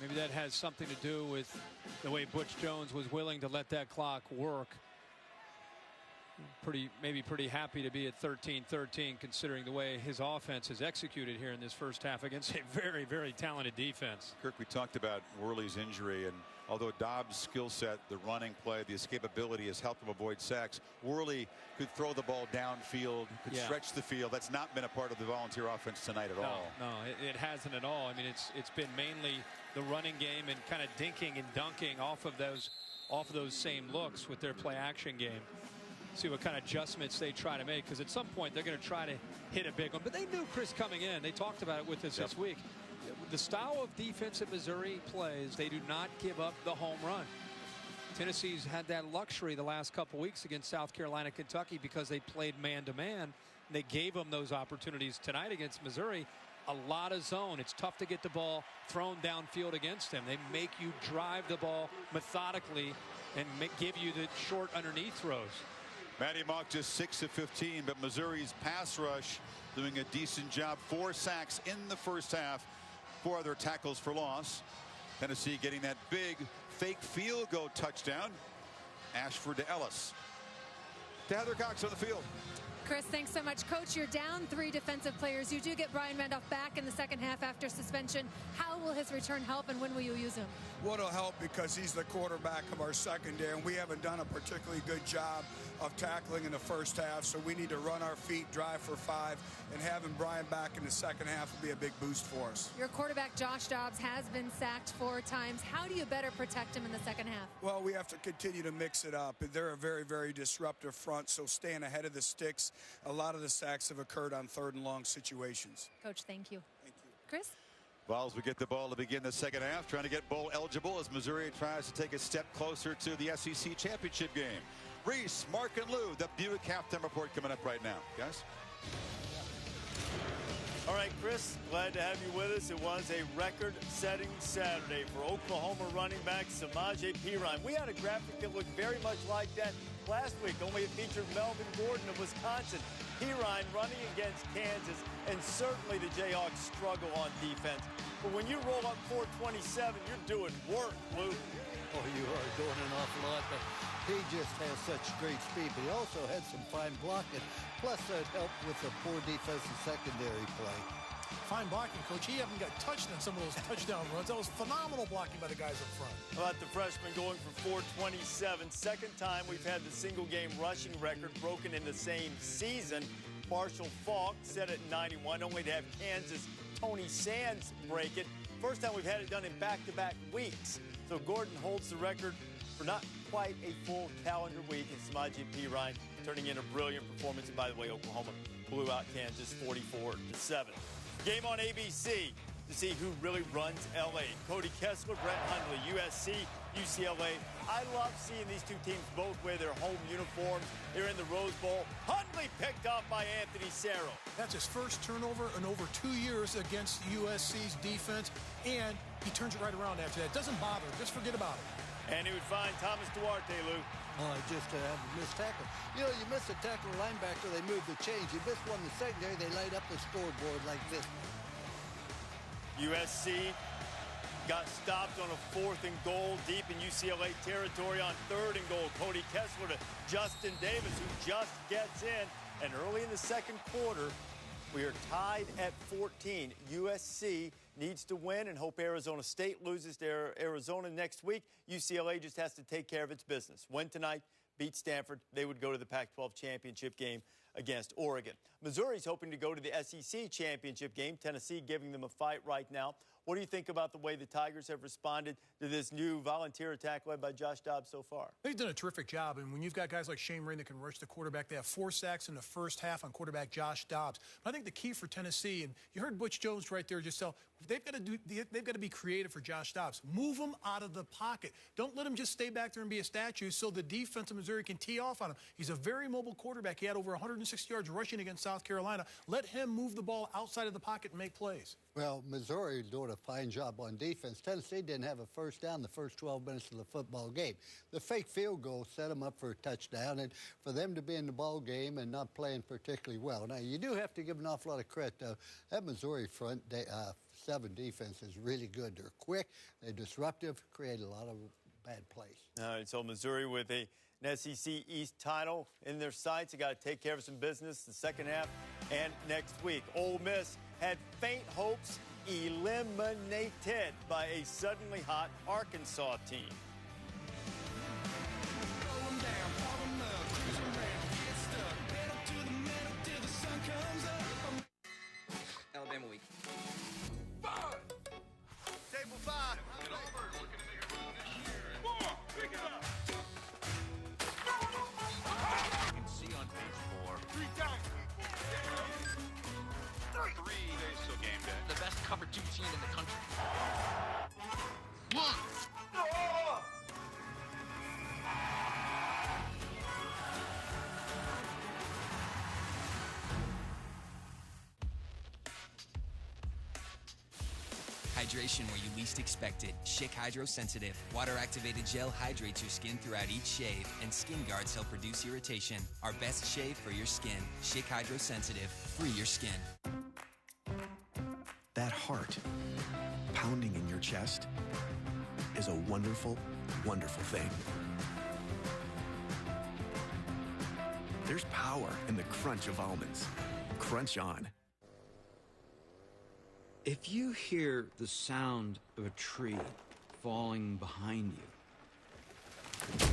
Maybe that has something to do with the way Butch Jones was willing to let that clock work. Maybe pretty happy to be at 13-13 considering the way his offense has executed here in this first half against a very, very talented defense. Kirk, we talked about Worley's injury, and although Dobbs' skill set, the running play, the escapability has helped him avoid sacks, Worley could throw the ball downfield, could stretch the field. That's not been a part of the Volunteer offense tonight at all. No, it hasn't at all. I mean, it's been mainly the running game and kind of dinking and dunking off of those same looks with their play action game. See what kind of adjustments they try to make, because at some point they're going to try to hit a big one. But they knew Chris coming in. They talked about it with us this week. The style of defense that Missouri plays, they do not give up the home run. Tennessee's had that luxury the last couple weeks against South Carolina, Kentucky, because they played man-to-man. They gave them those opportunities tonight against Missouri. A lot of zone. It's tough to get the ball thrown downfield against them. They make you drive the ball methodically and give you the short underneath throws. Matty Mock just 6 of 15, but Missouri's pass rush doing a decent job. 4 sacks in the first half, 4 other tackles for loss. Tennessee getting that big fake field goal touchdown. Ashford to Ellis. To Heather Cox on the field. Chris, thanks so much. Coach, you're down 3 defensive players. You do get Brian Randolph back in the second half after suspension. How will his return help, and when will you use him? Well, it'll help because he's the quarterback of our secondary, and we haven't done a particularly good job of tackling in the first half, so we need to run our feet, drive for 5, and having Brian back in the second half will be a big boost for us. Your quarterback, Josh Dobbs, has been sacked 4 times. How do you better protect him in the second half? Well, we have to continue to mix it up. They're a very, very disruptive front, so staying ahead of the sticks. A lot of the sacks have occurred on 3rd and long situations. Coach, thank you. Thank you. Chris? Vols will get the ball to begin the second half, trying to get bowl eligible as Missouri tries to take a step closer to the SEC championship game. Reese, Mark, and Lou, the Buick halftime report coming up right now. Guys? All right, Chris, glad to have you with us. It was a record-setting Saturday for Oklahoma running back Samaje Perine. We had a graphic that looked very much like that last week, only it featured Melvin Gordon of Wisconsin. Perine running against Kansas, and certainly the Jayhawks struggle on defense. But when you roll up 427, you're doing work, Lou. Oh, you are doing an awful lot, but he just has such great speed. But he also had some fine blocking, plus that helped with the poor defensive secondary play. Fine blocking, Coach. He haven't got touched on some of those touchdown runs. That was phenomenal blocking by the guys up front. How about the freshman going for 427? Second time we've had the single-game rushing record broken in the same season. Marshall Faulk set it in 91, only to have Kansas' Tony Sands break it. First time we've had it done in back-to-back weeks. So Gordon holds the record for for not quite a full calendar week. And Samaje Perine turning in a brilliant performance. And by the way, Oklahoma blew out Kansas 44-7. Game on ABC to see who really runs L.A. Cody Kessler, Brett Hundley, USC, UCLA. I love seeing these two teams both wear their home uniforms. They're in the Rose Bowl. Hundley picked off by Anthony Cerro. That's his first turnover in over 2 years against USC's defense, and he turns it right around after that. Doesn't bother him. Just forget about it. And he would find Thomas Duarte, Lou. Oh, just to have a missed tackle. You know, you miss a tackle linebacker, they move the chains. You miss one in the secondary, they light up the scoreboard like this. USC got stopped on a 4th and goal deep in UCLA territory on 3rd and goal. Cody Kessler to Justin Davis, who just gets in. And early in the second quarter, we are tied at 14. USC needs to win and hope Arizona State loses to Arizona next week. UCLA just has to take care of its business. Win tonight, beat Stanford. They would go to the Pac-12 championship game against Oregon. Missouri's hoping to go to the SEC championship game. Tennessee giving them a fight right now. What do you think about the way the Tigers have responded to this new volunteer attack led by Josh Dobbs so far? They've done a terrific job, and when you've got guys like Shane Ray that can rush the quarterback, they have 4 sacks in the first half on quarterback Josh Dobbs. But I think the key for Tennessee, and you heard Butch Jones right there just tell, they've got to be creative for Josh Dobbs. Move him out of the pocket. Don't let him just stay back there and be a statue so the defense of Missouri can tee off on him. He's a very mobile quarterback. He had over 160 yards rushing against South Carolina. Let him move the ball outside of the pocket and make plays. Well, Missouri is doing a fine job on defense. Tennessee didn't have a first down the first 12 minutes of the football game. The fake field goal set them up for a touchdown, and for them to be in the ball game and not playing particularly well. Now, you do have to give an awful lot of credit, though. That Missouri front 7 defense is really good. They're quick, they're disruptive, create a lot of bad plays. All right, so Missouri with an SEC East title in their sights. They got to take care of some business the second half and next week. Ole Miss had faint hopes eliminated by a suddenly hot Arkansas team. Alabama week. 5. Table 5. Pick it up. You can see on page 4. 3 times. 3 days till game day. The best cover 2 team in the country. 1. Oh! Hydration where you least expect it. Schick Hydro Sensitive. Water-activated gel hydrates your skin throughout each shave, and Skin Guards help reduce irritation. Our best shave for your skin. Schick Hydro Sensitive. Free your skin. That heart pounding in your chest is a wonderful, wonderful thing. There's power in the crunch of almonds. Crunch on. If you hear the sound of a tree falling behind you,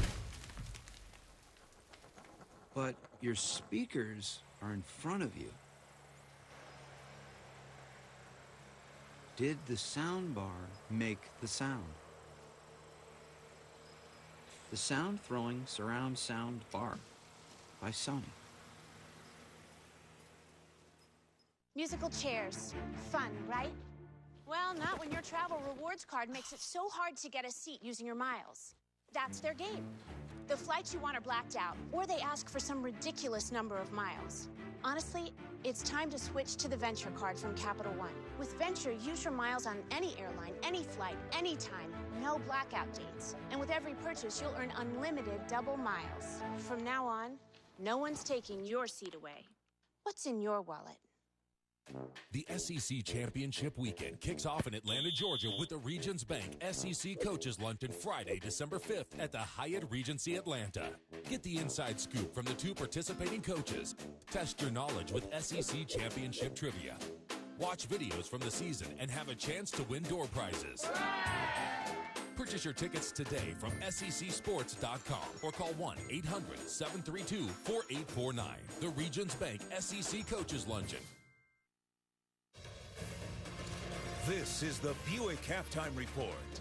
but your speakers are in front of you, did the sound bar make the sound? The Sound Throwing Surround Sound Bar by Sony. Musical chairs. Fun, right? Well, not when your travel rewards card makes it so hard to get a seat using your miles. That's their game. The flights you want are blacked out, or they ask for some ridiculous number of miles. Honestly, it's time to switch to the Venture card from Capital One. With Venture, use your miles on any airline, any flight, anytime. No blackout dates. And with every purchase, you'll earn unlimited double miles. From now on, no one's taking your seat away. What's in your wallet? The SEC Championship Weekend kicks off in Atlanta, Georgia with the Regions Bank SEC Coaches Luncheon Friday, December 5th at the Hyatt Regency Atlanta. Get the inside scoop from the 2 participating coaches. Test your knowledge with SEC Championship Trivia. Watch videos from the season and have a chance to win door prizes. Purchase your tickets today from secsports.com or call 1-800-732-4849. The Regions Bank SEC Coaches Luncheon. This is the Buick Halftime Report.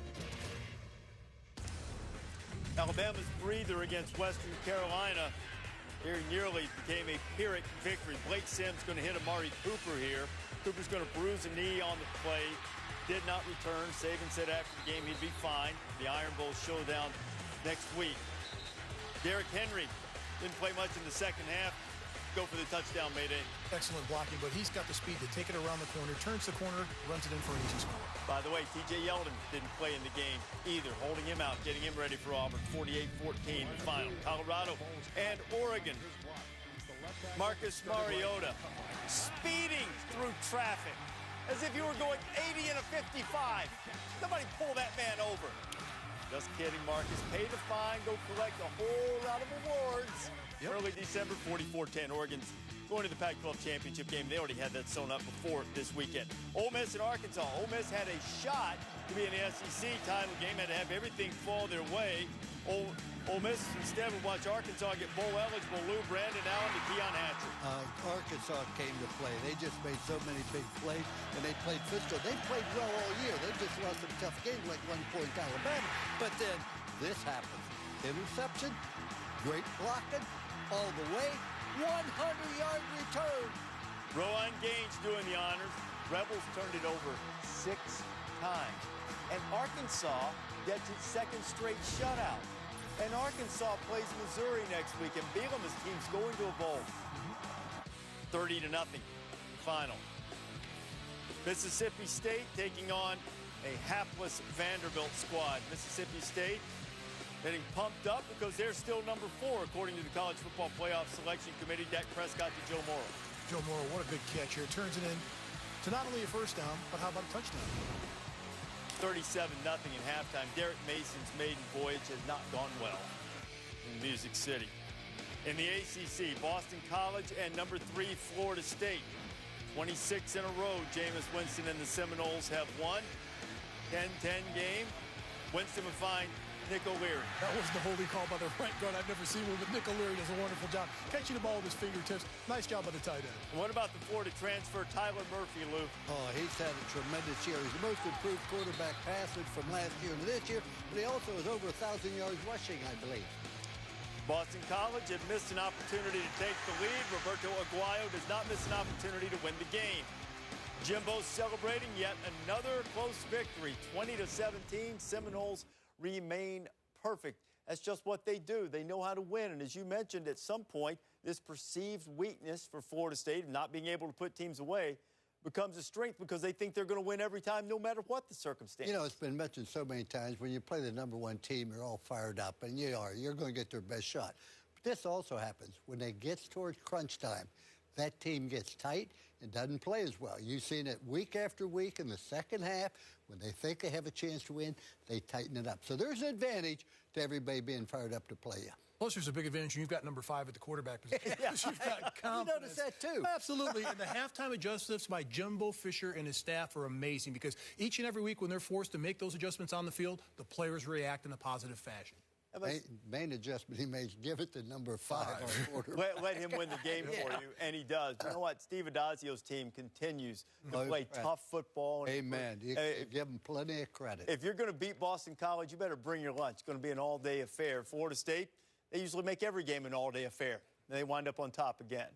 Alabama's breather against Western Carolina here nearly became a Pyrrhic victory. Blake Sims going to hit Amari Cooper here. Cooper's going to bruise a knee on the play. Did not return. Saban said after the game he'd be fine. The Iron Bowl showdown next week. Derrick Henry didn't play much in the second half. Go for the touchdown, Mayday. Excellent blocking, but he's got the speed to take it around the corner, turns the corner, runs it in for an easy score. By the way, T.J. Yeldon didn't play in the game either, holding him out, getting him ready for Auburn. 48-14 the final. Colorado and Oregon. Marcus Mariota speeding through traffic as if you were going 80 in a 55. Somebody pull that man over. Just kidding, Marcus. Pay the fine, go collect a whole lot of awards. Yep. Early December, 44-10. Oregon's going to the Pac-12 championship game. They already had that sewn up before this weekend. Ole Miss and Arkansas. Ole Miss had a shot to be in the SEC title game, had to have everything fall their way. Ole Miss instead would watch Arkansas get bowl-eligible Lou Brandon Allen to Keon Hatcher. Arkansas came to play. They just made so many big plays, and they played physical. They played well all year. They just lost some tough games like 1 point Alabama. But then this happens. Interception, great blocking, all the way, 100-yard return. Rowan Gaines doing the honors. Rebels turned it over 6 times. And Arkansas gets its second straight shutout. And Arkansas plays Missouri next week, and Bielema's team's going to a bowl. 30-0 final. Mississippi State taking on a hapless Vanderbilt squad. Mississippi State getting pumped up because they're still number 4 according to the College Football Playoff Selection Committee. Dak Prescott to Joe Morrow. Joe Morrow, what a good catch here. Turns it in to not only a first down, but how about a touchdown? 37-0 in halftime. Derek Mason's maiden voyage has not gone well in Music City. In the ACC, Boston College and number 3 Florida State. 26 in a row, Jameis Winston and the Seminoles have won. 10-10 game. Winston will find Nick O'Leary. That was the holding call by the right guard. I've never seen one, but Nick O'Leary does a wonderful job catching the ball with his fingertips. Nice job by the tight end. And what about the Florida transfer, Tyler Murphy, Lou? Oh, he's had a tremendous year. He's the most improved quarterback passing from last year to this year, but he also has over 1,000 yards rushing, I believe. Boston College had missed an opportunity to take the lead. Roberto Aguayo does not miss an opportunity to win the game. Jimbo celebrating yet another close victory, 20-17. Seminoles remain perfect. That's just what they do. They know how to win. And as you mentioned, at some point, this perceived weakness for Florida State, not being able to put teams away, becomes a strength because they think they're going to win every time, no matter what the circumstance. You know, it's been mentioned so many times, when you play the number 1 team, you're all fired up, and you're going to get their best shot. But this also happens when it gets towards crunch time. That team gets tight and doesn't play as well. You've seen it week after week in the second half. When they think they have a chance to win, they tighten it up. So there's an advantage to everybody being fired up to play you. Plus, there's a big advantage when you've got number 5 at the quarterback position. Yeah, You've got confidence. You noticed that, too. Absolutely. And the halftime adjustments by Jimbo Fisher and his staff are amazing because each and every week when they're forced to make those adjustments on the field, the players react in a positive fashion. Main adjustment he made, give it to number 5 on quarterback. Let him win the game for you, and he does. You know what? Steve Adazio's team continues to play tough football. Amen. You give them plenty of credit. If you're going to beat Boston College, you better bring your lunch. It's going to be an all-day affair. Florida State, they usually make every game an all-day affair. And they wind up on top again.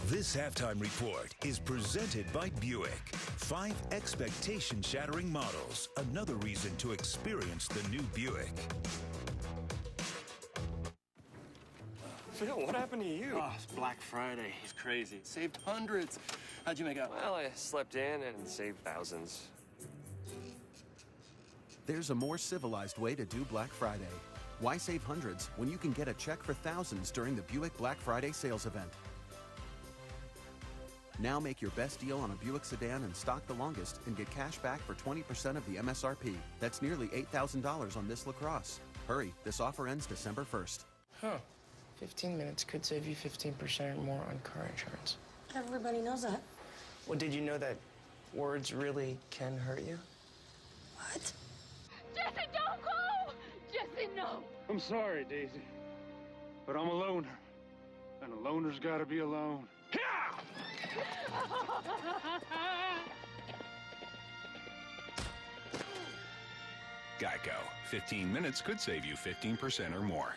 This halftime report is presented by Buick. 5 expectation-shattering models. Another reason to experience the new Buick. Phil, what happened to you? Oh, it's Black Friday. It's crazy. Saved hundreds. How'd you make out? Well, I slept in and saved thousands. There's a more civilized way to do Black Friday. Why save hundreds when you can get a check for thousands during the Buick Black Friday sales event? Now make your best deal on a Buick sedan and stock the longest and get cash back for 20% of the MSRP. That's nearly $8,000 on this LaCrosse. Hurry, this offer ends December 1st. Huh. 15 minutes could save you 15% or more on car insurance. Everybody knows that. Well, did you know that words really can hurt you? What? Jesse, don't go! Jesse, no! I'm sorry, Daisy, but I'm a loner, and a loner's got to be alone. Geico. 15 minutes could save you 15% or more.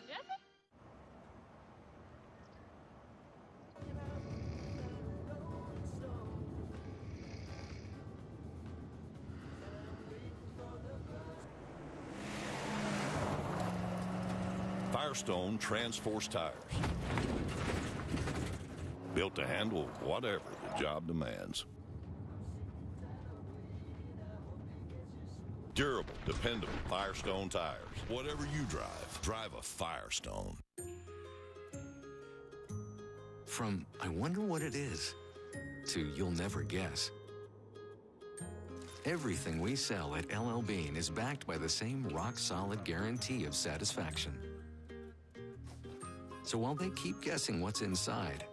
Firestone Transforce tires. Built to handle whatever the job demands. Durable, dependable Firestone tires. Whatever you drive, drive a Firestone. From I wonder what it is to you'll never guess. Everything we sell at LL Bean is backed by the same rock-solid guarantee of satisfaction. So while they keep guessing what's inside,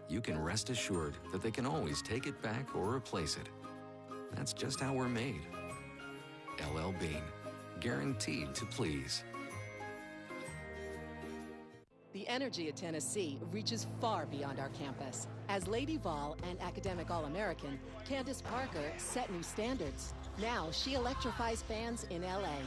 you can rest assured that they can always take it back or replace it. That's just how we're made. LL Bean, guaranteed to please. The energy at Tennessee reaches far beyond our campus. As Lady Vol and Academic All-American, Candace Parker set new standards. Now she electrifies fans in LA.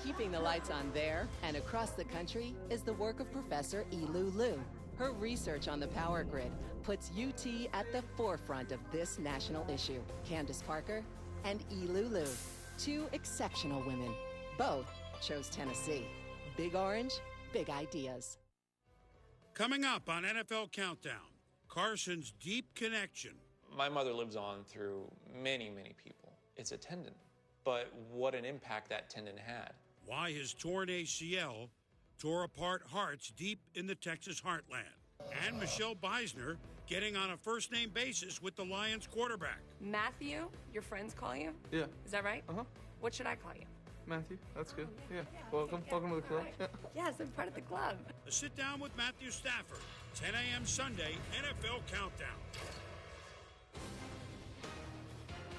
Keeping the lights on there and across the country is the work of Professor Elu Liu. Her research on the power grid puts UT at the forefront of this national issue. Candace Parker and Elu Liu, two exceptional women. Both chose Tennessee. Big Orange, big ideas. Coming up on NFL Countdown, Carson's deep connection. My mother lives on through many, many people. It's a tendon, but what an impact that tendon had. Why his torn ACL tore apart hearts deep in the Texas heartland. And Michelle Beisner getting on a first-name basis with the Lions quarterback. Matthew, your friends call you? Yeah. Is that right? Uh-huh. What should I call you? Matthew, that's good. Yeah. Welcome to the club. Right. Yes, I'm part of the club. A sit-down with Matthew Stafford, 10 a.m. Sunday, NFL Countdown.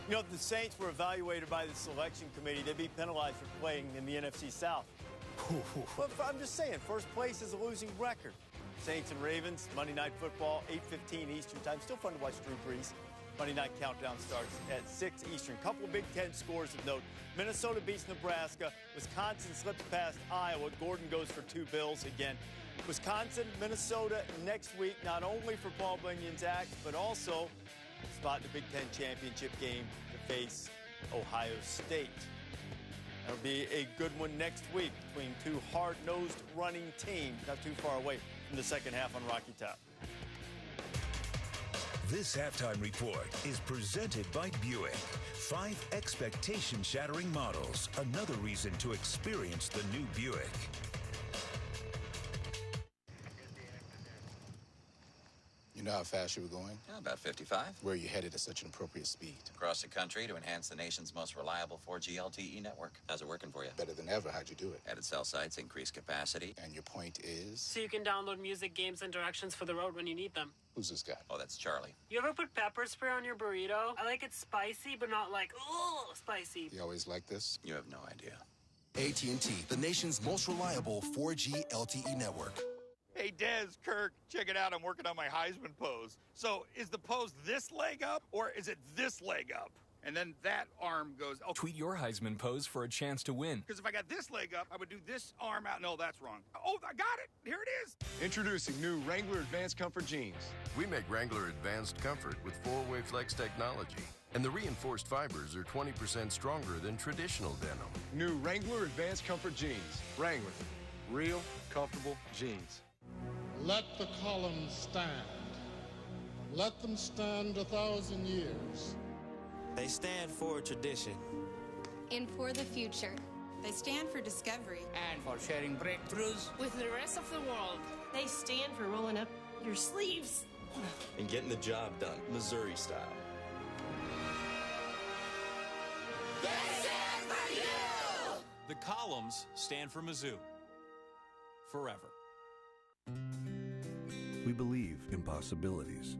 You know, if the Saints were evaluated by the selection committee, they'd be penalized for playing in the NFC South. But I'm just saying, first place is a losing record. Saints and Ravens, Monday Night Football, 8:15 Eastern Time. Still fun to watch Drew Brees. Monday Night Countdown starts at 6 Eastern. Couple of Big Ten scores of note. Minnesota beats Nebraska. Wisconsin slips past Iowa. Gordon goes for 2 Bills again. Wisconsin, Minnesota next week, not only for Paul Bunyan's act, but also spot in the Big Ten championship game to face Ohio State. That'll be a good one next week between two hard-nosed running teams, not too far away from the second half on Rocky Top. This halftime report is presented by Buick. 5 expectation-shattering models. Another reason to experience the new Buick. You know how fast you were going? Yeah, about 55. Where are you headed at such an appropriate speed? Across the country to enhance the nation's most reliable 4G LTE network. How's it working for you? Better than ever. How'd you do it? Added cell sites, increased capacity. And your point is? So you can download music, games, and directions for the road when you need them. Who's this guy? Oh, that's Charlie. You ever put pepper spray on your burrito? I like it spicy, but not like, ooh, spicy. You always like this? You have no idea. AT&T, the nation's most reliable 4G LTE network. Hey, Des, Kirk, check it out. I'm working on my Heisman pose. So is the pose this leg up, or is it this leg up? And then that arm goes... Oh. Tweet your Heisman pose for a chance to win. Because if I got this leg up, I would do this arm out. No, that's wrong. Oh, I got it. Here it is. Introducing new Wrangler Advanced Comfort jeans. We make Wrangler Advanced Comfort with 4-way flex technology. And the reinforced fibers are 20% stronger than traditional denim. New Wrangler Advanced Comfort jeans. Wrangler. Real, comfortable jeans. Let the columns stand. Let them stand 1,000 years. They stand for tradition. And for the future. They stand for discovery. And for sharing breakthroughs with the rest of the world. They stand for rolling up your sleeves. And getting the job done, Missouri style. They stand for you! The columns stand for Mizzou. Forever. We believe in possibilities.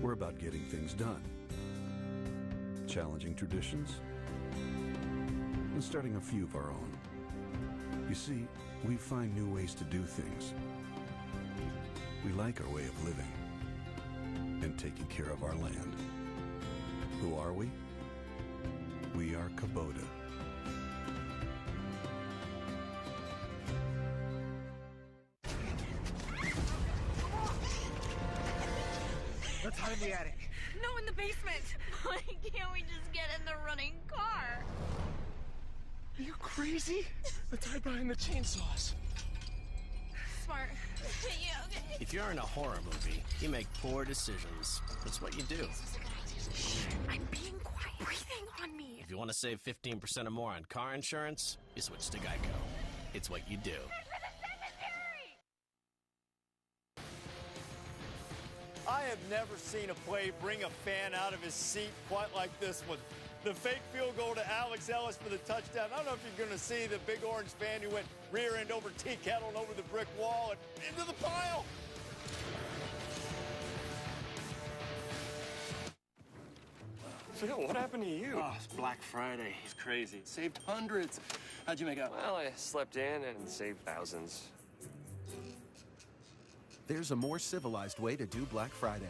We're about getting things done, challenging traditions, and starting a few of our own. You see, we find new ways to do things. We like our way of living and taking care of our land. Who are we? We are Kubota. Out in the attic. No, in the basement. Why can't we just get in the running car? Are you crazy? Let's hide behind the chainsaws. Smart. Yeah, okay. If you're in a horror movie, you make poor decisions. That's what you do. Shh, I'm being quiet. Breathing on me. If you want to save 15% or more on car insurance, you switch to Geico. It's what you do. I have never seen a play bring a fan out of his seat quite like this one. The fake field goal to Alex Ellis for the touchdown. I don't know if you're going to see the big orange fan who went rear end over tea kettle and over the brick wall and into the pile. Phil, what happened to you? Oh, it's Black Friday. It's crazy. Saved hundreds. How'd you make out? Well, I slept in and saved thousands. There's a more civilized way to do Black Friday.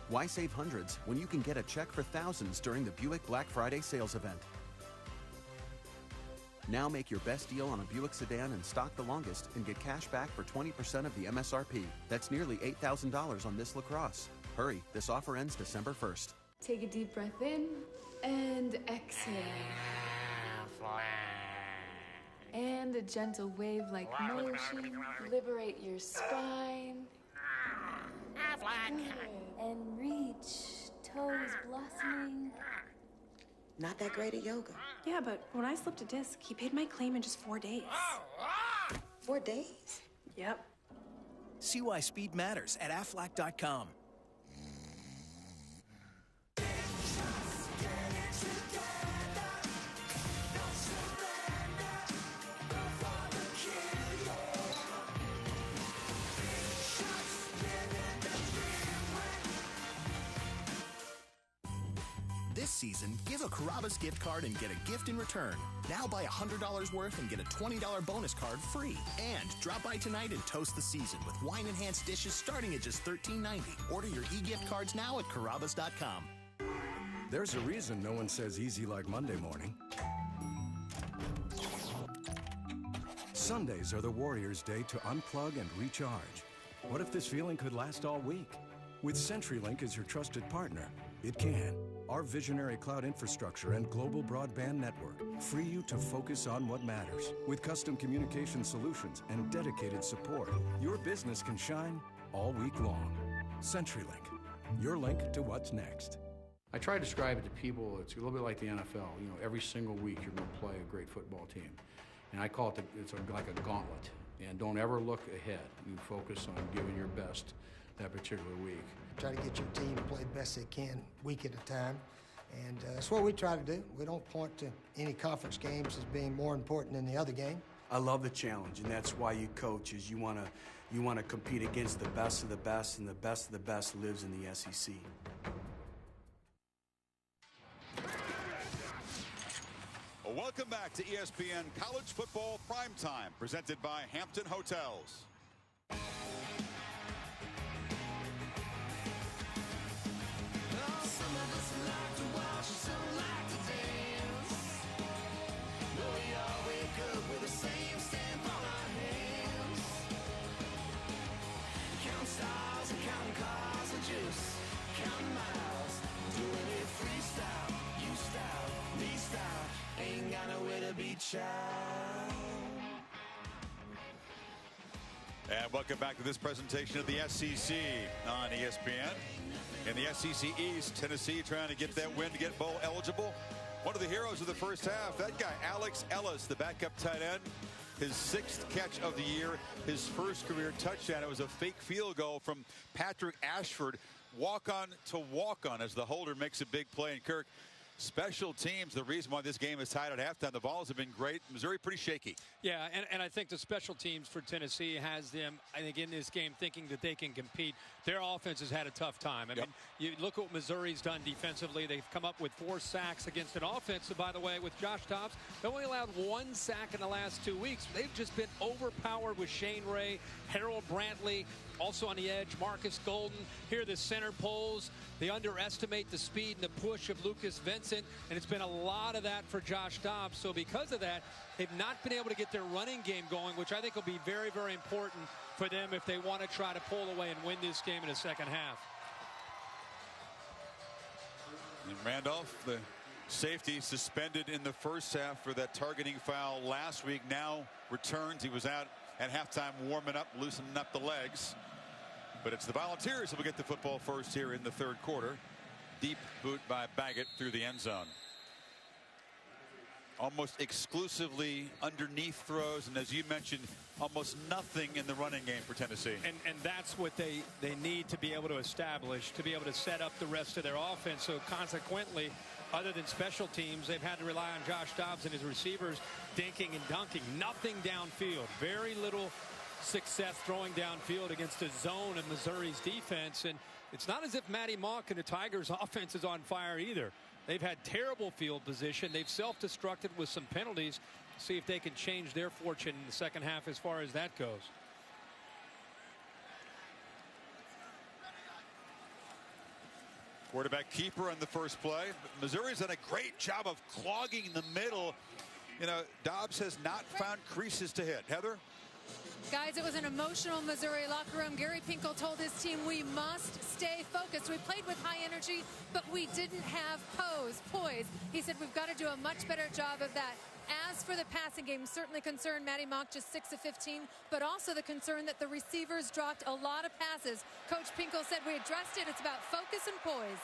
Why save hundreds when you can get a check for thousands during the Buick Black Friday sales event? Now make your best deal on a Buick sedan in stock the longest and get cash back for 20% of the MSRP. That's nearly $8,000 on this LaCrosse. Hurry, this offer ends December 1st. Take a deep breath in and exhale. And a gentle wave-like motion. Liberate your spine. And reach, toes blossoming. Not that great at yoga. Yeah, but when I slipped a disc, he paid my claim in just 4 days. 4 days? Yep. See why speed matters at Aflac.com. This season, give a Carrabba's gift card and get a gift in return. Now buy $100 worth and get a $20 bonus card free. And drop by tonight and toast the season with wine-enhanced dishes starting at just $13.90. Order your e-gift cards now at Carrabba's.com. There's a reason no one says easy like Monday morning. Sundays are the Warriors' day to unplug and recharge. What if this feeling could last all week? With CenturyLink as your trusted partner, it can. Our visionary cloud infrastructure and global broadband network free you to focus on what matters. With custom communication solutions and dedicated support, your business can shine all week long. CenturyLink, your link to what's next. I try to describe it to people, it's a little bit like the NFL. You know, every single week you're going to play a great football team. And I call it, like a gauntlet. And don't ever look ahead. You focus on giving your best that particular week. Try to get your team to play the best they can week at a time. And that's what we try to do. We don't point to any conference games as being more important than the other game. I love the challenge, and that's why you coach, is you want to compete against the best of the best, and the best of the best lives in the SEC. Well, welcome back to ESPN College Football Primetime, presented by Hampton Hotels. And welcome back to this presentation of the SEC on ESPN. In the SEC East, Tennessee trying to get that win to get bowl eligible. One of the heroes of the first half, that guy, Alex Ellis, the backup tight end. His 6th catch of the year, his first career touchdown. It was a fake field goal from Patrick Ashford. Walk-on to walk-on as the holder makes a big play. And Kirk, special teams, the reason why this game is tied at halftime. The balls have been great. Missouri pretty shaky. Yeah, and I think the special teams for Tennessee has them, I think, in this game thinking that they can compete. Their offense has had a tough time. I mean, you look at what Missouri's done defensively. They've come up with 4 sacks against an offense, by the way, with Josh Dobbs. They only allowed 1 sack in the last 2 weeks. They've just been overpowered with Shane Ray, Harold Brantley, also on the edge, Marcus Golden. Here the center pulls. They underestimate the speed and the push of Lucas Vincent, and it's been a lot of that for Josh Dobbs. So because of that, they've not been able to get their running game going, which I think will be very, very important for them if they want to try to pull away and win this game in the second half. And Randolph, the safety, suspended in the first half for that targeting foul last week, now returns. He was out at halftime warming up, loosening up the legs. But it's the Volunteers who will get the football first here in the third quarter. Deep boot by Baggett through the end zone. Almost exclusively underneath throws, and as you mentioned, almost nothing in the running game for Tennessee. And that's what they need to be able to establish, to be able to set up the rest of their offense. So consequently, other than special teams, they've had to rely on Josh Dobbs and his receivers dinking and dunking. Nothing downfield. Very little success throwing downfield against the zone of Missouri's defense. And it's not as if Matty Mock and the Tigers' offense is on fire either. They've had terrible field position. They've self-destructed with some penalties. See if they can change their fortune in the second half as far as that goes. Quarterback keeper on the first play. Missouri's done a great job of clogging the middle. You know, Dobbs has not found creases to hit. Heather? Guys, it was an emotional Missouri locker room. Gary Pinkel told his team, we must stay focused. We played with high energy, but we didn't have poise. He said we've got to do a much better job of that. As for the passing game, certainly concerned Matty Mock just 6 of 15, but also the concern that the receivers dropped a lot of passes. Coach Pinkel said we addressed it. It's about focus and poise.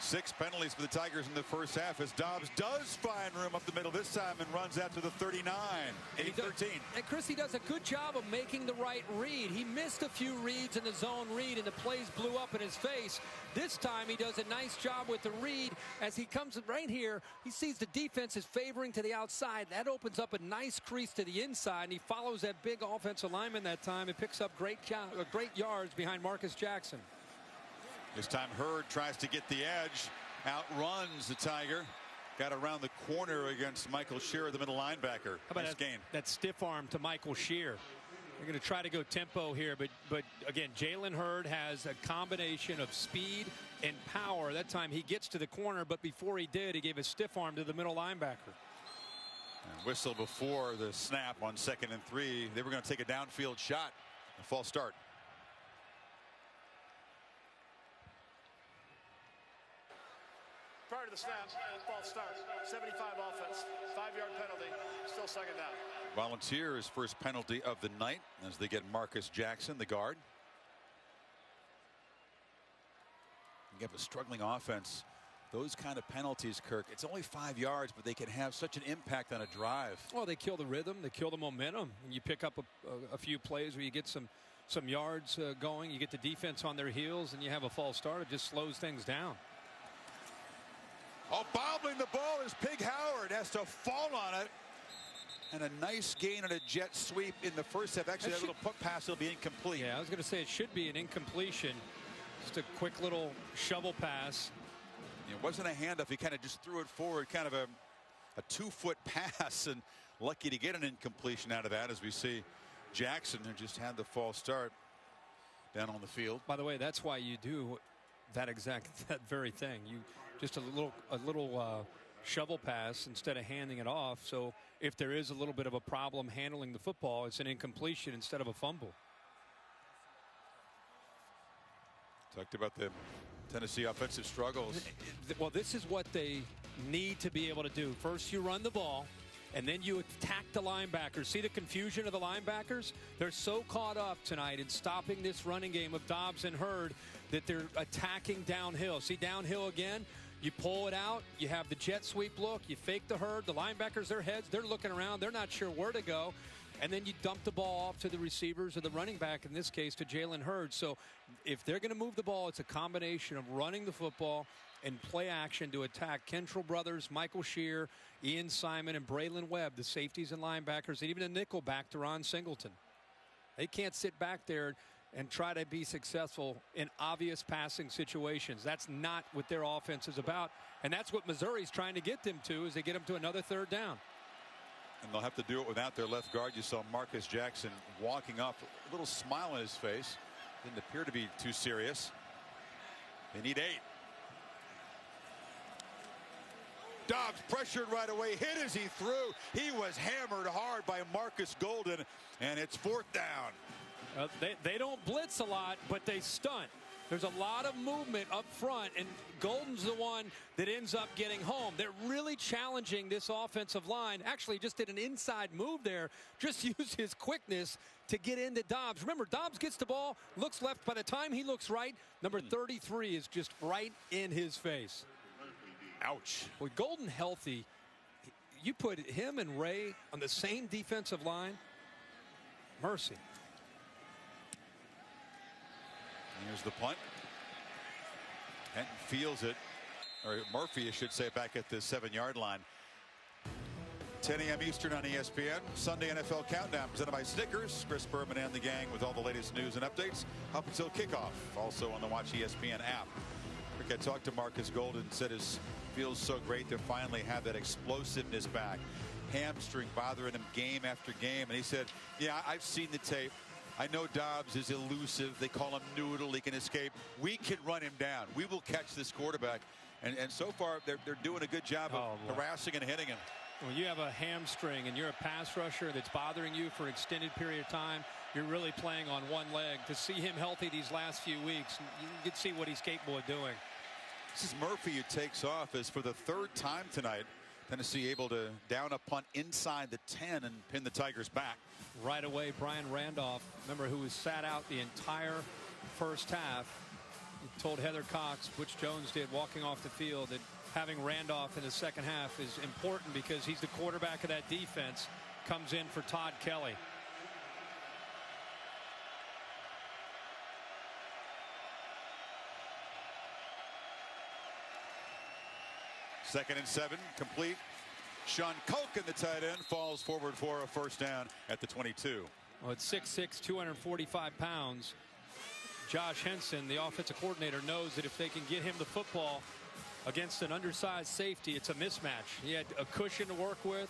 6 penalties for the Tigers in the first half as Dobbs does find room up the middle this time and runs out to the 39. 8-13. And Chris, he does a good job of making the right read. He missed a few reads in the zone read and the plays blew up in his face. This time he does a nice job with the read as he comes right here. He sees the defense is favoring to the outside. That opens up a nice crease to the inside, and he follows that big offensive lineman that time and picks up great yards behind Marcus Jackson. This time Hurd tries to get the edge, outruns the Tiger. Got around the corner against Michael Shear, the middle linebacker. How about nice gain. That stiff arm to Michael Shear? They're going to try to go tempo here, but again, Jalen Hurd has a combination of speed and power. That time he gets to the corner, but before he did, he gave a stiff arm to the middle linebacker. And whistle before the snap on 2nd and 3. They were going to take a downfield shot. A false start. Prior to the snap, false start, 75 offense, 5-yard penalty, still second down. Volunteers' first penalty of the night as they get Marcus Jackson, the guard. You have a struggling offense. Those kind of penalties, Kirk, it's only 5 yards, but they can have such an impact on a drive. Well, they kill the rhythm, they kill the momentum, and you pick up a few plays where you get some yards going, you get the defense on their heels, and you have a false start. It just slows things down. Oh, bobbling the ball is Pig Howard. Has to fall on it. And a nice gain on a jet sweep in the first half. Actually, that little punt pass will be incomplete. Yeah, I was going to say it should be an incompletion. Just a quick little shovel pass. It wasn't a handoff. He kind of just threw it forward, kind of a 2-foot pass, and lucky to get an incompletion out of that, as we see Jackson, who just had the false start, down on the field. By the way, that's why you do that very thing. You just a little shovel pass instead of handing it off. So if there is a little bit of a problem handling the football, it's an incompletion instead of a fumble. Talked about the Tennessee offensive struggles. Well, this is what they need to be able to do. First, you run the ball, and then you attack the linebackers. See the confusion of the linebackers? They're so caught up tonight in stopping this running game of Dobbs and Hurd that they're attacking downhill. See downhill again? You pull it out, you have the jet sweep look, you fake the Hurd, the linebackers, their heads, they're looking around, they're not sure where to go, and then you dump the ball off to the receivers or the running back, in this case to Jalen Hurd. So if they're going to move the ball, it's a combination of running the football and play action to attack Kentrell Brothers, Michael Shear, Ian Simon, and Braylon Webb, the safeties and linebackers, and even a nickel back to Ron Singleton. They can't sit back there and try to be successful in obvious passing situations. That's not what their offense is about, and that's what Missouri's trying to get them to, is they get them to another third down. And they'll have to do it without their left guard. You saw Marcus Jackson walking off, a little smile on his face. Didn't appear to be too serious. They need 8. Dobbs pressured right away, hit as he threw. He was hammered hard by Marcus Golden, and it's 4th down. They don't blitz a lot, but they stunt. There's a lot of movement up front, and Golden's the one that ends up getting home. They're really challenging this offensive line. Actually, just did an inside move there. Just used his quickness to get into Dobbs. Remember, Dobbs gets the ball, looks left. By the time he looks right, number 33 is just right in his face. Ouch. With Golden healthy, you put him and Ray on the same defensive line. Mercy. Here's the punt. Henton fields it, or Murphy, I should say, back at the 7-yard line. 10 a.m. Eastern on ESPN. Sunday NFL Countdown presented by Snickers. Chris Berman and the gang with all the latest news and updates up until kickoff. Also on the Watch ESPN app. I talked to Marcus Golden, said it feels so great to finally have that explosiveness back. Hamstring bothering him game after game. And he said, yeah, I've seen the tape. I know Dobbs is elusive. They call him Noodle. He can escape. We can run him down. We will catch this quarterback. And so far, they're doing a good job of harassing and hitting him. When you have a hamstring and you're a pass rusher that's bothering you for an extended period of time, you're really playing on one leg. To see him healthy these last few weeks, you can see what he's capable of doing. This is Murphy who takes off as for the 3rd time tonight. Tennessee able to down a punt inside the 10 and pin the Tigers back. Right away, Brian Randolph, remember, who was sat out the entire first half, he told Heather Cox, Butch Jones did, walking off the field, that having Randolph in the second half is important because he's the quarterback of that defense. Comes in for Todd Kelly. Second and 7, complete. Sean Culkin, the tight end, falls forward for a first down at the 22. Well, at 6'6", 245 pounds, Josh Henson, the offensive coordinator, knows that if they can get him the football against an undersized safety, it's a mismatch. He had a cushion to work with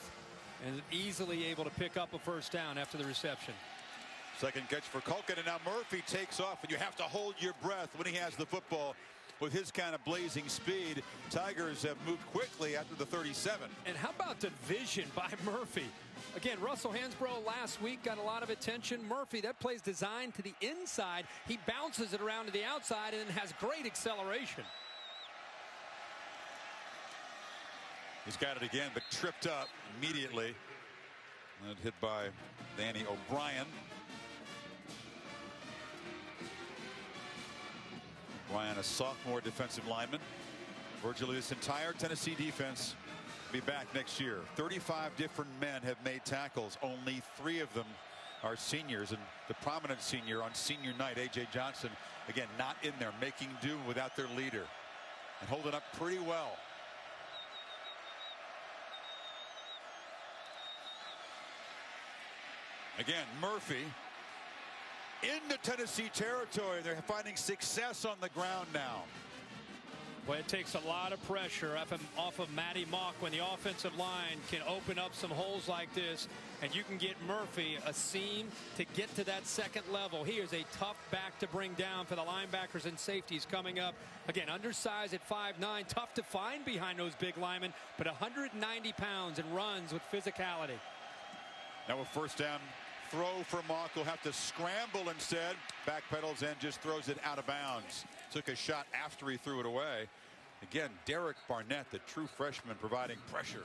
and easily able to pick up a first down after the reception. Second catch for Culkin, and now Murphy takes off, and you have to hold your breath when he has the football. With his kind of blazing speed, Tigers have moved quickly after the 37. And how about the vision by Murphy? Again, Russell Hansbrough last week got a lot of attention. Murphy, that play's designed to the inside. He bounces it around to the outside and has great acceleration. He's got it again, but tripped up immediately. And hit by Danny O'Brien. Ryan, a sophomore defensive lineman. Virtually this entire Tennessee defense will be back next year. 35 different men have made tackles. Only 3 of them are seniors, and the prominent senior on senior night, A.J. Johnson, again, not in there, making do without their leader and holding up pretty well. Again, Murphy into Tennessee territory. They're finding success on the ground now. Well, it takes a lot of pressure off of Matty Mock when the offensive line can open up some holes like this, and you can get Murphy a seam to get to that second level. He is a tough back to bring down for the linebackers and safeties coming up. Again, undersized at 5'9", tough to find behind those big linemen, but 190 pounds and runs with physicality. Now a first down throw for Mock. Will have to scramble instead. Backpedals and just throws it out of bounds. Took a shot after he threw it away. Again, Derek Barnett, the true freshman, providing pressure.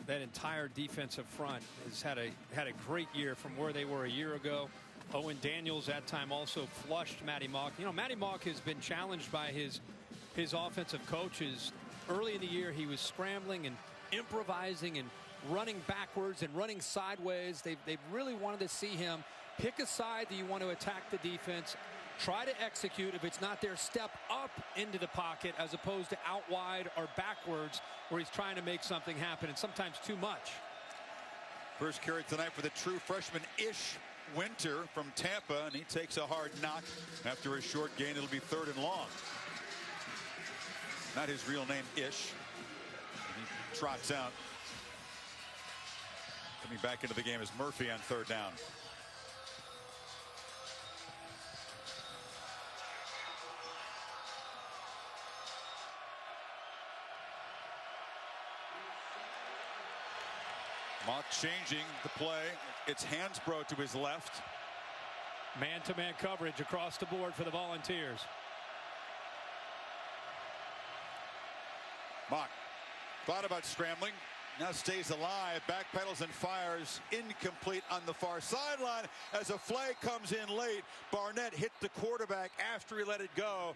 That entire defensive front has had a great year from where they were a year ago. Owen Daniels that time also flushed Matty Mock. You know, Matty Mock has been challenged by his offensive coaches. Early in the year, he was scrambling and improvising and running backwards and running sideways. They've really wanted to see him pick a side that you want to attack the defense, try to execute. If it's not there, step up into the pocket as opposed to out wide or backwards where he's trying to make something happen, and sometimes too much. First carry tonight for the true freshman Ish Winter from Tampa, and he takes a hard knock after a short gain. It'll be 3rd and long. Not his real name, Ish. He trots out. Coming back into the game is Murphy on 3rd down. Mock changing the play. It's Hansbrough to his left. Man-to-man coverage across the board for the Volunteers. Mock thought about scrambling. Now stays alive, backpedals and fires, incomplete on the far sideline as a flag comes in late. Barnett hit the quarterback after he let it go,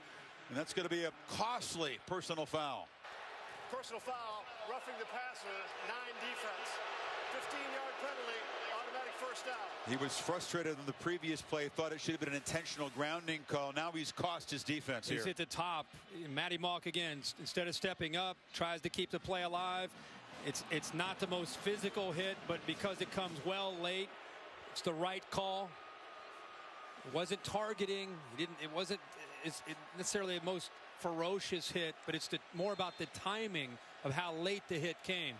and that's going to be a costly personal foul. Personal foul, roughing the passer, 9 defense. 15-yard penalty, automatic first down. He was frustrated in the previous play, thought it should have been an intentional grounding call. Now he's cost his defense here. He's hit the top. Matty Mock again, instead of stepping up, tries to keep the play alive. It's not the most physical hit, but because it comes well late, it's the right call. It wasn't targeting. It wasn't necessarily the most ferocious hit, but it's more about the timing of how late the hit came.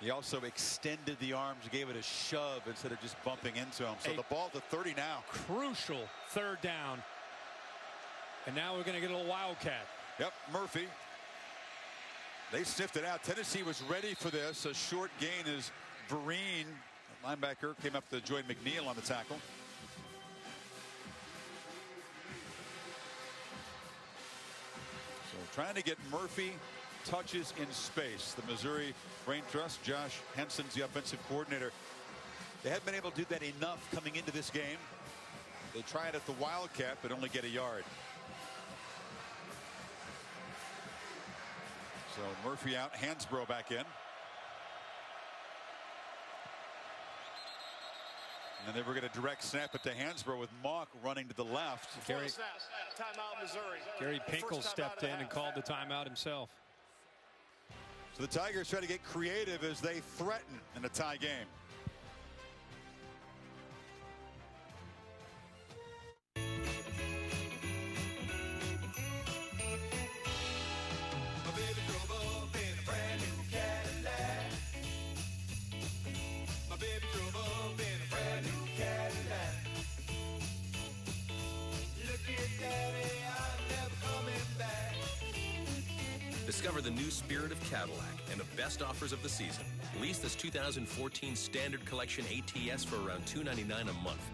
He also extended the arms, gave it a shove instead of just bumping into him. So the ball to 30 now. Crucial third down. And now we're going to get a little wildcat. Yep, Murphy. They sniffed it out. Tennessee was ready for this. A short gain as Vereen, linebacker, came up to join McNeil on the tackle. So trying to get Murphy touches in space. The Missouri Brain Trust, Josh Henson's the offensive coordinator. They hadn't been able to do that enough coming into this game. They tried at the Wildcat, but only get a yard. So Murphy out, Hansbrough back in. And then they were going to direct snap it to Hansbrough with Mock running to the left. Gary, timeout, Missouri. Gary Pinkel stepped in and called the timeout himself. So the Tigers try to get creative as they threaten in a tie game. Discover the new Spirit of Cadillac and the best offers of the season. Lease this 2014 Standard Collection ATS for around $299 a month.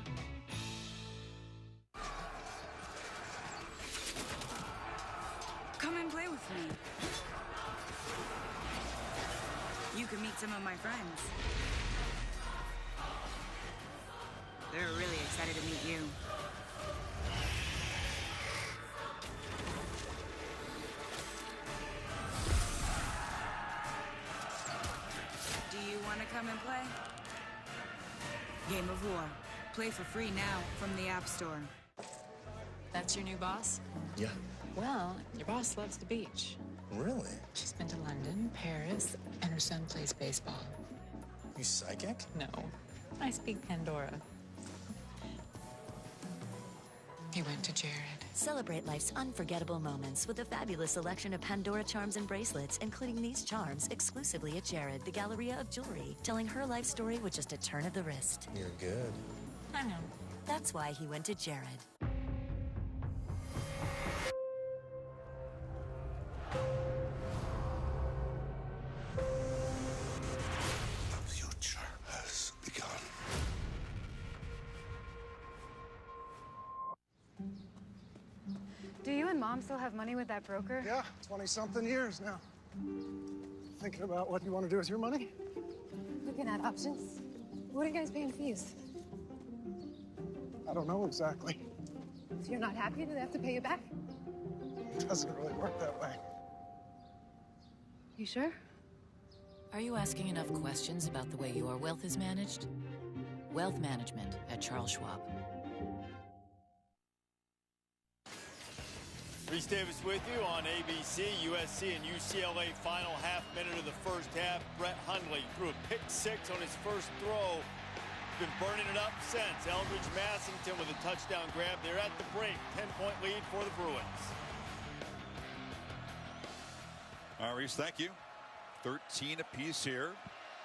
Come and play with me. You can meet some of my friends. They're really excited to meet you. Come and play. Game of War. Play for free now from the App Store. That's your new boss? Yeah. Well, your boss loves the beach. Really? She's been to London, Paris, and her son plays baseball. You psychic? No. I speak Pandora. He went to Jared. Celebrate life's unforgettable moments with a fabulous selection of Pandora charms and bracelets, including these charms exclusively at Jared, the Galleria of Jewelry, telling her life story with just a turn of the wrist. You're good. I know. That's why he went to Jared. The future has begun. Do you and Mom still have money with that broker? Yeah, 20-something years now. Thinking about what you want to do with your money? Looking at options. What are you guys paying fees? I don't know exactly. If you're not happy, do they have to pay you back? It doesn't really work that way. You sure? Are you asking enough questions about the way your wealth is managed? Wealth management at Charles Schwab. Reese Davis with you on ABC. USC and UCLA final half minute of the first half. Brett Hundley threw a pick six on his first throw. Been burning it up since. Eldridge Massington with a touchdown grab. They're at the break. 10-point lead for the Bruins. All right, Reese, thank you. 13 apiece here.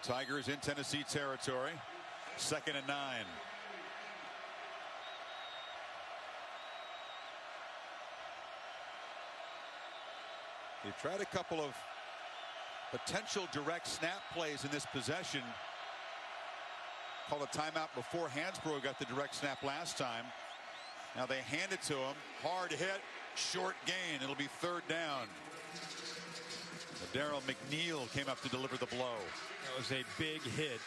Tigers in Tennessee territory. 2nd and 9. They tried a couple of potential direct snap plays in this possession. Called a timeout before Hansbrough got the direct snap last time. Now they hand it to him. Hard hit, short gain. It'll be 3rd down. Daryl McNeil came up to deliver the blow. That was a big hit.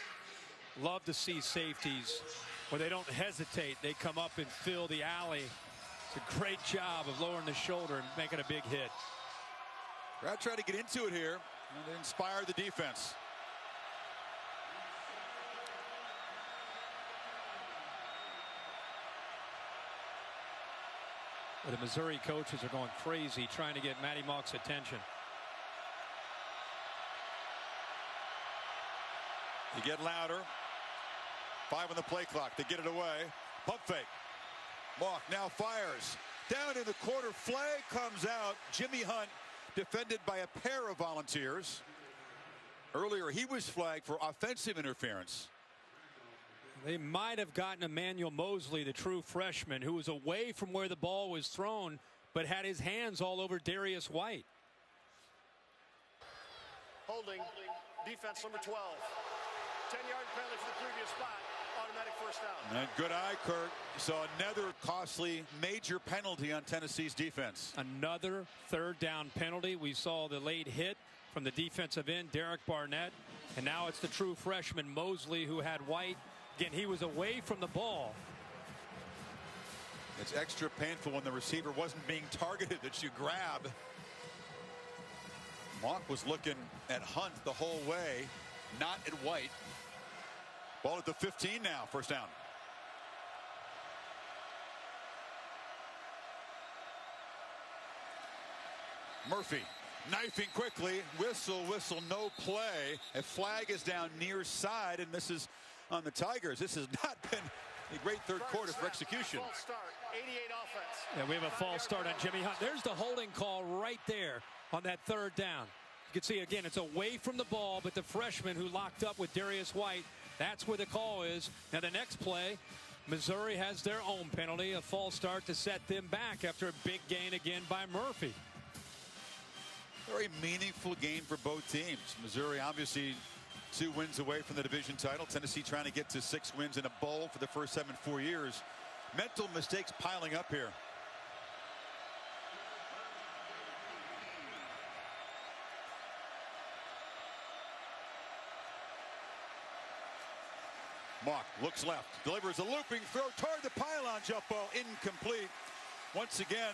Love to see safeties where they don't hesitate. They come up and fill the alley. It's a great job of lowering the shoulder and making a big hit. Brad tried to get into it here and inspire the defense. The Missouri coaches are going crazy trying to get Matty Mock's attention. You get louder. 5 on the play clock. They get it away. Pump fake. Mock now fires. Down in the corner. Flag comes out. Jimmy Hunt defended by a pair of Volunteers. Earlier he was flagged for offensive interference. They might have gotten Emmanuel Mosley, the true freshman, who was away from where the ball was thrown, but had his hands all over Darius White. Holding, defense number 12. 10-yard penalty for the previous spot. Automatic first down. And good eye, Kurt. Saw another costly major penalty on Tennessee's defense. Another 3rd down penalty. We saw the late hit from the defensive end, Derek Barnett. And now it's the true freshman, Mosley, who had White. Again, he was away from the ball. It's extra painful when the receiver wasn't being targeted that you grab. Mock was looking at Hunt the whole way, not at White. Ball at the 15 now, first down. Murphy knifing quickly. Whistle, no play. A flag is down near side, and this is on the Tigers. This has not been a great third quarter for execution. False start, 88 offense. Yeah, we have a false start on Jimmy Hunt. There's the holding call right there on that 3rd down. You can see again, it's away from the ball, but the freshman who locked up with Darius White, that's where the call is. Now the next play, Missouri has their own penalty, a false start to set them back after a big gain again by Murphy. Very meaningful game for both teams. Missouri obviously 2 wins away from the division title. Tennessee trying to get to 6 wins in a bowl for the first time in 4 years. Mental mistakes piling up here. Mock looks left, delivers a looping throw toward the pylon, jump ball incomplete. Once again,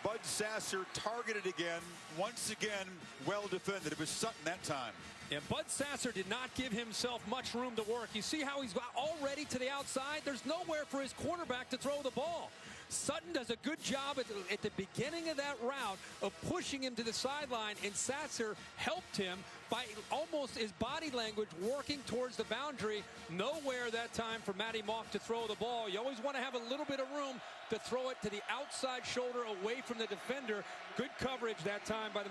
Bud Sasser targeted again. Once again, well defended. It was Sutton that time. And Bud Sasser did not give himself much room to work. You see how he's got already to the outside? There's nowhere for his quarterback to throw the ball. Sutton does a good job at the beginning of that route of pushing him to the sideline, and Sasser helped him by almost his body language working towards the boundary. Nowhere that time for Matty Mock to throw the ball. You always want to have a little bit of room to throw it to the outside shoulder away from the defender. Good coverage that time by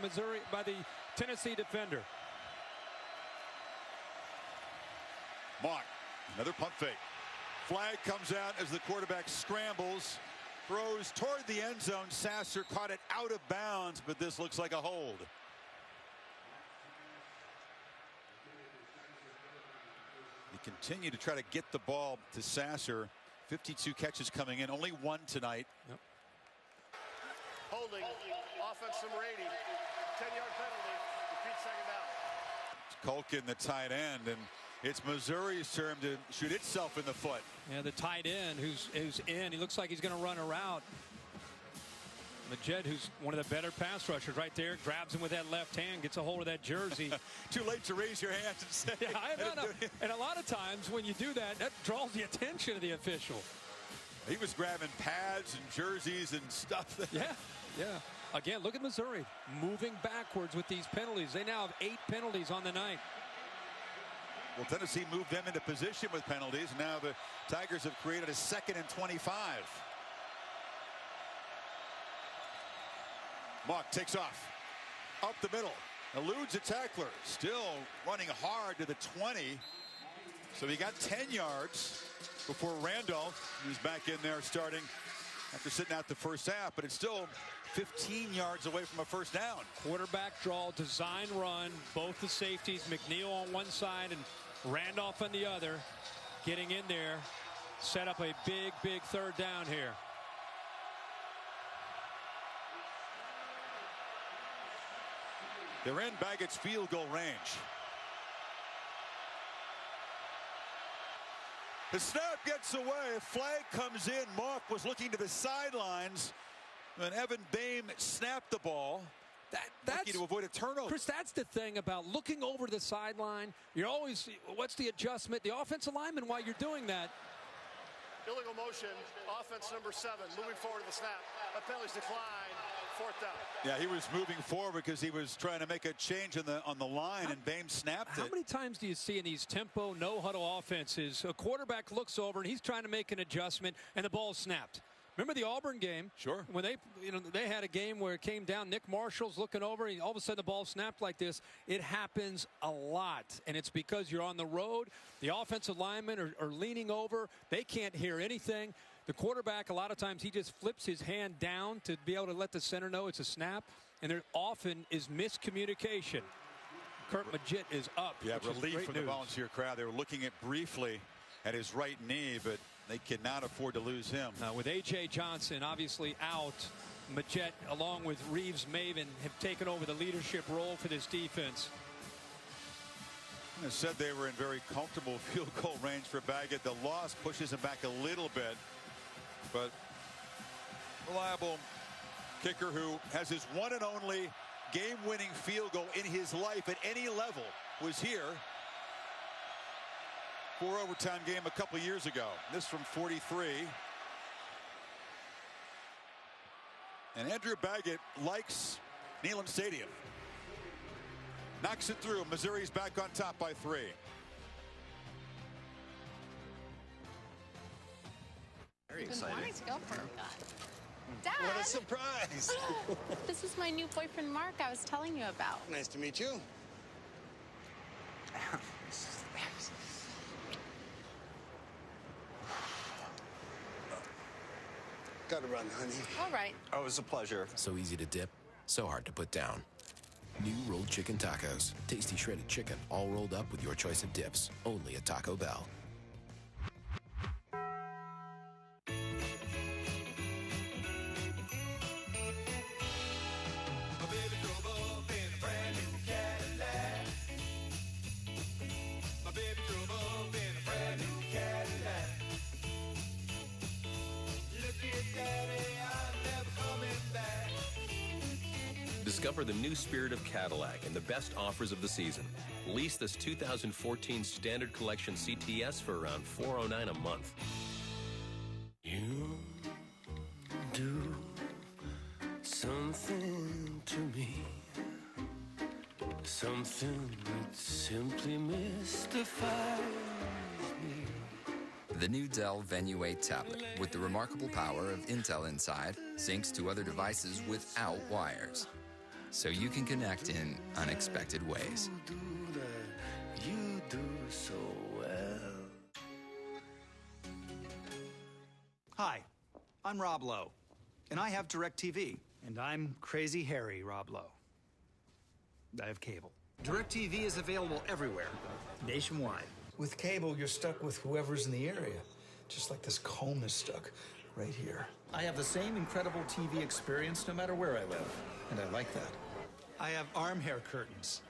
the Tennessee defender. Mock, another pump fake. Flag comes out as the quarterback scrambles, throws toward the end zone. Sasser caught it out of bounds, but this looks like a hold. They continue to try to get the ball to Sasser. 52 catches coming in, only 1 tonight. Yep. Holding, offense number 80, 10-yard penalty, repeat second down. Culkin, the tight end, and it's Missouri's turn to shoot itself in the foot. Yeah, the tight end who's in. He looks like he's going to run a route. Majed, who's one of the better pass rushers right there, grabs him with that left hand, gets a hold of that jersey. Too late to raise your hands and say. Yeah, I know. And a lot of times when you do that, that draws the attention of the official. He was grabbing pads and jerseys and stuff. Yeah. Again, look at Missouri moving backwards with these penalties. They now have 8 penalties on the night. Well, Tennessee moved them into position with penalties. Now the Tigers have created a 2nd and 25. Mock takes off. Up the middle. Eludes a tackler. Still running hard to the 20. So he got 10 yards before Randolph, who's back in there starting after sitting out the first half. But it's still 15 yards away from a first down. Quarterback draw, design run. Both the safeties, McNeil on one side and Randolph on the other, getting in there. Set up a big 3rd down here. They're in Baggett's field goal range. The snap gets away. Flag comes in. Mark was looking to the sidelines when Evan Boehm snapped the ball. That's to avoid a turnover. Chris, that's the thing about looking over the sideline. You're always, what's the adjustment? The offensive lineman, while you're doing that. Illegal motion, offense number 7, moving forward to the snap. That penalty's declined, 4th down. Yeah, he was moving forward because he was trying to make a change on the line, and Boehm snapped it. How many times do you see in these tempo, no-huddle offenses, a quarterback looks over and he's trying to make an adjustment, and the ball's snapped? Remember the Auburn game? Sure. When they had a game where it came down, Nick Marshall's looking over, and all of a sudden the ball snapped like this. It happens a lot, and it's because you're on the road. The offensive linemen are leaning over. They can't hear anything. The quarterback, a lot of times, he just flips his hand down to be able to let the center know it's a snap, and there often is miscommunication. Kurt Magid is up. Yeah, which is relief great from news. the Volunteer crowd. They were looking at briefly at his right knee, but they cannot afford to lose him. With A.J. Johnson obviously out, Magid along with Reeves Maven have taken over the leadership role for this defense. I said they were in very comfortable field goal range for Baggett. The loss pushes him back a little bit, but reliable kicker who has his one and only game-winning field goal in his life at any level was here. 4 overtime game a couple years ago. This from 43. And Andrew Baggett likes Neyland Stadium. Knocks it through. Missouri's back on top by 3. Very exciting. Wanting to go for a Dad! What a surprise! This is my new boyfriend, Mark, I was telling you about. Nice to meet you. Gotta run, honey. All right. Oh, it was a pleasure. So easy to dip, so hard to put down. New rolled chicken tacos. Tasty shredded chicken, all rolled up with your choice of dips. Only at Taco Bell. Discover the new spirit of Cadillac and the best offers of the season. Lease this 2014 Standard Collection CTS for around $409 a month. You do something to me, something that simply mystifies me. The new Dell Venue 8 tablet, with the remarkable power of Intel Inside, syncs to other devices without wires, so you can connect in unexpected ways. You do so well. Hi, I'm Rob Lowe, and I have DirecTV. And I'm Crazy Harry Rob Lowe. I have cable. DirecTV is available everywhere, nationwide. With cable, you're stuck with whoever's in the area, just like this comb is stuck right here. I have the same incredible TV experience no matter where I live, and I like that. I have arm hair curtains,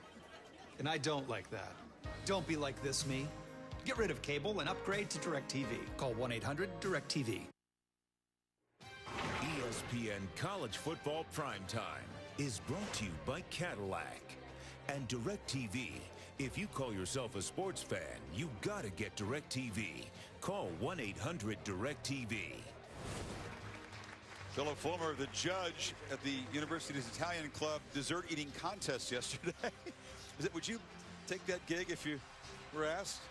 and I don't like that. Don't be like this, me. Get rid of cable and upgrade to DirecTV. Call 1-800-DirecTV. ESPN College Football Primetime is brought to you by Cadillac and DirecTV. If you call yourself a sports fan, you gotta get DirecTV. Call 1-800-DirecTV. Philip Fulmer, the judge at the University's Italian Club dessert eating contest yesterday. Would you take that gig if you were asked?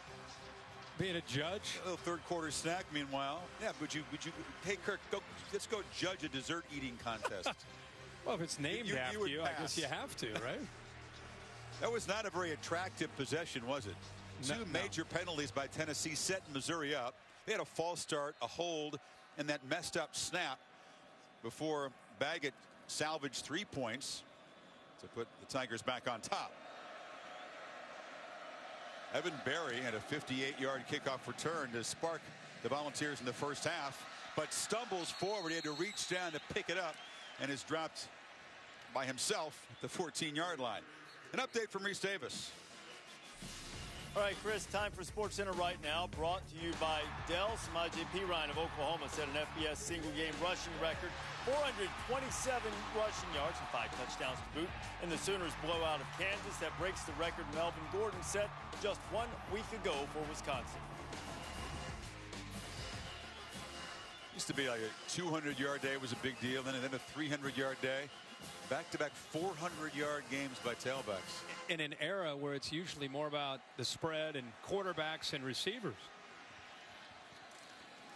Being a judge? A little third quarter snack, meanwhile. Yeah, would you, hey, Kirk, let's go judge a dessert eating contest. Well, if it's named after you, I guess you have to, right? That was not a very attractive possession, was it? Two major penalties by Tennessee set Missouri up. They had a false start, a hold, and that messed up snap before Baggett salvaged 3 points to put the Tigers back on top. Evan Berry had a 58-yard kickoff return to spark the Volunteers in the first half, but stumbles forward. He had to reach down to pick it up and is dropped by himself at the 14-yard line. An update from Reese Davis. All right, Chris, time for SportsCenter right now. Brought to you by Dell. Samaje Perine of Oklahoma set an FBS single-game rushing record, 427 rushing yards and 5 touchdowns to boot. And the Sooners blowout of Kansas that breaks the record Melvin Gordon set just 1 week ago for Wisconsin. Used to be like a 200-yard day was a big deal, then a 300-yard day. Back-to-back 400-yard games by tailbacks. In an era where it's usually more about the spread and quarterbacks and receivers.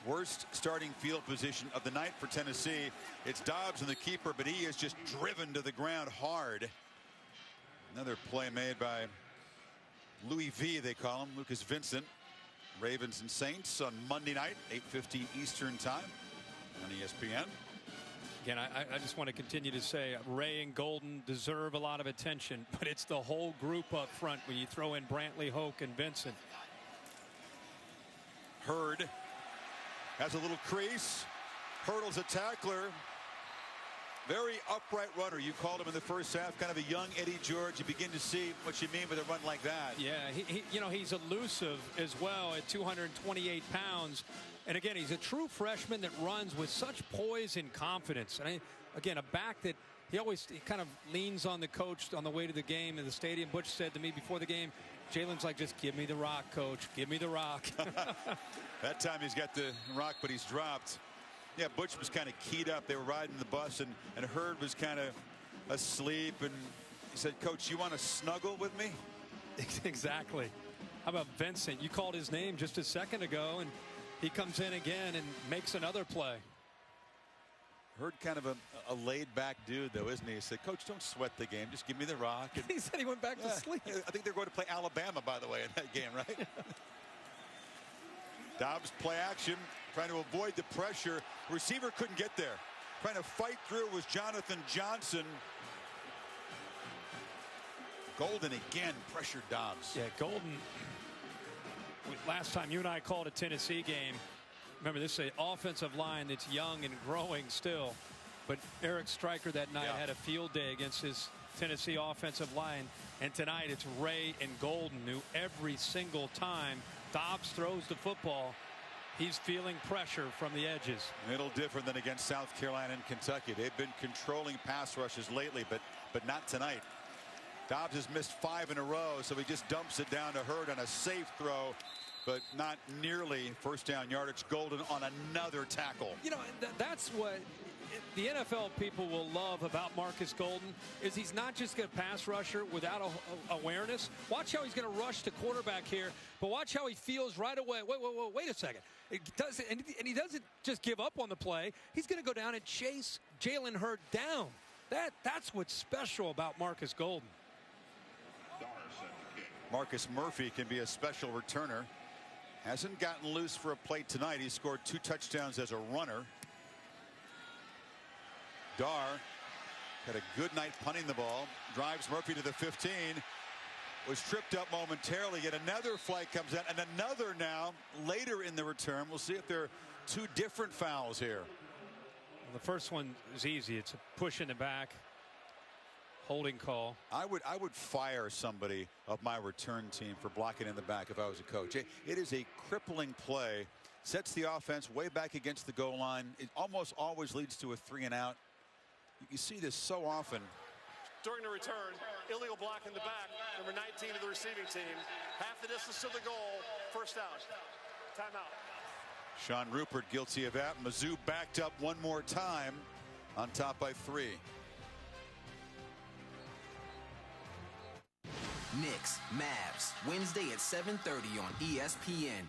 Worst starting field position of the night for Tennessee. It's Dobbs and the keeper, but he is just driven to the ground hard. Another play made by Louis V, they call him, Lucas Vincent. Ravens and Saints on Monday night, 8:15 Eastern time on ESPN. Again, I just want to continue to say Ray and Golden deserve a lot of attention, but it's the whole group up front when you throw in Brantley, Hoke, and Vincent. Hurd has a little crease. Hurdles a tackler. Very upright runner. You called him in the first half, kind of a young Eddie George. You begin to see what you mean with a run like that. Yeah, he's elusive as well at 228 pounds. And again, he's a true freshman that runs with such poise and confidence. And again, a back that he kind of leans on the coach on the way to the game in the stadium. Butch said to me before the game, Jalen's like, just give me the rock, coach. Give me the rock. That time he's got the rock, but he's dropped. Yeah, Butch was kind of keyed up. They were riding the bus, and Hurd was kind of asleep. And he said, Coach, you want to snuggle with me? Exactly. How about Vincent? You called his name just a second ago, and he comes in again and makes another play. Hurd kind of a laid-back dude, though, isn't he? He said, Coach, don't sweat the game. Just give me the rock. And he said he went back to sleep. I think they're going to play Alabama, by the way, in that game, right? Dobbs play action, trying to avoid the pressure. Receiver couldn't get there. Trying to fight through was Jonathan Johnson. Golden again pressured Dobbs. Yeah, Golden. Last time you and I called a Tennessee game, remember this is an offensive line that's young and growing still. But Eric Stryker that night had a field day against his Tennessee offensive line. And tonight it's Ray and Golden who every single time Dobbs throws the football, he's feeling pressure from the edges. A little different than against South Carolina and Kentucky. They've been controlling pass rushes lately, but not tonight. Dobbs has missed 5 in a row, so he just dumps it down to Hurd on a safe throw, but not nearly first down yardage. Golden on another tackle. You know, that's what the NFL people will love about Marcus Golden is he's not just a pass rusher without awareness. Watch how he's going to rush the quarterback here, but watch how he feels right away. Wait a second. And he doesn't just give up on the play. He's going to go down and chase Jalen Hurd down. That's what's special about Marcus Golden. Marcus Murphy can be a special returner. Hasn't gotten loose for a play tonight. He scored 2 touchdowns as a runner. Dar had a good night punting the ball. Drives Murphy to the 15. Was tripped up momentarily. Yet another flight comes out, and another now later in the return. We'll see if there are 2 different fouls here. Well, the first one is easy. It's a push in the back. Holding call. I would fire somebody of my return team for blocking in the back if I was a coach. It is a crippling play. Sets the offense way back against the goal line. It almost always leads to a 3 and out. You see this so often. During the return, illegal block in the back, number 19 of the receiving team. Half the distance to the goal, first down. Timeout. Sean Rupert guilty of that. Mizzou backed up one more time, on top by 3. Knicks, Mavs, Wednesday at 7:30 on ESPN.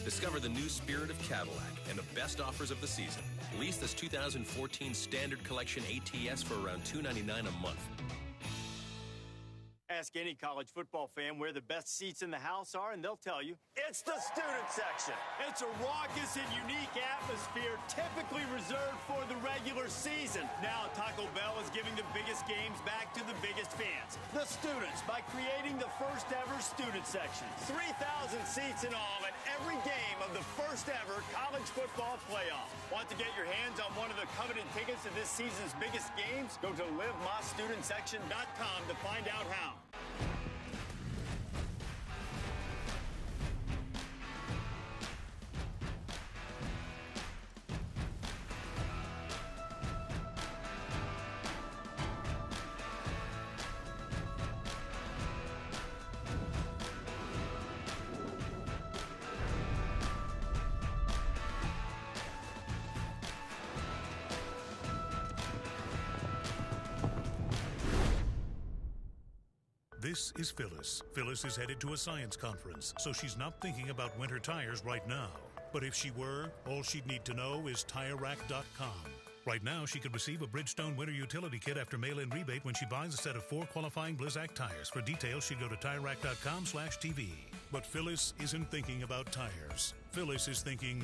Discover the new spirit of Cadillac and the best offers of the season. Lease this 2014 Standard Collection ATS for around $299 a month. Ask any college football fan where the best seats in the house are, and they'll tell you it's the student section. It's a raucous and unique atmosphere typically reserved for the regular season. Now, Taco Bell is giving the biggest games back to the biggest fans, the students, by creating the first ever student section. 3,000 seats in all at every game of the first ever college football playoff. Want to get your hands on one of the coveted tickets to this season's biggest games? Go to livemystudentsection.com to find out how. This is Phyllis. Phyllis is headed to a science conference, so she's not thinking about winter tires right now. But if she were, all she'd need to know is TireRack.com. Right now, she could receive a Bridgestone Winter Utility Kit after mail-in rebate when she buys a set of 4 qualifying Blizzak tires. For details, she'd go to TireRack.com/TV. But Phyllis isn't thinking about tires. Phyllis is thinking,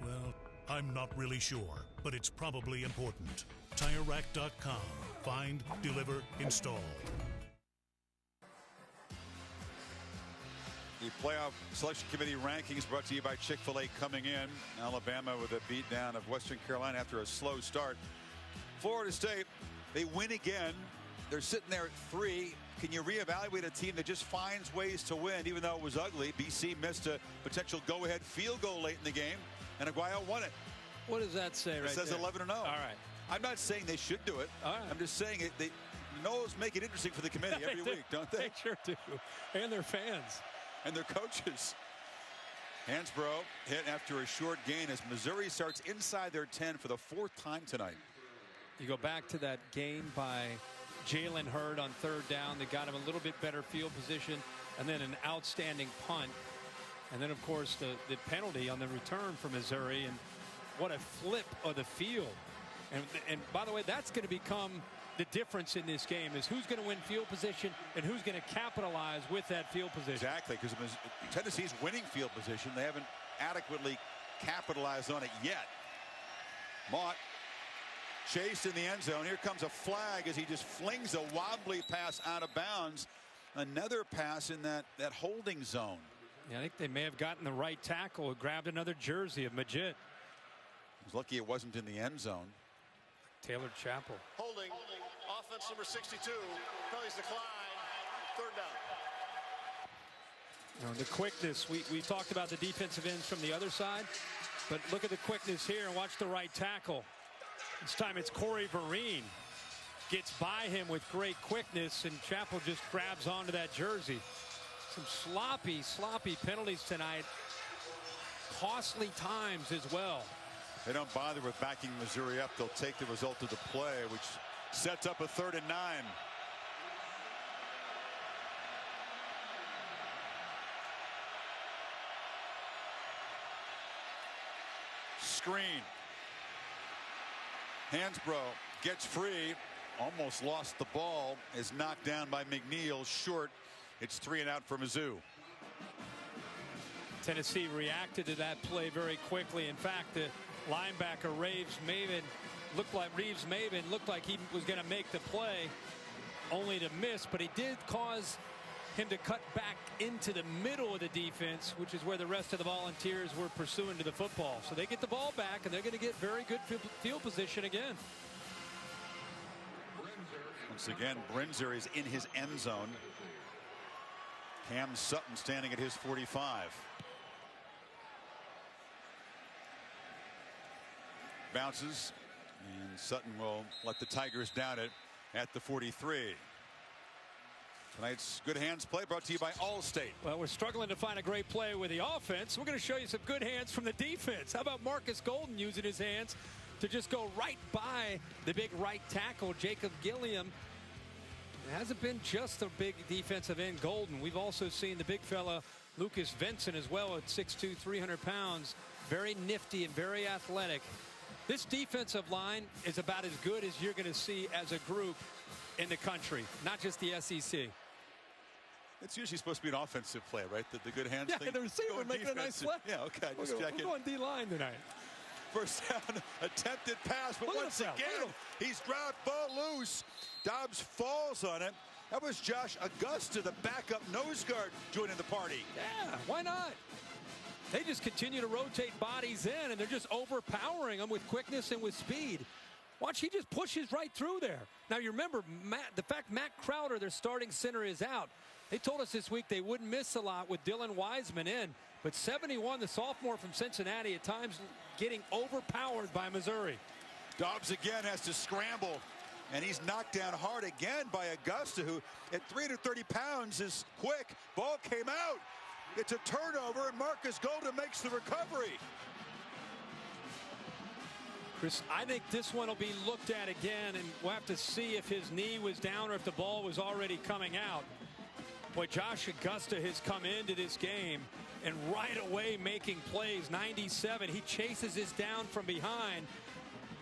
well, I'm not really sure, but it's probably important. TireRack.com. Find, deliver, install. The playoff selection committee rankings brought to you by Chick-fil-A coming in. Alabama with a beatdown of Western Carolina after a slow start. Florida State, they win again. They're sitting there at 3. Can you reevaluate a team that just finds ways to win, even though it was ugly? BC missed a potential go-ahead field goal late in the game, and Aguayo won it. What does that say right there? It says 11-0. All right. I'm not saying they should do it. All right. I'm just saying it. They knows make it interesting for the committee every week, don't they? They sure do. And their fans. And their coaches. Hansbrough hit after a short gain as Missouri starts inside their 10 for the 4th time tonight. You go back to that gain by Jalen Hurd on 3rd down. They got him a little bit better field position, and then an outstanding punt. And then, of course, the penalty on the return for Missouri. And what a flip of the field. And by the way, that's going to become the difference in this game, is who's going to win field position and who's going to capitalize with that field position. Exactly, because Tennessee's winning field position. They haven't adequately capitalized on it yet. Mott chased in the end zone. Here comes a flag as he just flings a wobbly pass out of bounds. Another pass in that holding zone. Yeah, I think they may have gotten the right tackle. Grabbed another jersey of Majid. He's lucky it wasn't in the end zone. Taylor Chappell. Holding. Offense number 62. Penalties decline. 3rd down. The quickness. We talked about the defensive ends from the other side, but look at the quickness here and watch the right tackle. This time it's Corey Vereen. Gets by him with great quickness, and Chappell just grabs onto that jersey. Some sloppy penalties tonight. Costly times as well. They don't bother with backing Missouri up. They'll take the result of the play, which sets up a 3rd and 9. Screen. Hansbrough gets free. Almost lost the ball. Is knocked down by McNeil. Short. It's 3 and out for Mizzou. Tennessee reacted to that play very quickly. In fact, the linebacker Reeves Maven looked like he was going to make the play, only to miss, but he did cause him to cut back into the middle of the defense, which is where the rest of the Volunteers were pursuing to the football. So they get the ball back, and they're going to get very good field position again. Once again, Brinzer is in his end zone. Cam Sutton standing at his 45. Bounces, and Sutton will let the Tigers down it at the 43. Tonight's good hands play brought to you by Allstate. Well, we're struggling to find a great play with the offense. We're going to show you some good hands from the defense. How about Marcus Golden using his hands to just go right by the big right tackle, Jacob Gilliam. It hasn't been just a big defensive end, Golden. We've also seen the big fella, Lucas Vincent, as well, at 6'2", 300 pounds. Very nifty and very athletic. This defensive line is about as good as you're going to see as a group in the country, not just the SEC. It's usually supposed to be an offensive play, right? The good hands thing. Yeah, the receiver Going making a nice defensive. play. Yeah, okay. Just checking. We're going D-line tonight. First down, attempted pass, but once again, he's dropped, ball loose. Dobbs falls on it. That was Josh Augusta, the backup nose guard, joining the party. Yeah, why not? They just continue to rotate bodies in, and they're just overpowering them with quickness and with speed. Watch, he just pushes right through there. Now, you remember, the fact Matt Crowder, their starting center, is out. They told us this week they wouldn't miss a lot with Dylan Wiseman in. But 71, the sophomore from Cincinnati, at times getting overpowered by Missouri. Dobbs again has to scramble, and he's knocked down hard again by Augusta, who at 330 pounds is quick. Ball came out. It's a turnover, and Marcus Golden makes the recovery. Chris, I think this one will be looked at again, and we'll have to see if his knee was down or if the ball was already coming out. Boy, Josh Augusta has come into this game and right away making plays. 97, he chases this down from behind.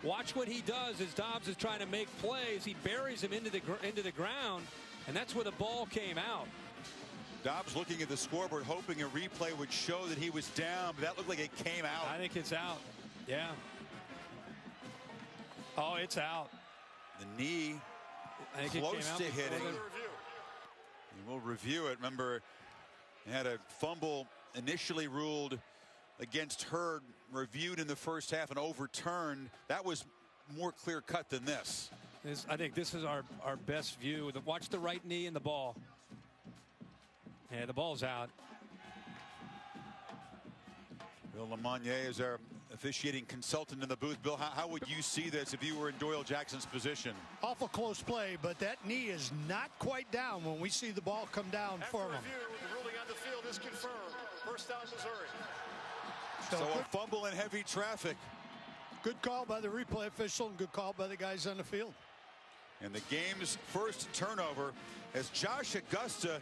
Watch what he does as Dobbs is trying to make plays. He buries him into the ground, and that's where the ball came out. Dobbs looking at the scoreboard, hoping a replay would show that he was down, but that looked like it came out. I think it's out. Yeah. Oh, it's out. The knee close to hitting. We'll review it. Remember, he had a fumble initially ruled against Hurd, reviewed in the first half and overturned. That was more clear cut than this. I think this is our best view. Watch the right knee and the ball. Yeah, the ball's out. Bill LeMonnier is our officiating consultant in the booth. Bill, how would you see this if you were in Doyle Jackson's position? Awful close play, but that knee is not quite down when we see the ball come down for him. Review, the ruling on the field is confirmed. First down, Missouri. So a fumble in heavy traffic. Good call by the replay official and good call by the guys on the field. And the game's first turnover as Josh Augusta,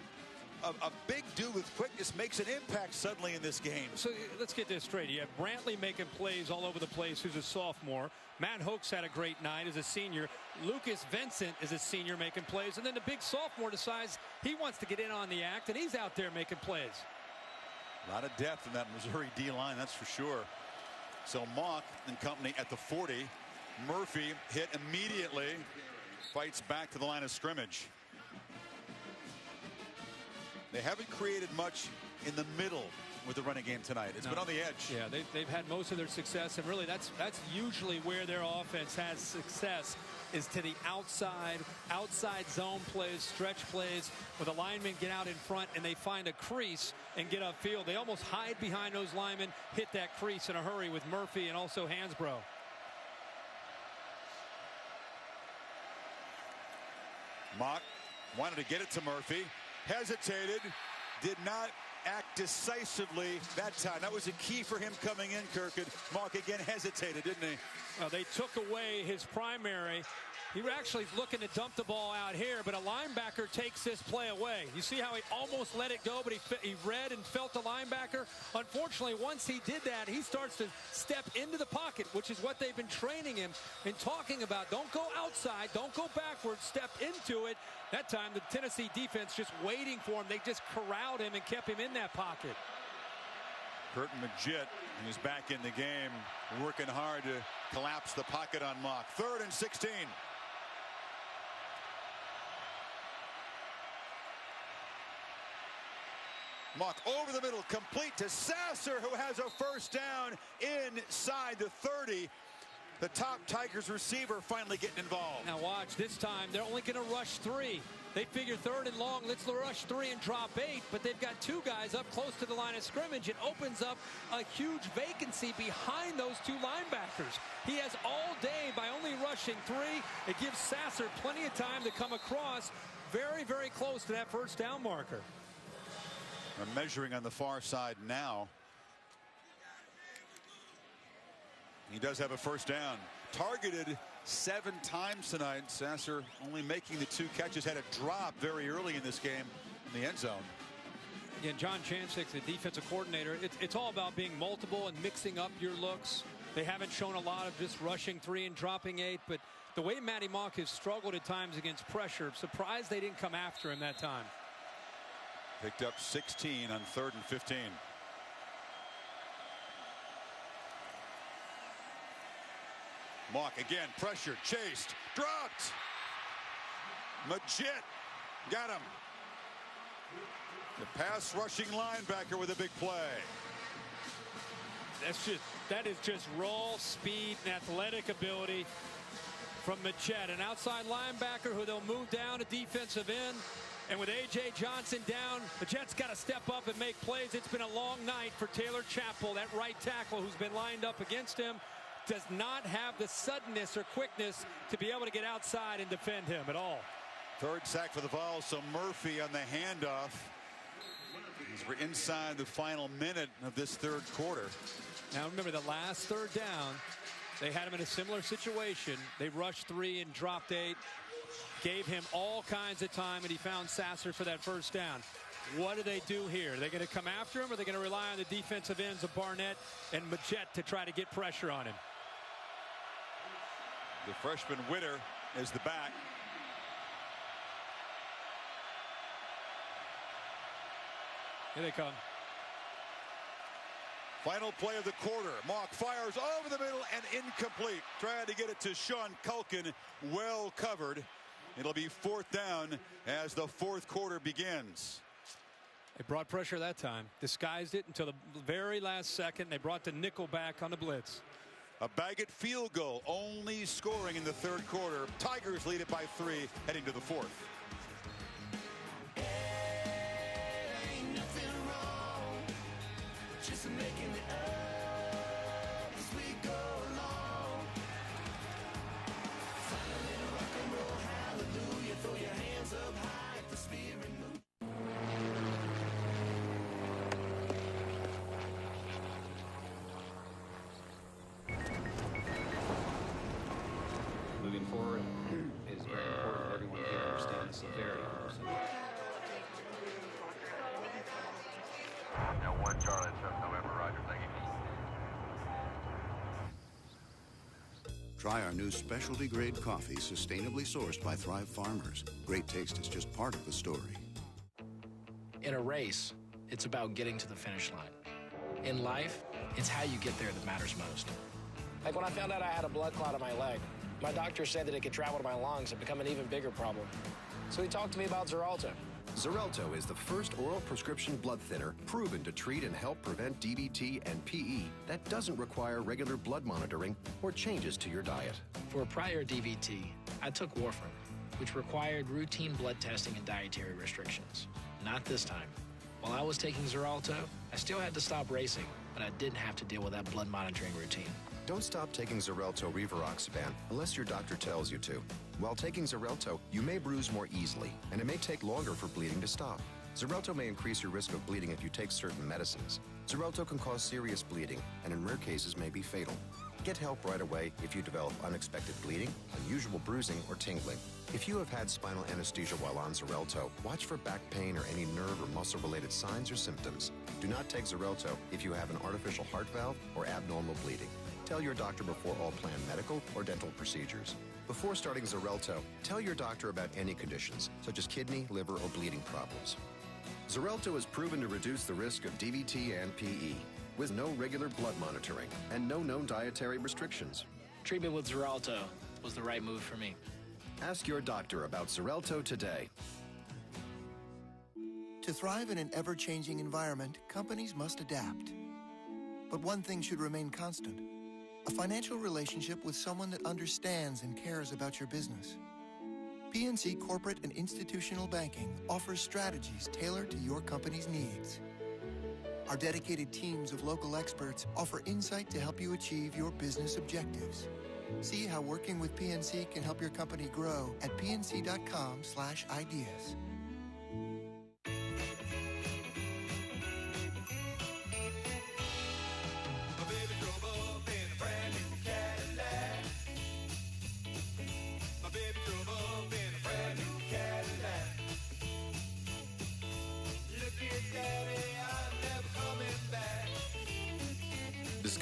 a big dude with quickness, makes an impact suddenly in this game. So let's get this straight. You have Brantley making plays all over the place, who's a sophomore. Matt Hoax had a great night as a senior. Lucas Vincent is a senior making plays. And then the big sophomore decides he wants to get in on the act, and he's out there making plays. A lot of depth in that Missouri D-line, that's for sure. So Mock and company at the 40. Murphy hit immediately. Fights back to the line of scrimmage. They haven't created much in the middle with the running game tonight. It's been on the edge. Yeah, they've had most of their success, and really that's usually where their offense has success, is to the outside zone plays, stretch plays, where the linemen get out in front and they find a crease and get upfield. They almost hide behind those linemen, hit that crease in a hurry with Murphy and also Hansbrough. Mock wanted to get it to Murphy, hesitated, did not act decisively that time. That was a key for him coming in, Kirkwood. Mock again hesitated, didn't he? Well, they took away his primary. He actually looking to dump the ball out here, but a linebacker takes this play away. You see how he almost let it go, but he read and felt the linebacker. Unfortunately, once he did that, he starts to step into the pocket, which is what they've been training him and talking about. Don't go outside, don't go backwards, step into it. That time, the Tennessee defense just waiting for him. They just corralled him and kept him in that pocket. Curtin Majit is back in the game, working hard to collapse the pocket on Mock. 3rd and 16. Mock over the middle, complete to Sasser, who has a first down inside the 30. The top Tigers receiver finally getting involved. Now watch, this time they're only going to rush 3. They figure 3rd and long, let's rush 3 and drop 8, but they've got 2 guys up close to the line of scrimmage. It opens up a huge vacancy behind those 2 linebackers. He has all day by only rushing 3. It gives Sasser plenty of time to come across very, very close to that first down marker. They're measuring on the far side now. He does have a first down. Targeted 7 times tonight. Sasser only making the 2 catches. Had a drop very early in this game in the end zone. Again, John Chancik, the defensive coordinator, it's all about being multiple and mixing up your looks. They haven't shown a lot of just rushing 3 and dropping 8, but the way Matty Mock has struggled at times against pressure, surprised they didn't come after him that time. Picked up 16 on 3rd and 15. Mock again, pressured, chased, dropped. Majit got him. The pass rushing linebacker with a big play. That is just raw speed and athletic ability from Majit, an outside linebacker who they'll move down to defensive end. And with A.J. Johnson down, Majit's got to step up and make plays. It's been a long night for Taylor Chappell, that right tackle who's been lined up against him. Does not have the suddenness or quickness to be able to get outside and defend him at all. 3rd sack for the Vols, so Murphy on the handoff. As we're inside the final minute of this 3rd quarter. Now remember, the last 3rd down, they had him in a similar situation. They rushed 3 and dropped 8. Gave him all kinds of time, and he found Sasser for that 1st down. What do they do here? Are they going to come after him, or are they going to rely on the defensive ends of Barnett and Majit to try to get pressure on him? The freshman Witter is the back. Here they come. Final play of the quarter. Mock fires over the middle and incomplete. Trying to get it to Sean Culkin. Well covered. It'll be 4th down as the 4th quarter begins. They brought pressure that time. Disguised it until the very last second. They brought the nickel back on the blitz. A Baggett field goal, only scoring in the 3rd quarter. Tigers lead it by 3 heading to the 4th. Moving forward is very important. Everyone here understands the severity of the procedure. Now 1 Charlie, November, Roger, thank you. Try our new specialty grade coffee, sustainably sourced by Thrive Farmers. Great taste is just part of the story. In a race, it's about getting to the finish line. In life, it's how you get there that matters most. Like when I found out I had a blood clot in my leg, my doctor said that it could travel to my lungs and become an even bigger problem. So he talked to me about Xarelto. Xarelto is the first oral prescription blood thinner proven to treat and help prevent DVT and PE that doesn't require regular blood monitoring or changes to your diet. For prior DVT, I took warfarin, which required routine blood testing and dietary restrictions. Not this time. While I was taking Xarelto, I still had to stop racing, but I didn't have to deal with that blood monitoring routine. Don't stop taking Xarelto Rivaroxaban unless your doctor tells you to. While taking Xarelto, you may bruise more easily, and it may take longer for bleeding to stop. Xarelto may increase your risk of bleeding if you take certain medicines. Xarelto can cause serious bleeding, and in rare cases may be fatal. Get help right away if you develop unexpected bleeding, unusual bruising, or tingling. If you have had spinal anesthesia while on Xarelto, watch for back pain or any nerve or muscle-related signs or symptoms. Do not take Xarelto if you have an artificial heart valve or abnormal bleeding. Tell your doctor before all planned medical or dental procedures. Before starting Xarelto, tell your doctor about any conditions, such as kidney, liver, or bleeding problems. Xarelto is proven to reduce the risk of DVT and PE, with no regular blood monitoring and no known dietary restrictions. Treatment with Xarelto was the right move for me. Ask your doctor about Xarelto today. To thrive in an ever-changing environment, companies must adapt. But one thing should remain constant: a financial relationship with someone that understands and cares about your business. PNC Corporate and Institutional Banking offers strategies tailored to your company's needs. Our dedicated teams of local experts offer insight to help you achieve your business objectives. See how working with PNC can help your company grow at pnc.com/ideas.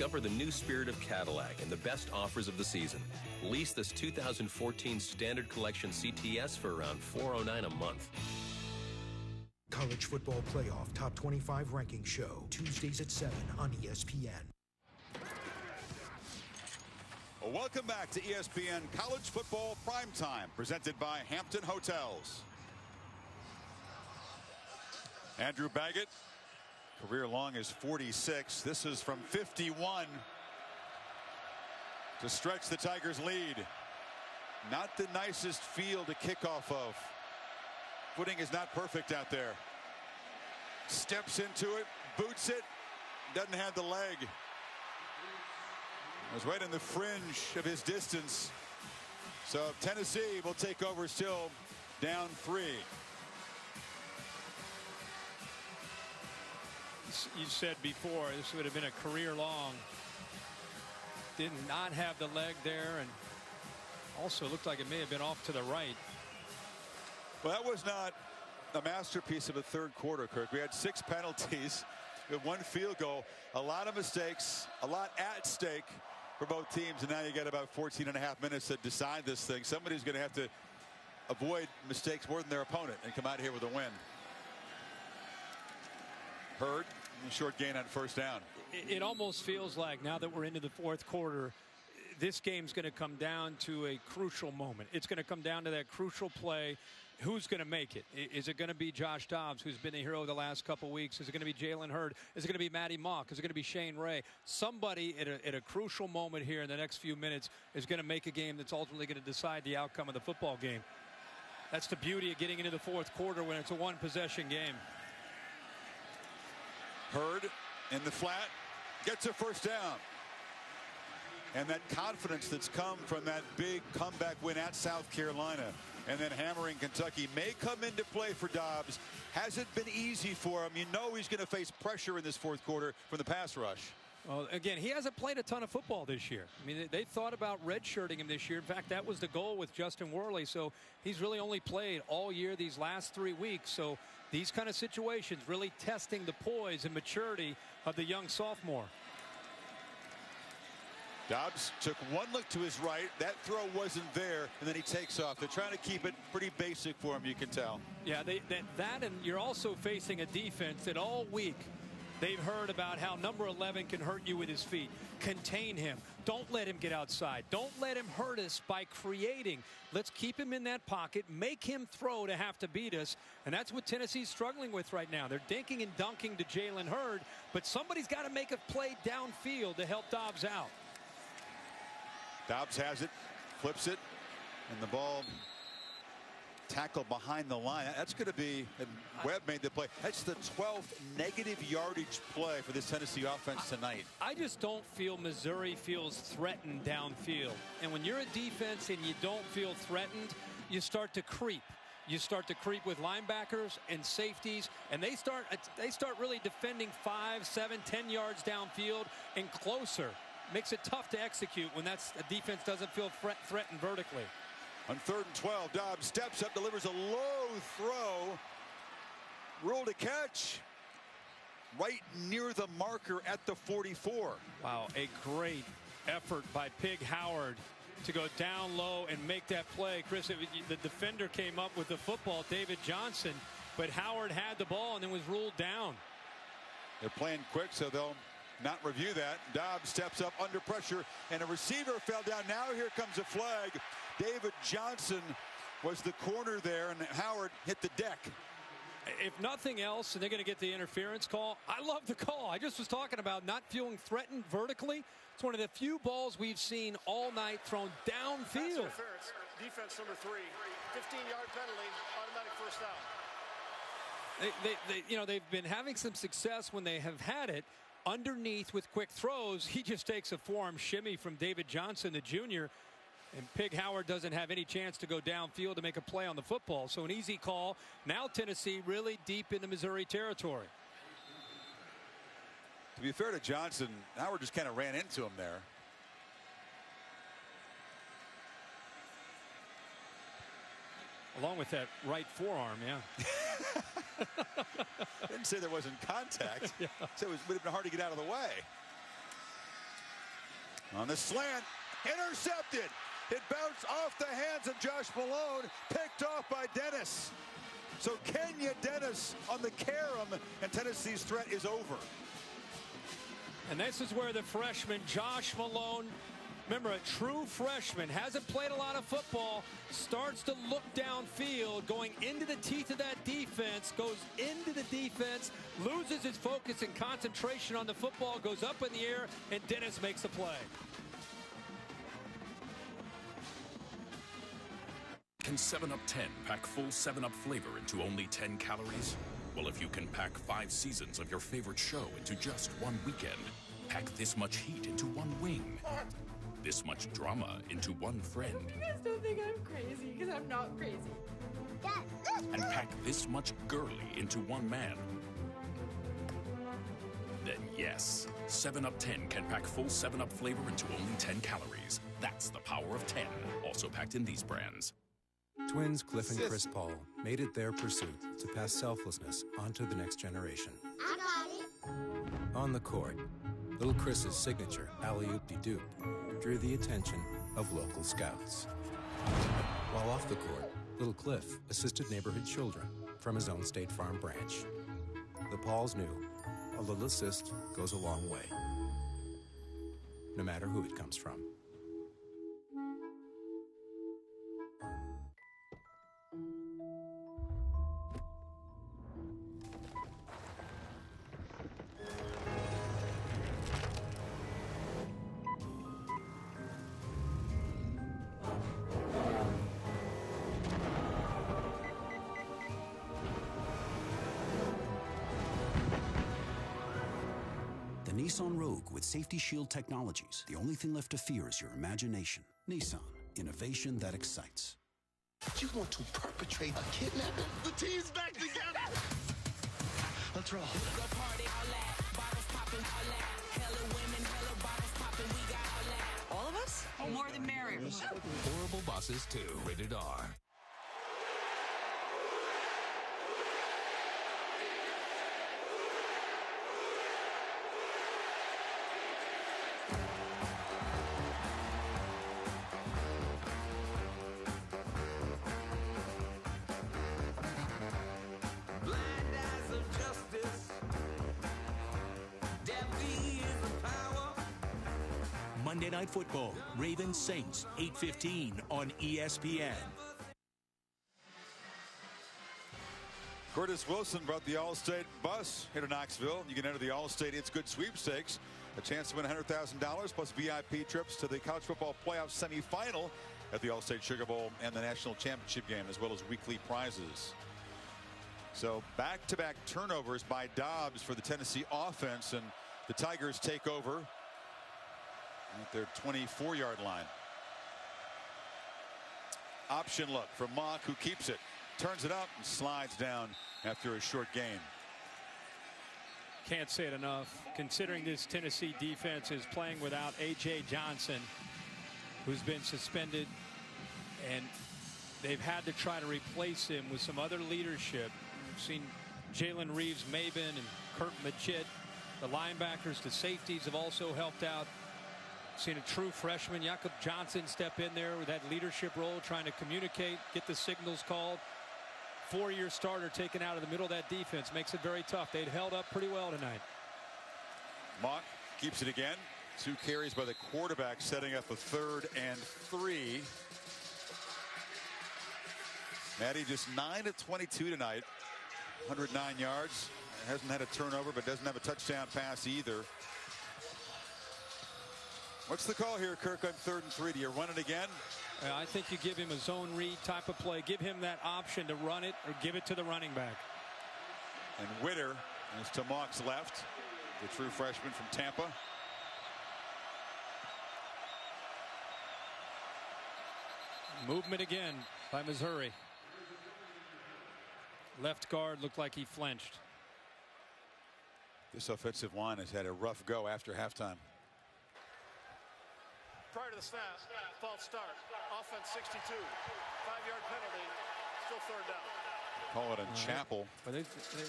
Discover the new spirit of Cadillac and the best offers of the season. Lease this 2014 Standard Collection CTS for around $409 a month. College Football Playoff Top 25 Ranking Show, Tuesdays at 7 on ESPN. Well, welcome back to ESPN College Football Primetime, presented by Hampton Hotels. Andrew Baggett, career long is 46. This is from 51 to stretch the Tigers' lead. Not the nicest field to kick off of. Footing is not perfect out there. Steps into it, boots it, doesn't have the leg. Was right in the fringe of his distance. So Tennessee will take over, still down 3. You said before this would have been a career long. Did not have the leg there, and also looked like it may have been off to the right. Well, that was not a masterpiece of a third quarter, Kirk. We had 6 penalties. We had 1 field goal, a lot of mistakes, a lot at stake for both teams, and now you got about 14 and a half minutes to decide this thing. Somebody's going to have to avoid mistakes more than their opponent and come out here with a win. Hurd, a short gain on first down. It almost feels like now that we're into the fourth quarter, this game's going to come down to a crucial moment. It's going to come down to that crucial play. Who's going to make it? Is it going to be Josh Dobbs, who's been a hero the last couple weeks? Is it going to be Jalen Hurd? Is it going to be Matty Mock? Is it going to be Shane Ray? Somebody at a crucial moment here in the next few minutes is going to make a game that's ultimately going to decide the outcome of the football game. That's the beauty of getting into the fourth quarter when it's a one-possession game. Hurd in the flat, gets a first down. And that confidence that's come from that big comeback win at South Carolina and then hammering Kentucky may come into play for Dobbs. Hasn't been easy for him. You know he's going to face pressure in this fourth quarter from the pass rush. Well, again, he hasn't played a ton of football this year. I mean, they thought about redshirting him this year. In fact, that was the goal with Justin Worley. So he's really only played all year these last 3 weeks. So these kind of situations really testing the poise and maturity of the young sophomore. Dobbs took 1 look to his right. That throw wasn't there, and then he takes off. They're trying to keep it pretty basic for him, you can tell. Yeah, that and you're also facing a defense that all week they've heard about how number 11 can hurt you with his feet. Contain him. Don't let him get outside. Don't let him hurt us by creating. Let's keep him in that pocket, make him throw to have to beat us, and that's what Tennessee's struggling with right now. They're dinking and dunking to Jalen Hurd, but somebody's got to make a play downfield to help Dobbs out. Dobbs has it, flips it, and the ball tackled behind the line. That's going to be, and Webb made the play. That's the 12th negative yardage play for this Tennessee offense tonight. I just don't feel Missouri feels threatened downfield. And when you're a defense and you don't feel threatened, you start to creep. You start to creep with linebackers and safeties, and they start really defending 5, 7, 10 yards downfield and closer. Makes it tough to execute when a defense doesn't feel threatened vertically. On 3rd and 12, Dobbs steps up, delivers a low throw. Ruled a catch right near the marker at the 44. Wow, a great effort by Pig Howard to go down low and make that play. Chris, the defender came up with the football, David Johnson, but Howard had the ball and then was ruled down. They're playing quick, so they'll not review that. Dobbs steps up under pressure, and a receiver fell down. Now here comes a flag. David Johnson was the corner there, and Howard hit the deck. If nothing else, and they're going to get the interference call, I love the call. I just was talking about not feeling threatened vertically. It's one of the few balls we've seen all night thrown downfield. Defense number 3, 15-yard penalty, automatic first down. They've been having some success when they have had it underneath with quick throws. He just takes a forearm shimmy from David Johnson, the junior, and Pig Howard doesn't have any chance to go downfield to make a play on the football. So an easy call. Now Tennessee really deep into Missouri territory. To be fair to Johnson, Howard just kind of ran into him there. Along with that right forearm, yeah. Didn't say there wasn't contact. Yeah. So it would have been hard to get out of the way. On the slant, intercepted. It bounced off the hands of Josh Malone, picked off by Dennis. So Kenya Dennis on the carom, and Tennessee's threat is over. And this is where the freshman Josh Malone, remember, a true freshman, hasn't played a lot of football, starts to look downfield, going into the teeth of that defense, goes into the defense, loses his focus and concentration on the football, goes up in the air, and Dennis makes a play. Can 7-Up 10 pack full 7-Up flavor into only 10 calories? Well, if you can pack 5 seasons of your favorite show into just one weekend, pack this much heat into one wing, this much drama into one friend, You guys don't think I'm crazy, because I'm not crazy. and pack this much girly into one man, then yes, 7-Up 10 can pack full 7-Up flavor into only 10 calories. That's the power of 10, also packed in these brands. Twins Cliff and Chris Paul made it their pursuit to pass selflessness onto the next generation. I got it. On the court, little Chris's signature alley-oop-de-doop drew the attention of local scouts. While off the court, little Cliff assisted neighborhood children from his own State Farm branch. The Pauls knew a little assist goes a long way, no matter who it comes from. Nissan Rogue with Safety Shield technologies. The only thing left to fear is your imagination. Nissan, innovation that excites. You want to perpetrate a kidnapping? The team's back together. Let's roll. All of us? More the merrier. Horrible Bosses 2, rated R. Monday Night Football, Ravens Saints, 8:15 on ESPN. Curtis Wilson brought the Allstate bus here to Knoxville. You can enter the Allstate It's Good sweepstakes. A chance to win $100,000 plus VIP trips to the college football playoff semifinal at the Allstate Sugar Bowl and the national championship game, as well as weekly prizes. So back-to-back turnovers by Dobbs for the Tennessee offense, and the Tigers take over at their 24-yard line. Option look from Mock, who keeps it, turns it up, and slides down after a short gain. Can't say it enough, considering this Tennessee defense is playing without A.J. Johnson, who's been suspended, and they've had to try to replace him with some other leadership. We've seen Jalen Reeves-Maybin and Kurt Magid. The linebackers, the safeties have also helped out. Seen a true freshman, Jakob Johnson, step in there with that leadership role, trying to communicate, get the signals called. 4-year starter taken out of the middle of that defense makes it very tough. They'd held up pretty well tonight. Mock keeps it again. 2 carries by the quarterback, setting up a 3rd and 3. Maddie just 9 of 22 tonight, 109 yards. Hasn't had a turnover, but doesn't have a touchdown pass either. What's the call here, Kirk, on 3rd and 3? Do you run it again? I think you give him a zone read type of play. Give him that option to run it or give it to the running back. And Witter is to Mock's left, the true freshman from Tampa. Movement again by Missouri. Left guard looked like he flinched. This offensive line has had a rough go after halftime. Prior to the snap, false start. Offense 62. 5-yard penalty. Still 3rd down. Call it in Chapel. But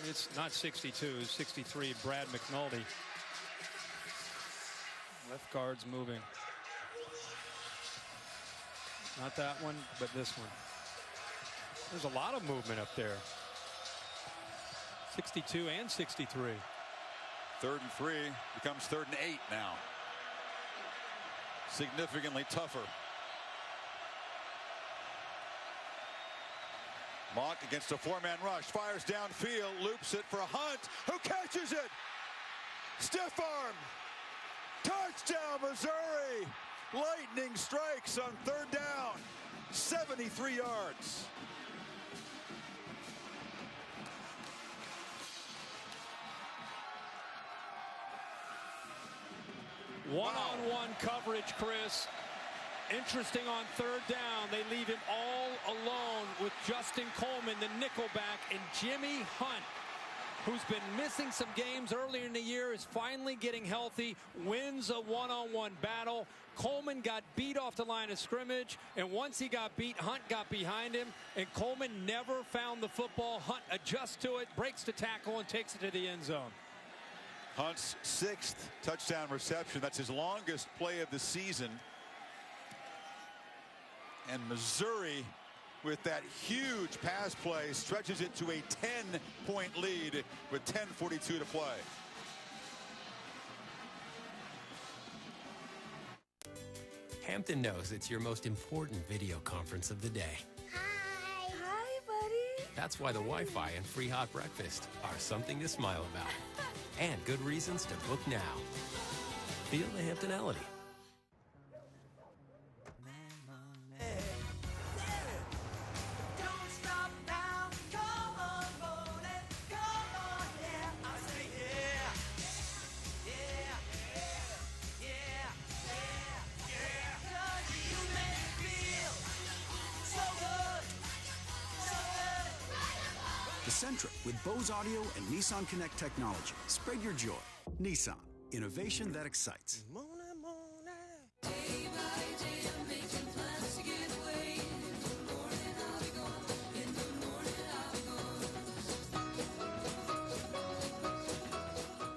it's not 62, it's 63. Brad McNulty. Left guard's moving. Not that one, but this one. There's a lot of movement up there. 62 and 63. 3rd and 3 becomes 3rd and 8 now. Significantly tougher. Mock against a 4-man rush, fires downfield, loops it for Hunt, who catches it. Stiff arm. Touchdown, Missouri. Lightning strikes on 3rd down. 73 yards. One-on-one coverage, Chris. Interesting on 3rd down. They leave him all alone with Justin Coleman, the nickelback, and Jimmy Hunt, who's been missing some games earlier in the year, is finally getting healthy, wins a one-on-one battle. Coleman got beat off the line of scrimmage, and once he got beat, Hunt got behind him, and Coleman never found the football. Hunt adjusts to it, breaks the tackle, and takes it to the end zone. Hunt's 6th touchdown reception. That's his longest play of the season. And Missouri, with that huge pass play, stretches it to a 10-point lead with 10:42 to play. Hampton knows it's your most important video conference of the day. Hi. Hi, buddy. That's why the Wi-Fi and free hot breakfast are something to smile about. And good reasons to book now. Feel the Hamptonality. Sentra with Bose Audio and Nissan Connect technology. Spread your joy. Nissan. Innovation that excites.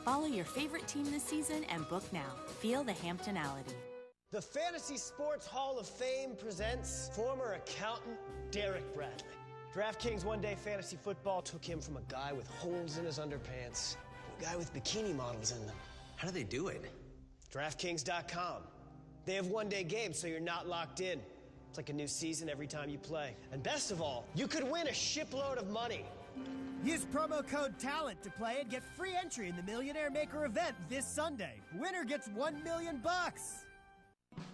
Follow your favorite team this season and book now. Feel the Hamptonality. The Fantasy Sports Hall of Fame presents former accountant Derek Bradley. DraftKings one-day fantasy football took him from a guy with holes in his underpants to a guy with bikini models in them. How do they do it? DraftKings.com. They have one-day games, so you're not locked in. It's like a new season every time you play. And best of all, you could win a shipload of money. Use promo code TALENT to play and get free entry in the Millionaire Maker event this Sunday. Winner gets $1 million.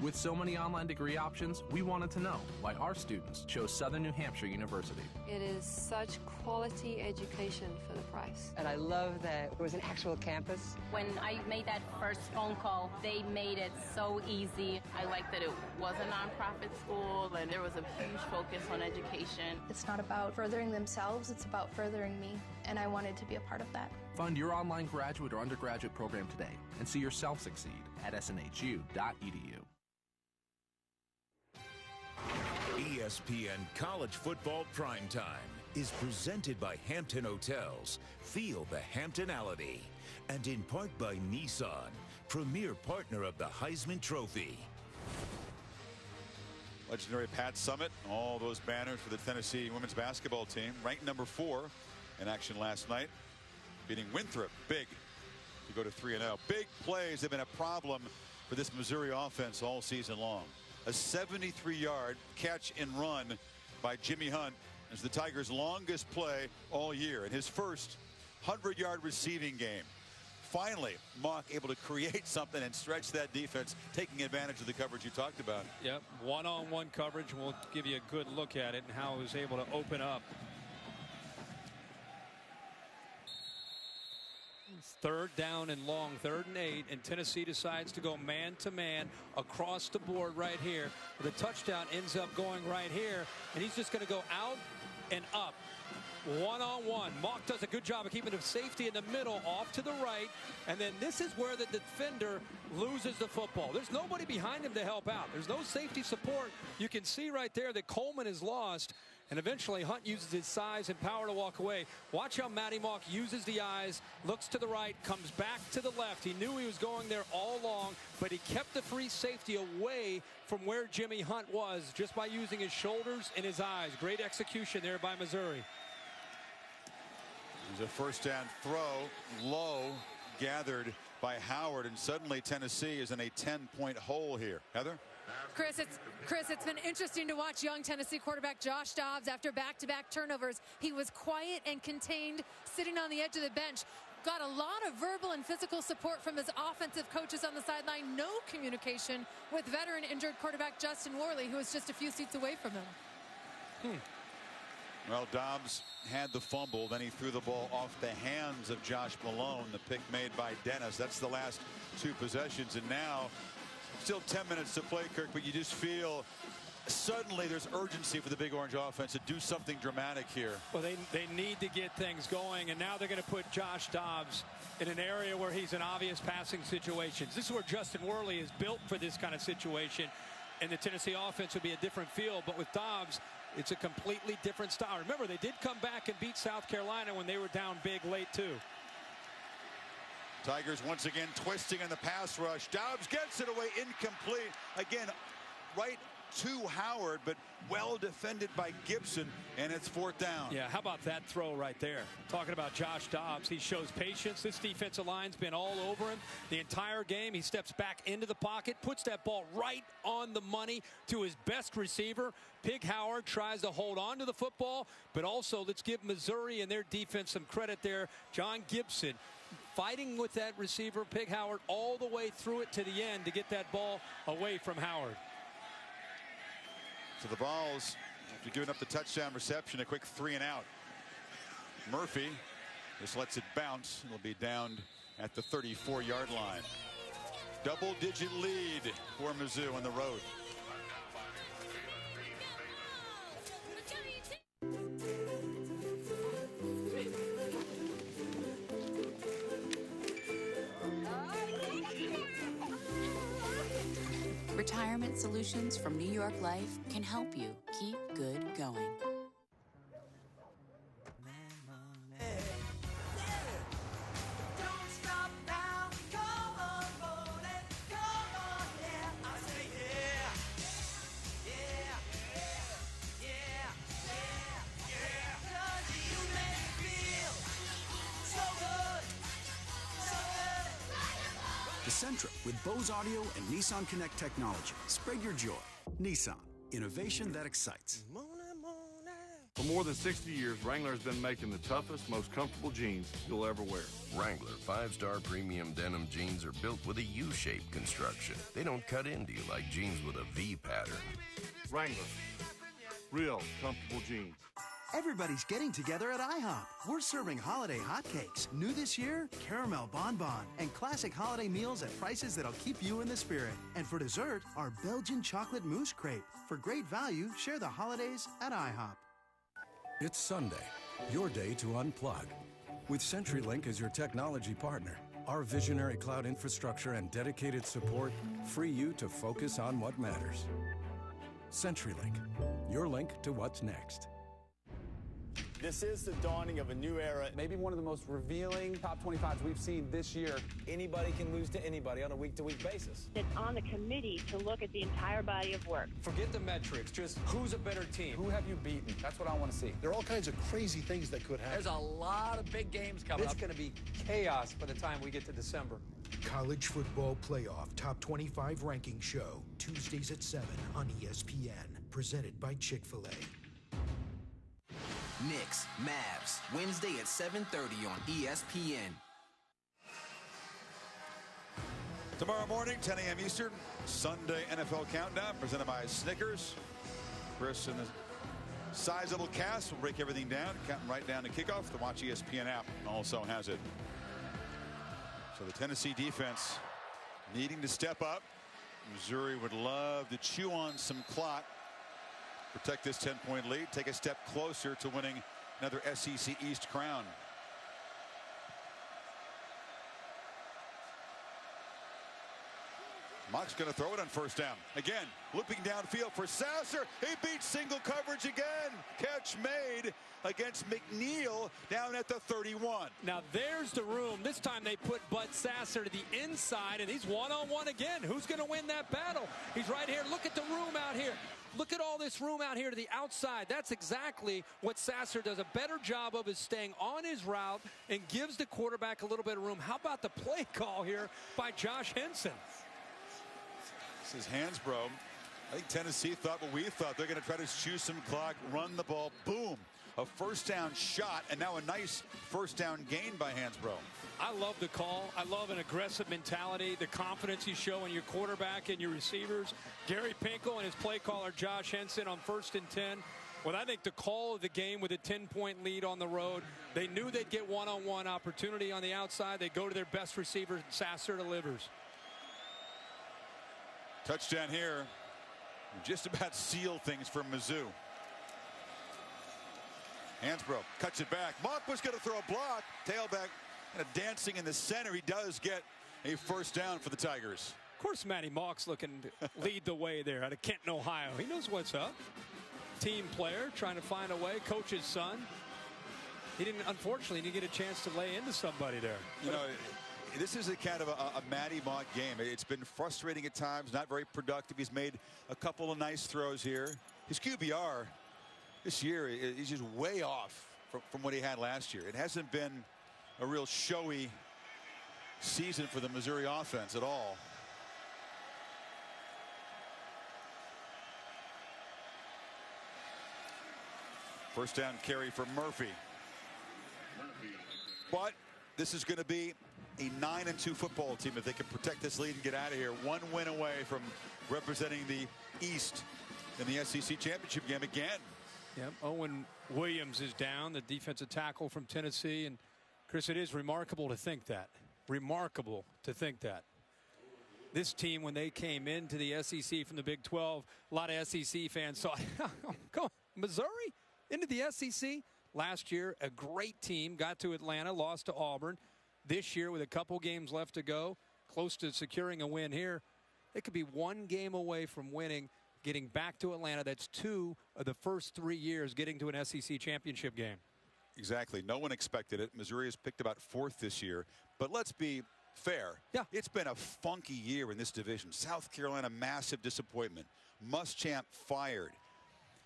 With so many online degree options, we wanted to know why our students chose Southern New Hampshire University. It is such quality education for the price. And I love that it was an actual campus. When I made that first phone call, they made it so easy. I like that it was a nonprofit school and there was a huge focus on education. It's not about furthering themselves, it's about furthering me, and I wanted to be a part of that. Fund your online graduate or undergraduate program today and see yourself succeed at snhu.edu. ESPN College Football Primetime is presented by Hampton Hotels. Feel the Hamptonality. And in part by Nissan, premier partner of the Heisman Trophy. Legendary Pat Summitt, all those banners for the Tennessee women's basketball team. Ranked number 4 in action last night, beating Winthrop big to go to 3-0. Big plays have been a problem for this Missouri offense all season long. A 73-yard catch and run by Jimmy Hunt is the Tigers' longest play all year in his first 100-yard receiving game. Finally, Mock able to create something and stretch that defense, taking advantage of the coverage you talked about. Yep, one-on-one coverage. We'll give you a good look at it and how he was able to open up. Third down and long, 3rd and 8, and Tennessee decides to go man-to-man across the board right here. The touchdown ends up going right here, and he's just going to go out and up. One-on-one. Mock does a good job of keeping the safety in the middle, off to the right, and then this is where the defender loses the football. There's nobody behind him to help out. There's no safety support. You can see right there that Coleman is lost, And eventually, Hunt uses his size and power to walk away. Watch how Matty Mock uses the eyes, looks to the right, comes back to the left. He knew he was going there all along, but he kept the free safety away from where Jimmy Hunt was just by using his shoulders and his eyes. Great execution there by Missouri. There's a first down throw, low, gathered by Howard, and suddenly Tennessee is in a 10-point hole here. Heather? Chris, it's been interesting to watch young Tennessee quarterback Josh Dobbs after back-to-back turnovers. He was quiet and contained, sitting on the edge of the bench. Got a lot of verbal and physical support from his offensive coaches on the sideline. No communication with veteran injured quarterback Justin Worley, who was just a few seats away from him. Well, Dobbs had the fumble, then he threw the ball off the hands of Josh Malone, the pick made by Dennis. That's the last two possessions, and now still 10 minutes to play, Kirk, but you just feel suddenly there's urgency for the Big Orange offense to do something dramatic here. Well, they need to get things going, and now they're going to put Josh Dobbs in an area where he's in obvious passing situations. This is where Justin Worley is built for this kind of situation, and the Tennessee offense would be a different feel, but with Dobbs, it's a completely different style. Remember, they did come back and beat South Carolina when they were down big late, too. Tigers once again twisting in the pass rush. Dobbs gets it away, incomplete. Again, right to Howard, but well defended by Gibson, and it's fourth down. Yeah, how about that throw right there? Talking about Josh Dobbs, he shows patience. This defensive line's been all over him the entire game. He steps back into the pocket, puts that ball right on the money to his best receiver. Pig Howard tries to hold on to the football, but also let's give Missouri and their defense some credit there. John Gibson fighting with that receiver, Pig Howard, all the way through it to the end to get that ball away from Howard. So the balls, after giving up the touchdown reception, a quick 3 and out. Murphy just lets it bounce. It'll be down at the 34-yard line. Double-digit lead for Mizzou on the road. Retirement solutions from New York Life can help you keep good going. Sentra with Bose Audio and Nissan Connect technology. Spread your joy. Nissan. Innovation that excites. For more than 60 years, Wrangler has been making the toughest, most comfortable jeans you'll ever wear. Wrangler 5-star premium denim jeans are built with a U-shaped construction. They don't cut into you like jeans with a V pattern. Wrangler. Real comfortable jeans. Everybody's getting together at IHOP. We're serving holiday hotcakes. New this year, caramel bonbon and classic holiday meals at prices that'll keep you in the spirit. And for dessert, our Belgian chocolate mousse crepe. For great value, share the holidays at IHOP. It's Sunday, your day to unplug. With CenturyLink as your technology partner, our visionary cloud infrastructure and dedicated support free you to focus on what matters. CenturyLink, your link to what's next. This is the dawning of a new era. Maybe one of the most revealing top 25s we've seen this year. Anybody can lose to anybody on a week-to-week basis. It's on the committee to look at the entire body of work. Forget the metrics, just who's a better team? Who have you beaten? That's what I want to see. There are all kinds of crazy things that could happen. There's a lot of big games coming up. It's going to be chaos by the time we get to December. College Football Playoff Top 25 Ranking Show, Tuesdays at 7 on ESPN. Presented by Chick-fil-A. Knicks, Mavs, Wednesday at 7:30 on ESPN. Tomorrow morning, 10 a.m. Eastern, Sunday NFL Countdown, presented by Snickers. Chris and the sizable cast will break everything down, counting right down to kickoff. The Watch ESPN app also has it. So the Tennessee defense needing to step up. Missouri would love to chew on some clock, protect this 10-point lead, take a step closer to winning another SEC East crown. Mock's going to throw it on first down. Again, looping downfield for Sasser. He beats single coverage again. Catch made against McNeil down at the 31. Now there's the room. This time they put Bud Sasser to the inside, and he's one-on-one again. Who's going to win that battle? He's right here. Look at the room out here. Look at all this room out here to the outside. That's exactly what Sasser does a better job of, is staying on his route and gives the quarterback a little bit of room. How about the play call here by Josh Henson? This is Hansbrough. I think Tennessee thought what we thought. They're going to try to chew some clock, run the ball. Boom. A first down shot, and now a nice first down gain by Hansbrough. I love the call. I love an aggressive mentality, the confidence you show in your quarterback and your receivers. Gary Pinkel and his play caller Josh Henson on 1st and 10. Well, I think the call of the game with a 10-point lead on the road. They knew they'd get one-on-one opportunity on the outside. They go to their best receiver, and Sasser delivers. Touchdown here. Just about seal things for Mizzou. Hansbrough cuts it back. Mock was going to throw a block. Tailback kind of dancing in the center. He does get a first down for the Tigers. Of course, Matty Mock's looking to lead the way there out of Kenton, Ohio. He knows what's up. Team player trying to find a way. Coach's son. Unfortunately, didn't get a chance to lay into somebody there. You know, this is a kind of a Matty Mock game. It's been frustrating at times, not very productive. He's made a couple of nice throws here. His QBR this year is just way off from what he had last year. It hasn't been a real showy season for the Missouri offense at all. First down carry for Murphy. But this is going to be a 9-2 football team if they can protect this lead and get out of here. One win away from representing the East in the SEC championship game again. Yep. Owen Williams is down, the defensive tackle from Tennessee. And Chris, it is remarkable to think that. Remarkable to think that. This team, when they came into the SEC from the Big 12, a lot of SEC fans thought, go Missouri into the SEC. Last year, a great team, got to Atlanta, lost to Auburn. This year, with a couple games left to go, close to securing a win here, they could be one game away from winning, getting back to Atlanta. That's 2 of the first 3 years getting to an SEC championship game. Exactly. No one expected it. Missouri has picked about 4th this year. But let's be fair. Yeah. It's been a funky year in this division. South Carolina, massive disappointment. Muschamp fired.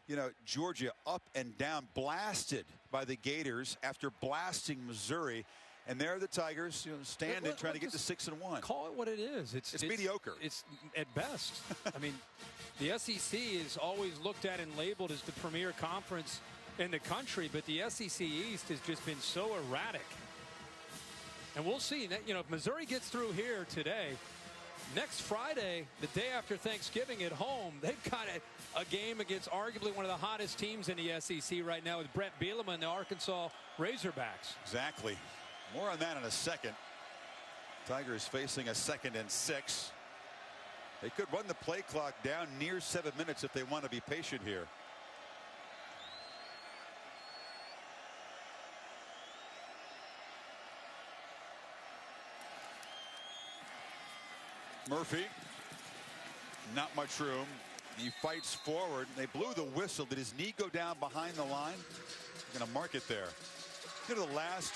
You know, Georgia up and down, blasted by the Gators after blasting Missouri. And there are the Tigers, you know, standing, trying to get to 6-1. Call it what it is. It's mediocre. It's at best. I mean, the SEC is always looked at and labeled as the premier conference in the country, but the SEC East has just been so erratic. And we'll see that, you know, if Missouri gets through here today, next Friday, the day after Thanksgiving at home, they've got a game against arguably one of the hottest teams in the SEC right now with Brett Bielema and the Arkansas Razorbacks. Exactly. More on that in a second. Tigers facing a 2nd and 6. They could run the play clock down near 7 minutes if they want to be patient here. Murphy, not much room. He fights forward. They blew the whistle. Did his knee go down behind the line? They're going to mark it there. You know, the last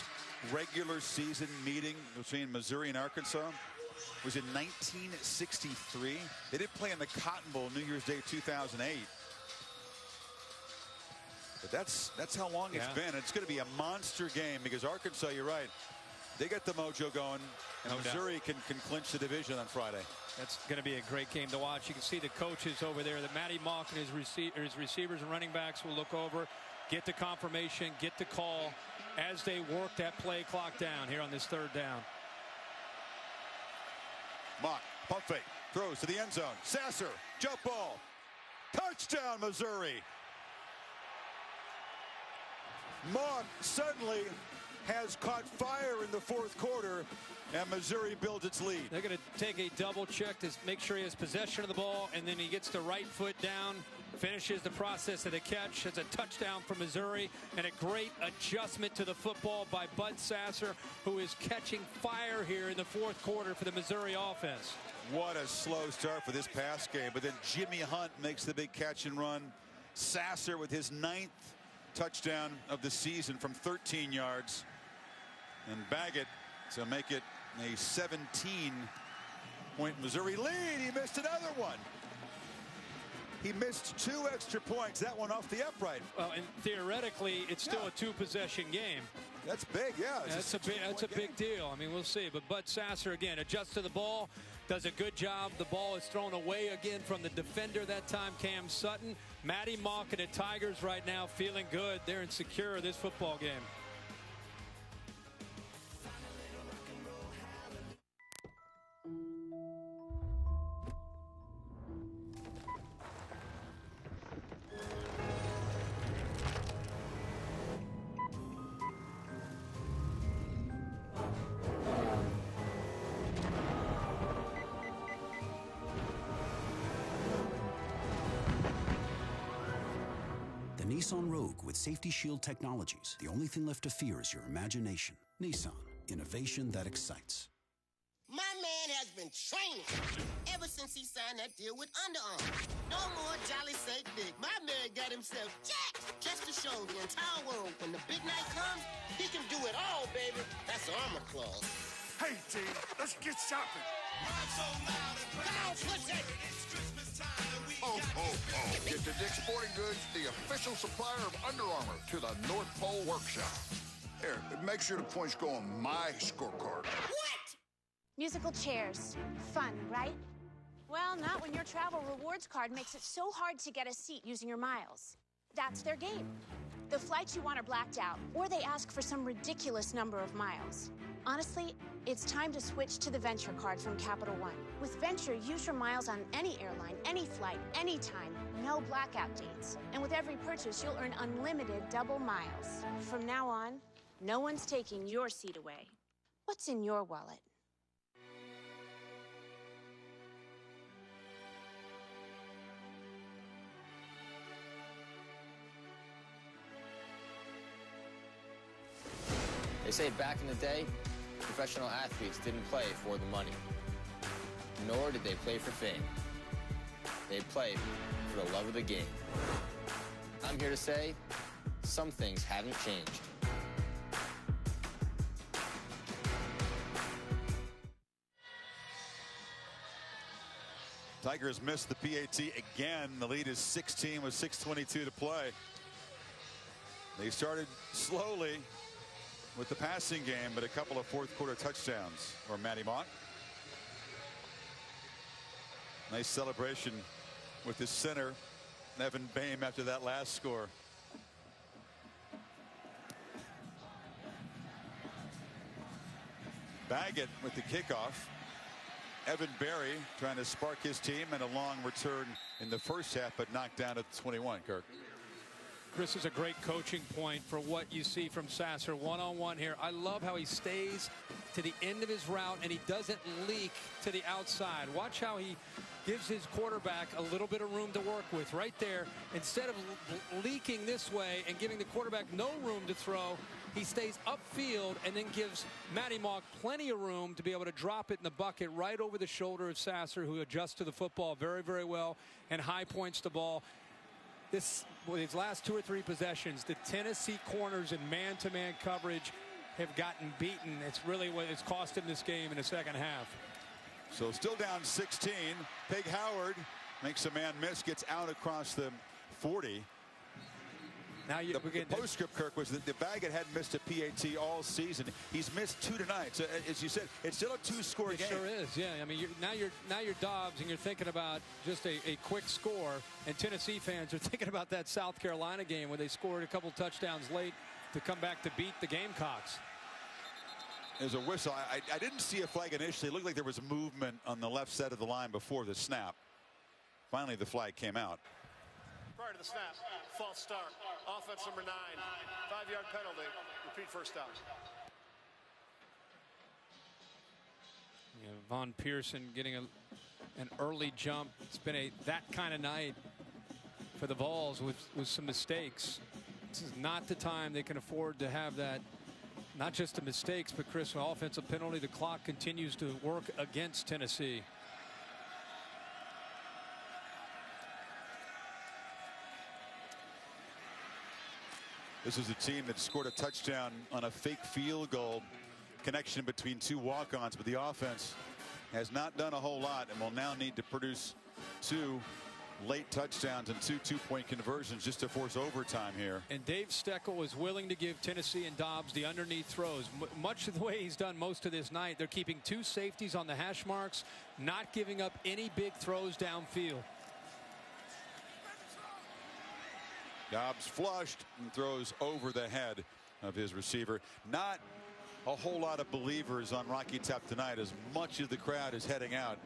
regular season meeting between Missouri and Arkansas was in 1963. They did play in the Cotton Bowl New Year's Day 2008. But that's how long it's been. It's going to be a monster game because Arkansas, you're right, they got the mojo going, and Missouri can clinch the division on Friday. That's going to be a great game to watch. You can see the coaches over there, that Matty Mock and his receivers and running backs will look over, get the confirmation, get the call as they work that play clock down here on this 3rd down. Mock, pump fake, throws to the end zone. Sasser, jump ball. Touchdown, Missouri. Mock suddenly has caught fire in the fourth quarter, and Missouri builds its lead. They're going to take a double check to make sure he has possession of the ball, and then he gets the right foot down, finishes the process of the catch. It's a touchdown for Missouri, and a great adjustment to the football by Bud Sasser, who is catching fire here in the fourth quarter for the Missouri offense. What a slow start for this pass game, but then Jimmy Hunt makes the big catch and run. Sasser with his 9th touchdown of the season from 13 yards, and Baggett to make it a 17-point Missouri lead. He missed another one. He missed 2 extra points. That one off the upright. Well, and theoretically, it's still a 2-possession game. That's big, yeah. That's a big deal. I mean, we'll see. But Bud Sasser, again, adjusts to the ball, does a good job. The ball is thrown away again from the defender that time, Cam Sutton. Maddie Mock and the Tigers right now feeling good. They're insecure of this football game. Nissan Rogue with Safety Shield technologies. The only thing left to fear is your imagination. Nissan, innovation that excites. My man has been training ever since he signed that deal with Under Armour. No more Jolly Saint Dick. My man got himself jacked just to show the entire world when the big night comes, he can do it all, baby. That's Armor Clause. Hey, team, let's get shopping. Come on, push it. Oh. Get to Dick's Sporting Goods, the official supplier of Under Armour to the North Pole Workshop. Here, make sure the points go on my scorecard. What? Musical chairs. Fun, right? Well, not when your travel rewards card makes it so hard to get a seat using your miles. That's their game. The flights you want are blacked out, or they ask for some ridiculous number of miles. Honestly, it's time to switch to the Venture card from Capital One. With Venture, use your miles on any airline, any flight, anytime. No blackout dates. And with every purchase, you'll earn unlimited double miles. From now on, no one's taking your seat away. What's in your wallet? They say back in the day, professional athletes didn't play for the money, nor did they play for fame. They played for the love of the game. I'm here to say, some things haven't changed. Tigers missed the PAT again. The lead is 16 with 6:22 to play. They started slowly with the passing game, but a couple of fourth quarter touchdowns for Maddie Mock. Nice celebration with his center, Evan Boehm, after that last score. Baggett with the kickoff. Evan Berry trying to spark his team, and a long return in the first half, but knocked down at the 21, Kirk. Chris is a great coaching point for what you see from Sasser one-on-one here. I love how he stays to the end of his route and he doesn't leak to the outside. Watch how he gives his quarterback a little bit of room to work with right there. Instead of leaking this way and giving the quarterback no room to throw, he stays upfield and then gives Maddie Mock plenty of room to be able to drop it in the bucket right over the shoulder of Sasser, who adjusts to the football very, very well and high points the ball. These last 2 or 3 possessions, the Tennessee corners in man-to-man coverage have gotten beaten. It's really what has cost him this game in the second half. So still down 16. Peg Howard makes a man miss, gets out across the 40. Now the postscript, Kirk, was that the Baggett hadn't missed a PAT all season. He's missed 2 tonight. So as you said, it's still a 2-score game. It sure is. Yeah. I mean, now you're Dobbs, and you're thinking about just a quick score. And Tennessee fans are thinking about that South Carolina game where they scored a couple touchdowns late to come back to beat the Gamecocks. There's a whistle. I didn't see a flag initially. It looked like there was movement on the left side of the line before the snap. Finally, the flag came out. Prior to the snap, false start. Offense number 9. 5-yard penalty. Repeat first down. Yeah, Von Pearson getting an early jump. It's been that kind of night for the Vols with some mistakes. This is not the time they can afford to have that. Not just the mistakes, but Chris, an offensive penalty. The clock continues to work against Tennessee. This is a team that scored a touchdown on a fake field goal connection between two walk-ons, but the offense has not done a whole lot and will now need to produce 2 late touchdowns and 2 two-point conversions just to force overtime here. And Dave Steckel was willing to give Tennessee and Dobbs the underneath throws, much of the way he's done most of this night. They're keeping 2 safeties on the hash marks, not giving up any big throws downfield. Dobbs flushed and throws over the head of his receiver. Not a whole lot of believers on Rocky Top tonight, as much of the crowd is heading out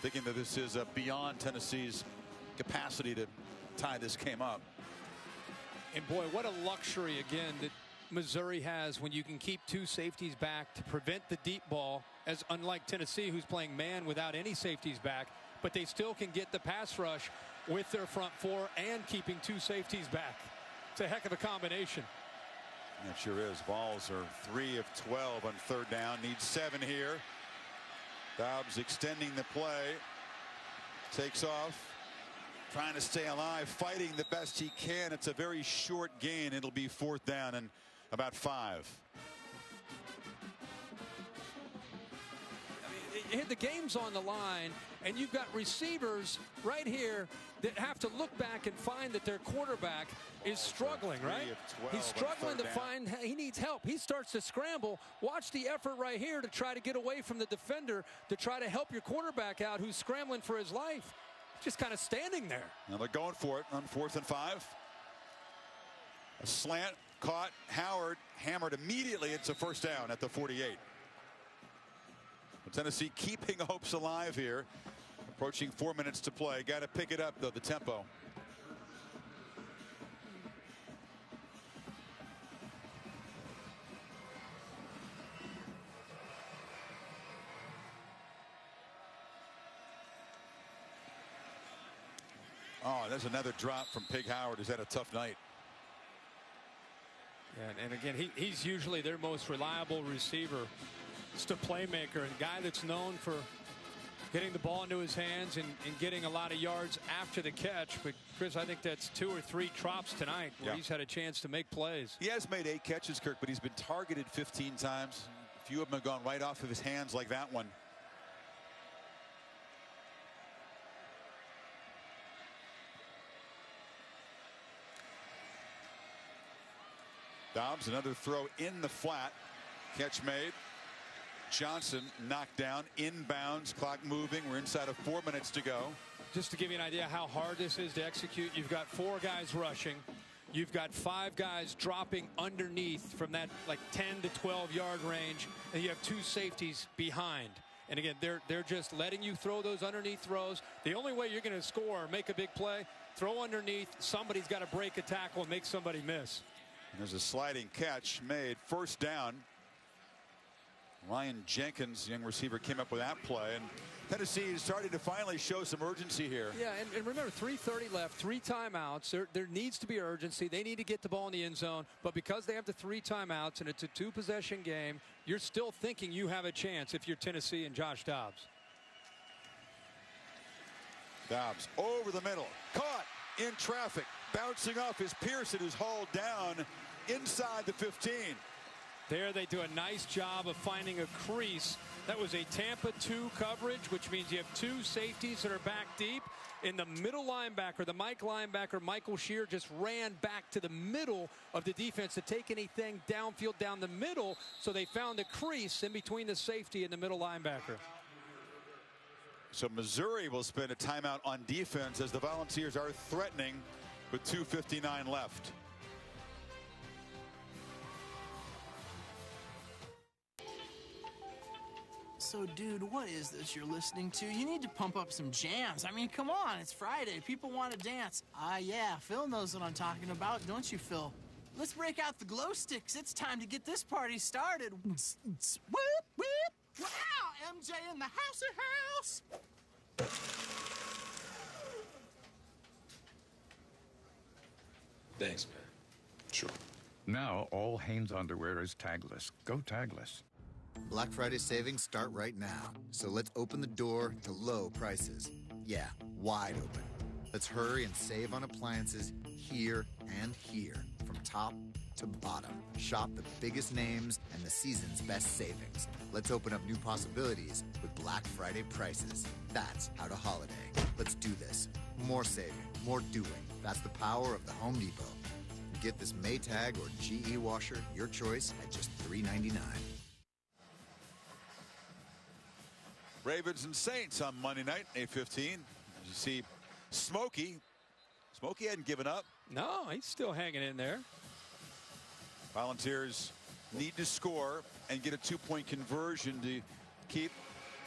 thinking that this is beyond Tennessee's capacity to tie this game up. And boy, what a luxury again that Missouri has when you can keep 2 safeties back to prevent the deep ball, as unlike Tennessee, who's playing man without any safeties back, but they still can get the pass rush with their front 4 and keeping 2 safeties back. It's a heck of a combination. It sure is. Vols are 3 of 12 on 3rd down. Need 7 here. Dobbs extending the play. Takes off. Trying to stay alive. Fighting the best he can. It's a very short gain. It'll be 4th down and about 5. The game's on the line, and you've got receivers right here that have to look back and find that their quarterback is struggling, right? He's struggling to find, he needs help. He starts to scramble. Watch the effort right here to try to get away from the defender, to try to help your quarterback out who's scrambling for his life. Just kind of standing there. Now they're going for it on 4th and 5. A slant caught. Howard hammered immediately. It's a 1st down at the 48. Tennessee keeping hopes alive here. Approaching 4 minutes to play. Got to pick it up, though, the tempo. Oh, there's another drop from Pig Howard. He's had a tough night. Yeah, and again, he's usually their most reliable receiver. Just a playmaker and a guy that's known for getting the ball into his hands and getting a lot of yards after the catch. But Chris, I think that's 2 or 3 drops tonight where he's had a chance to make plays. He has made 8 catches, Kirk, but he's been targeted 15 times. A few of them have gone right off of his hands like that one. Dobbs, another throw in the flat. Catch made. Johnson knocked down, inbounds, clock moving. We're inside of 4 minutes to go. Just to give you an idea how hard this is to execute, you've got 4 guys rushing. You've got 5 guys dropping underneath from that like 10 to 12 yard range, and you have 2 safeties behind. And again, they're just letting you throw those underneath throws. The only way you're going to score or make a big play, throw underneath. Somebody's got to break a tackle and make somebody miss. And there's a sliding catch made. 1st down. Ryan Jenkins, young receiver, came up with that play, and Tennessee is starting to finally show some urgency here. Yeah, and remember, 3:30 left, 3 timeouts. There needs to be urgency. They need to get the ball in the end zone, but because they have the 3 timeouts and it's a 2-possession game, you're still thinking you have a chance if you're Tennessee and Josh Dobbs. Dobbs over the middle, caught in traffic, bouncing off his Pearson, who's hauled down inside the 15. There they do a nice job of finding a crease. That was a Tampa 2 coverage, which means you have 2 safeties that are back deep. In the middle linebacker, the Mike linebacker, Michael Shear, just ran back to the middle of the defense to take anything downfield down the middle. So they found a crease in between the safety and the middle linebacker. So Missouri will spend a timeout on defense as the Volunteers are threatening with 2:59 left. So, dude, what is this you're listening to? You need to pump up some jams. I mean, come on, it's Friday. People want to dance. Yeah, Phil knows what I'm talking about, don't you, Phil? Let's break out the glow sticks. It's time to get this party started. Whoop, whoop. Wow, MJ in the house. Thanks, man. Sure. Now all Hanes underwear is tagless. Go tagless. Black Friday savings start right now. So let's open the door to low prices. Yeah, wide open. Let's hurry and save on appliances here and here, from top to bottom. Shop the biggest names and the season's best savings. Let's open up new possibilities with Black Friday prices. That's how to holiday. Let's do this. More saving, more doing. That's the power of the Home Depot. Get this Maytag or GE washer, your choice, at just $3.99. Ravens and Saints on Monday night, 8:15. As you see, Smokey hadn't given up. No, he's still hanging in there. Volunteers need to score and get a 2-point conversion to keep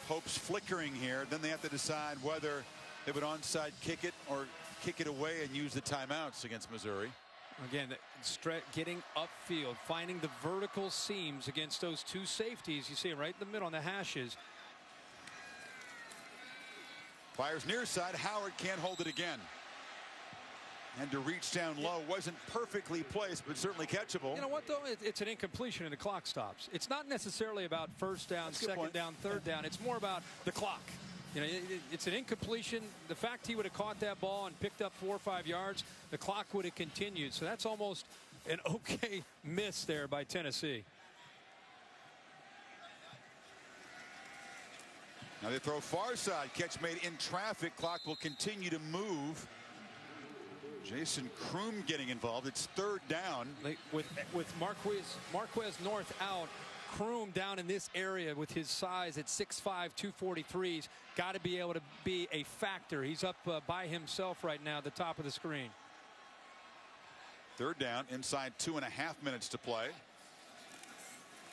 hopes flickering here. Then they have to decide whether they would onside kick it or kick it away and use the timeouts against Missouri. Again, getting upfield, finding the vertical seams against those two safeties. You see it right in the middle on the hashes. Fires near side. Howard can't hold it again. And to reach down low wasn't perfectly placed, but certainly catchable. You know what, though? It's an incompletion and the clock stops. It's not necessarily about first down, second down, third down. It's more about the clock. You know, it's an incompletion. The fact he would have caught that ball and picked up 4 or 5 yards, the clock would have continued. So that's almost an okay miss there by Tennessee. Now they throw far side. Catch made in traffic. Clock will continue to move. Jason Kroom getting involved. It's third down. With Marquez North out, Kroom down in this area with his size at 6'5", 243. He's got to be able to be a factor. He's up by himself right now at the top of the screen. Third down, inside 2.5 minutes to play.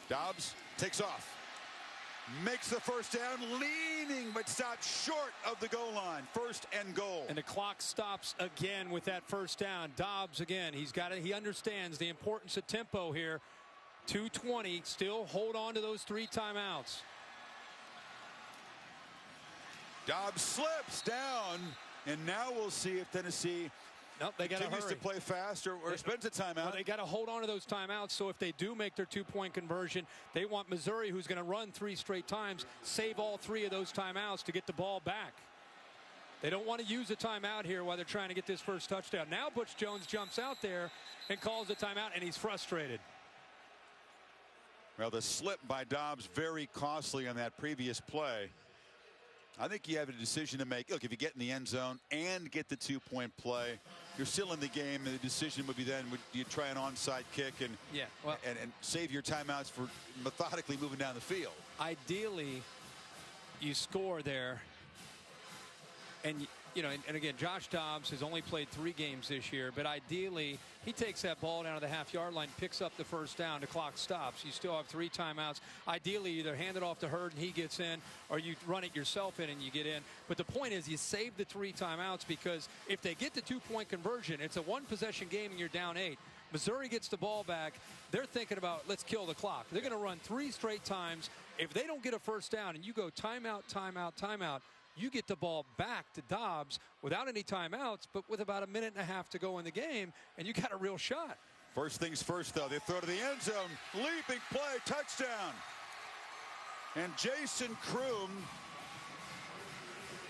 Dobbs takes off. Makes the first down, leaning, but stops short of the goal line. First and goal. And the clock stops again with that first down. Dobbs again. He understands the importance of tempo here. 2:20, still hold on to those 3 timeouts. Dobbs slips down, and now we'll see if Tennessee they got continues to play fast or spends a timeout. Well, they got to hold on to those timeouts, so if they do make their 2-point conversion, they want Missouri, who's going to run 3 straight times, save all 3 of those timeouts to get the ball back. They don't want to use a timeout here while they're trying to get this first touchdown. Now Butch Jones jumps out there and calls a timeout, and he's frustrated. Well, the slip by Dobbs very costly on that previous play. I think you have a decision to make. Look, if you get in the end zone and get the 2-point play, you're still in the game, and the decision would be then, would you try an onside kick and save your timeouts for methodically moving down the field? Ideally, you score there, and and again, Josh Dobbs has only played 3 games this year, but ideally he takes that ball down to the half-yard line, picks up the first down, the clock stops. You still have 3 timeouts. Ideally, either hand it off to Hurd and he gets in, or you run it yourself in and you get in. But the point is, you save the 3 timeouts, because if they get the 2-point conversion, it's a 1-possession game and you're down 8. Missouri gets the ball back. They're thinking about, let's kill the clock. They're going to run 3 straight times. If they don't get a first down and you go timeout, timeout, timeout, you get the ball back to Dobbs without any timeouts, but with about 1.5 minutes to go in the game, and you got a real shot. First things first, though. They throw to the end zone. Leaping play, touchdown. And Jason Kroom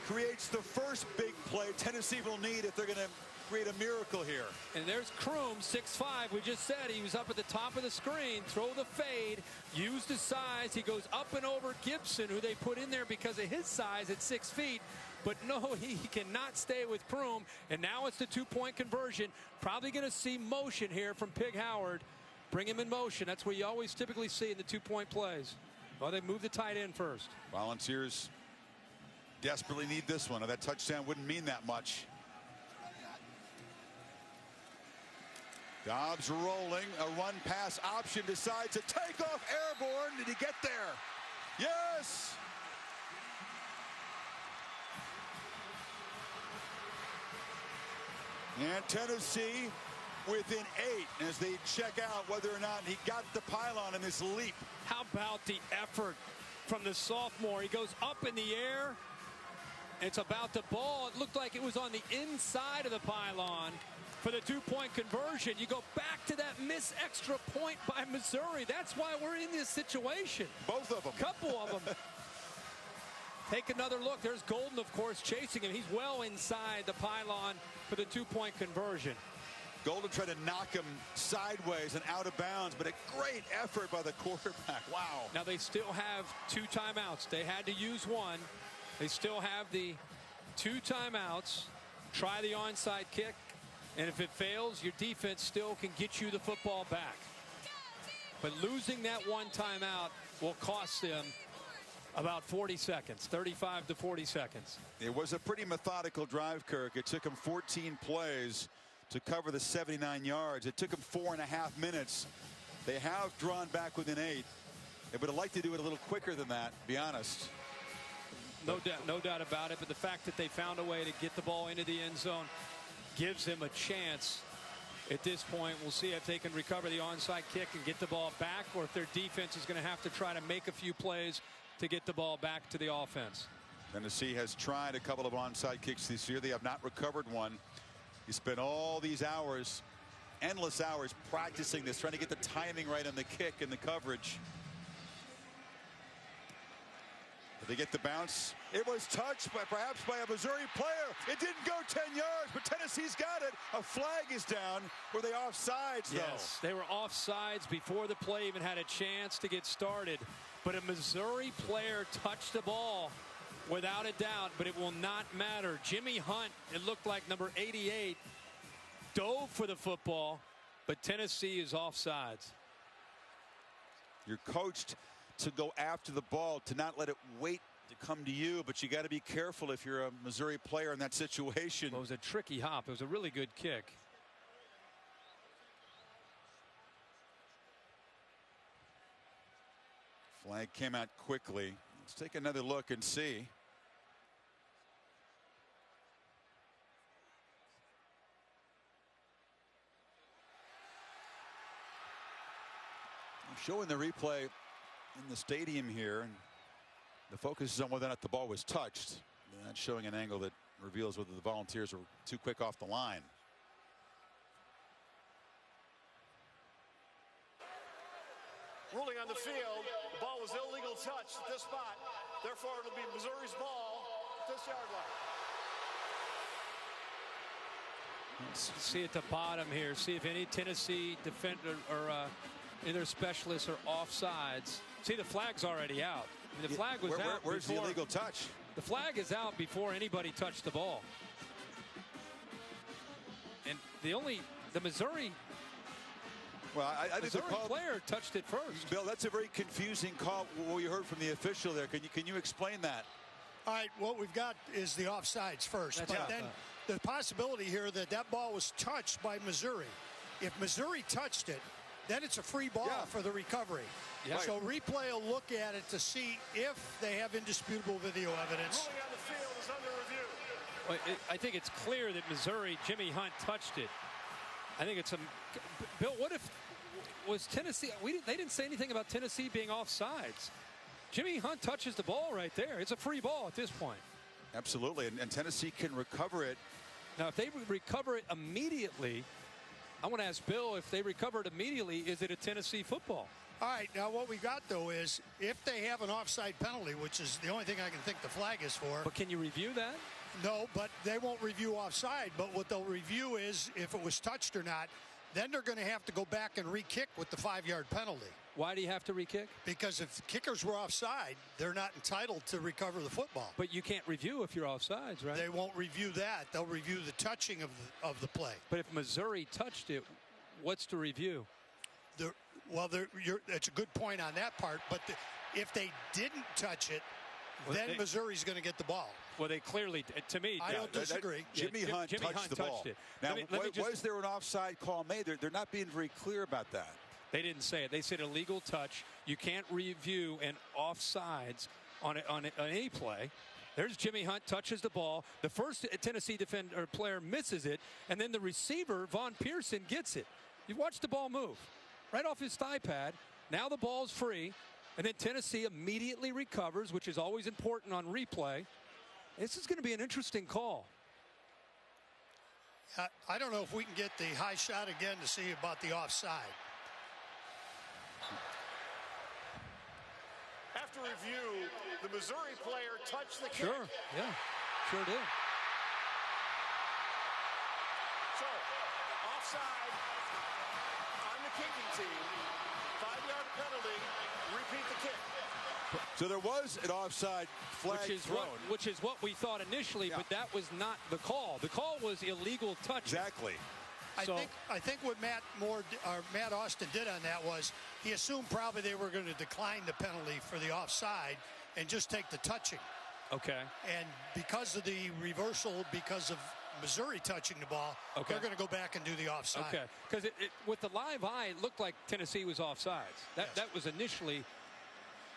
creates the first big play Tennessee will need if they're going to create a miracle here. And there's Kroom, 6'5". We just said he was up at the top of the screen. Throw the fade, used his size. He goes up and over Gibson, who they put in there because of his size at 6 feet. But no, he cannot stay with Kroom. And now it's the 2-point conversion. Probably going to see motion here from Pig Howard. Bring him in motion. That's what you always typically see in the 2-point plays. Well, they move the tight end first. Volunteers desperately need this one. That touchdown wouldn't mean that much. Dobbs rolling, a run pass option, decides to take off airborne. Did he get there? Yes! And Tennessee within 8 as they check out whether or not he got the pylon in this leap. How about the effort from the sophomore. He goes up in the air. It's about the ball. It looked like it was on the inside of the pylon for the two-point conversion. You go back to that missed extra point by Missouri. That's why we're in this situation. Both of them. Couple of them. Take another look. There's Golden, of course, chasing him. He's well inside the pylon for the two-point conversion. Golden tried to knock him sideways and out of bounds, but a great effort by the quarterback. Wow. Now they still have 2 timeouts. They had to use one. They still have the 2 timeouts. Try the onside kick, and if it fails, your defense still can get you the football back. But losing that 1 timeout will cost them about 40 seconds, 35 to 40 seconds. It was a pretty methodical drive, Kirk. It took him 14 plays to cover the 79 yards. It took them 4.5 minutes. They have drawn back within 8. They would have liked to do it a little quicker than that, to be honest. No doubt about it, but the fact that they found a way to get the ball into the end zone gives them a chance. At this point, we'll see if they can recover the onside kick and get the ball back, or if their defense is going to have to try to make a few plays to get the ball back to the offense. Tennessee has tried a couple of onside kicks this year. They have not recovered one. You spent all these hours, endless hours, practicing this, trying to get the timing right on the kick and the coverage. They get the bounce. It was touched perhaps by a Missouri player. It didn't go 10 yards, but Tennessee's got it. A flag is down. Were they offsides, though? Yes, they were offsides before the play even had a chance to get started. But a Missouri player touched the ball without a doubt, but it will not matter. Jimmy Hunt, it looked like number 88, dove for the football, but Tennessee is offsides. You're coached to go after the ball, to not let it wait to come to you, but you got to be careful if you're a Missouri player in that situation. Well, it was a tricky hop. It was a really good kick. Flag came out quickly. Let's take another look and see. I'm showing the replay in the stadium here, and the focus is on whether or not the ball was touched. And that's showing an angle that reveals whether the Volunteers were too quick off the line. Ruling on the field, the ball was illegal touch at this spot. Therefore, it'll be Missouri's ball at this yard line. Let's see at the bottom here. See if any Tennessee defender or either specialists are offsides. See, the flag's already out. I mean, the flag was out. Where's the illegal touch? The flag is out before anybody touched the ball. And the Missouri. Well, I think Missouri the call, player touched it first. Bill, that's a very confusing call. What you heard from the official there. Can you explain that? All right, what we've got is the offsides first. But then the possibility here that ball was touched by Missouri. If Missouri touched it, then it's a free ball for the recovery. Yeah. So replay will look at it to see if they have indisputable video evidence. Ruling on the field is under review. Well, I think it's clear that Missouri, Jimmy Hunt touched it. I think it's a Bill. What if was Tennessee? They didn't say anything about Tennessee being offsides. Jimmy Hunt touches the ball right there. It's a free ball at this point. Absolutely, and Tennessee can recover it. Now, if they recover it immediately, I want to ask Bill, if they recover it immediately, is it a Tennessee football? All right, now what we got, though, is if they have an offside penalty, which is the only thing I can think the flag is for. But can you review that? No, but they won't review offside. But what they'll review is if it was touched or not. Then they're going to have to go back and re-kick with the 5-yard penalty. Why do you have to re-kick? Because if the kickers were offside, they're not entitled to recover the football. But you can't review if you're offsides, right? They won't review that. They'll review the touching of the play. But if Missouri touched it, what's to review? It's a good point on that part. But if they didn't touch it, then Missouri's going to get the ball. Well, they clearly, to me, I don't disagree. Jimmy Hunt touched the ball. It. Now, was there an offside call made? They're not being very clear about that. They didn't say it. They said illegal touch. You can't review an offsides on any play. There's Jimmy Hunt touches the ball. The first Tennessee defender or player misses it, and then the receiver, Von Pearson, gets it. You watch the ball move right off his thigh pad. Now the ball's free. And then Tennessee immediately recovers, which is always important on replay. This is going to be an interesting call. I don't know if we can get the high shot again to see about the offside. After review, the Missouri player touched the kick. Sure, yeah, sure did. So, offside on the kicking team. 5-yard penalty. Repeat the kick. So there was an offside flag thrown. Which is what we thought initially, but that was not the call. The call was illegal touch. Exactly. I think what Matt Austin did on that was he assumed probably they were going to decline the penalty for the offside and just take the touching. Okay. And because of the reversal, because of Missouri touching the ball, they're going to go back and do the offside. Okay. Because with the live eye, it looked like Tennessee was offsides. That was initially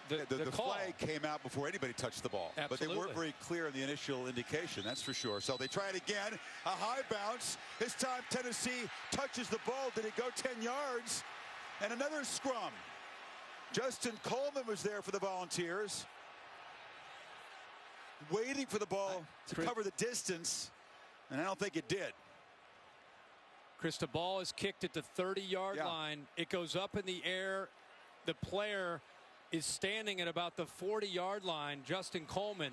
the call. Flag came out before anybody touched the ball. Absolutely. But they weren't very clear in the initial indication, that's for sure. So they try it again. A high bounce. This time Tennessee touches the ball. Did it go 10 yards? And another scrum. Justin Coleman was there for the Volunteers, waiting for the ball to cover the distance, and I don't think it did. Chris, the ball is kicked at the 30-yard line. It goes up in the air. The player is standing at about the 40-yard line, Justin Coleman.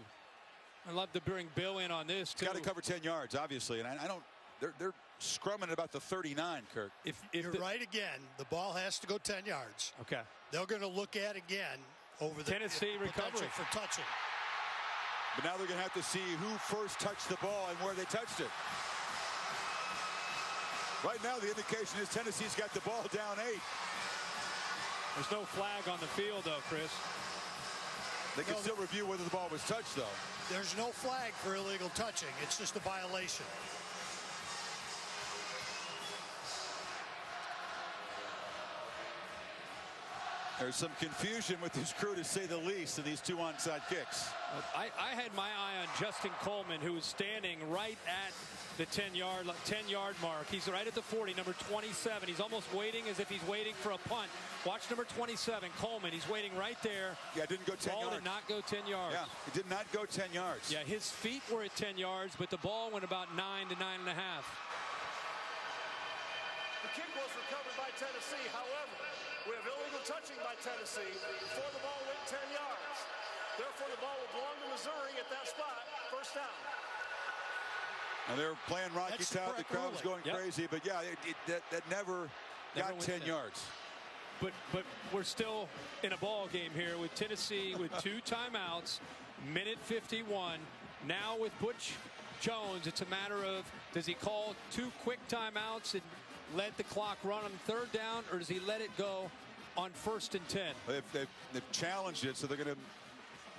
I'd love to bring Bill in on this, too. Got to cover 10 yards, obviously, and I don't – they're scrumming at about the 39, Kirk. If you're right again. The ball has to go 10 yards. Okay. They're going to look at again over the Tennessee recovery for touching. But now they're going to have to see who first touched the ball and where they touched it. Right now, the indication is Tennessee's got the ball down 8. There's no flag on the field, though, Chris. They can still review whether the ball was touched, though. There's no flag for illegal touching. It's just a violation. There's some confusion with this crew, to say the least, in these two onside kicks. I had my eye on Justin Coleman, who was standing right at the 10-yard mark. He's right at the 40, number 27. He's almost waiting as if he's waiting for a punt. Watch number 27, Coleman. He's waiting right there. Yeah, it didn't go 10 yards. Ball did not go 10 yards. Yeah, it did not go 10 yards. Yeah, his feet were at 10 yards, but the ball went about 9 to 9.5. The kick was recovered by Tennessee. However, we have illegal touching by Tennessee before the ball went 10 yards. Therefore, the ball will belong to Missouri at that spot. First down. Now they're playing Rocky Top. The crowd was going crazy, but yeah, that never got 10 yards. But we're still in a ball game here with Tennessee with 2 timeouts, minute 51. Now with Butch Jones, it's a matter of, does he call 2 quick timeouts and let the clock run on 3rd down, or does he let it go on 1st and 10? They've challenged it, so they're going to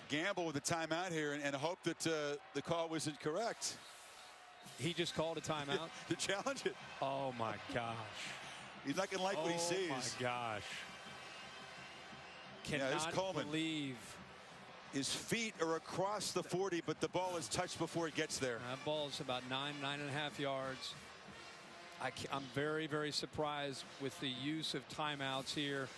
gamble with the timeout here and hope that the call was incorrect. He just called a timeout? To challenge it. Oh, my gosh. He's not going to like what he sees. Oh, my gosh. Cannot believe. His feet are across the 40, but the ball is touched before it gets there. That ball is about 9.5 yards. I'm very, very surprised with the use of timeouts here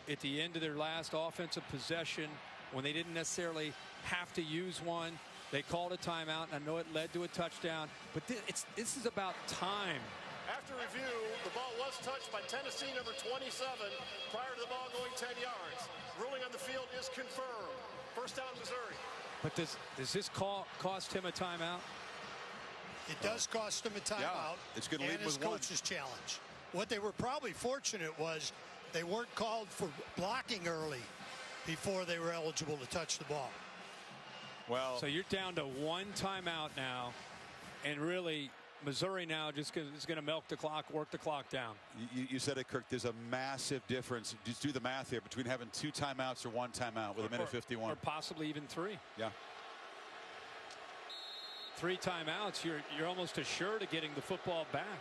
at the end of their last offensive possession when they didn't necessarily have to use one. They called a timeout, and I know it led to a touchdown, but this is about time. After review, the ball was touched by Tennessee number 27 prior to the ball going 10 yards. Ruling on the field is confirmed. First down, Missouri. But does this call cost him a timeout? It does cost him a timeout. Yeah, it's going to lead with one. coach's challenge. What they were probably fortunate was they weren't called for blocking early before they were eligible to touch the ball. Well, so you're down to 1 timeout now, and really Missouri now is going to milk the clock, work the clock down. You said it, Kirk. There's a massive difference. Just do the math here between having 2 timeouts or 1 timeout with a minute 51, or possibly even 3. Yeah. 3 timeouts, you're almost assured of getting the football back.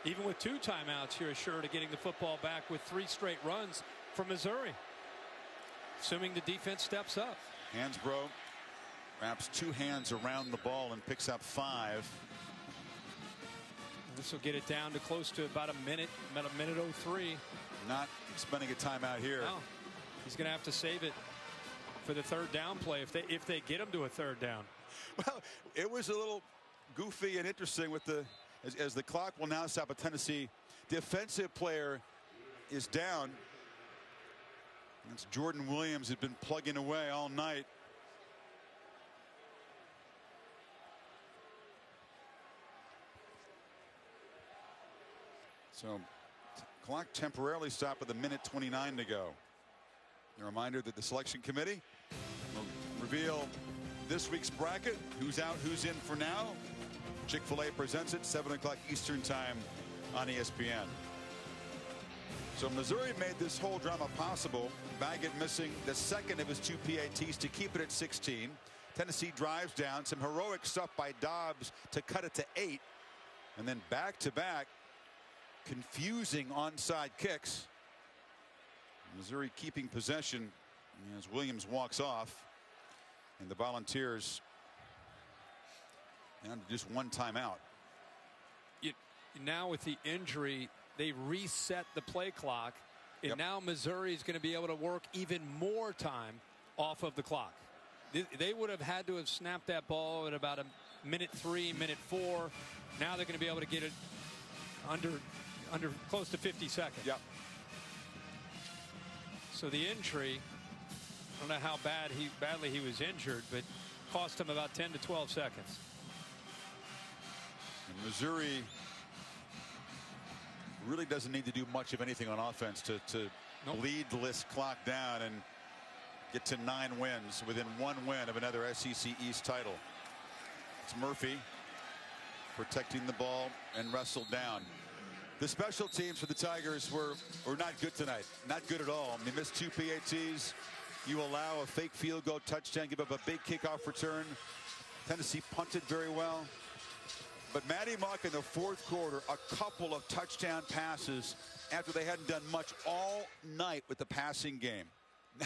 Even with 2 timeouts, you're assured of getting the football back with 3 straight runs from Missouri, assuming the defense steps up. Hansbrough wraps 2 hands around the ball and picks up 5. This will get it down to close to about a minute 03. Not spending a timeout here. No. He's going to have to save it for the third down play if they get him to a third down. Well, it was a little goofy and interesting with as the clock will now stop. A Tennessee defensive player is down. It's Jordan Williams who's been plugging away all night. So clock temporarily stopped with 1:29 to go. A reminder that the selection committee will reveal this week's bracket. Who's out, who's in for now. Chick-fil-A presents it 7 o'clock Eastern time on ESPN. So Missouri made this whole drama possible. Baggett missing the second of his 2 PATs to keep it at 16. Tennessee drives down. Some heroic stuff by Dobbs to cut it to 8. And then back-to-back confusing onside kicks. Missouri keeping possession as Williams walks off. And the Volunteers down to just one timeout. Now with the injury, they reset the play clock. And now Missouri is going to be able to work even more time off of the clock. They would have had to have snapped that ball at about minute 3, minute 4. Now they're going to be able to get it under close to 50 seconds. Yep. So the injury, I don't know how badly he was injured, but cost him about 10 to 12 seconds. And Missouri really doesn't need to do much of anything on offense to bleed this clock down and get to 9 wins within 1 win of another SEC East title. It's Murphy protecting the ball and wrestled down. The special teams for the Tigers were not good tonight. Not good at all. They missed 2 PATs. You allow a fake field goal touchdown, give up a big kickoff return. Tennessee punted very well. But Matty Mock in the 4th quarter, a couple of touchdown passes after they hadn't done much all night with the passing game.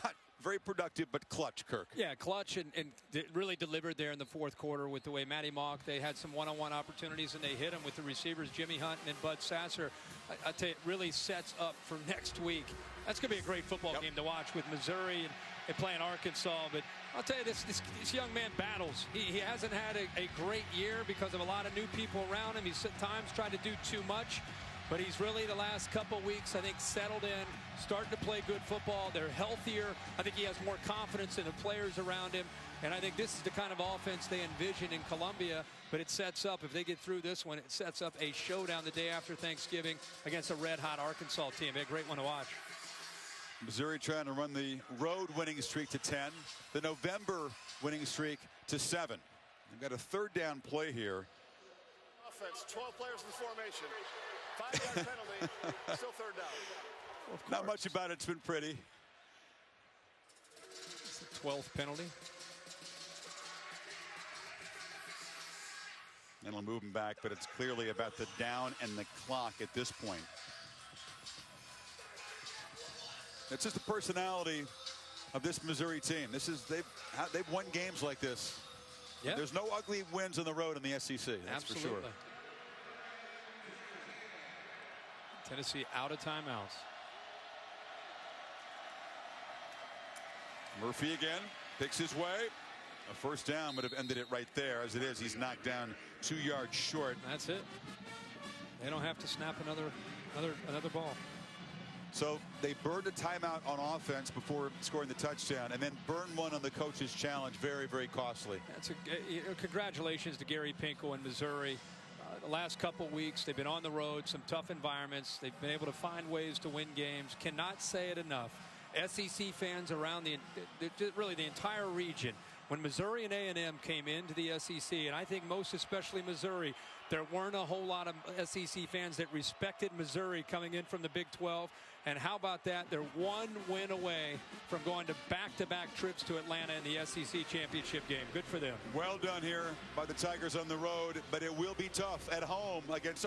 Not very productive, but clutch, Kirk. Yeah, clutch and really delivered there in the 4th quarter with the way Matty Mock, they had some one-on-one opportunities and they hit them with the receivers, Jimmy Hunt and Bud Sasser. I tell you, it really sets up for next week. That's going to be a great football game to watch with Missouri and playing Arkansas. But I'll tell you, this young man battles. He hasn't had a great year because of a lot of new people around him. He's at times tried to do too much. But he's really, the last couple weeks, I think, settled in, starting to play good football. They're healthier. I think he has more confidence in the players around him. And I think this is the kind of offense they envision in Columbia. But it sets up, if they get through this one, it sets up a showdown the day after Thanksgiving against a red-hot Arkansas team. A great one to watch. Missouri trying to run the road winning streak to 10. The November winning streak to 7. They've got a 3rd down play here. Offense, 12 players in the formation. 5-yard penalty, still 3rd down. Not much about it. It's been pretty. It's the 12th penalty. And it'll move him back, but it's clearly about the down and the clock at this point. It's just the personality of this Missouri team. They've won games like this. Yep. There's no ugly wins on the road in the SEC. That's for sure. Tennessee out of timeouts. Murphy again picks his way. A 1st down would have ended it right there. As it is, he's knocked down 2 yards short. That's it. They don't have to snap another ball. So they burned a timeout on offense before scoring the touchdown, and then burned one on the coach's challenge. Very, very costly. That's congratulations to Gary Pinkel in Missouri. The last couple weeks, they've been on the road, some tough environments. They've been able to find ways to win games. Cannot say it enough. SEC fans around really the entire region. When Missouri and A&M came into the SEC, and I think most especially Missouri, there weren't a whole lot of SEC fans that respected Missouri coming in from the Big 12. And how about that? They're 1 win away from going to back-to-back trips to Atlanta in the SEC championship game. Good for them. Well done here by the Tigers on the road, but it will be tough at home against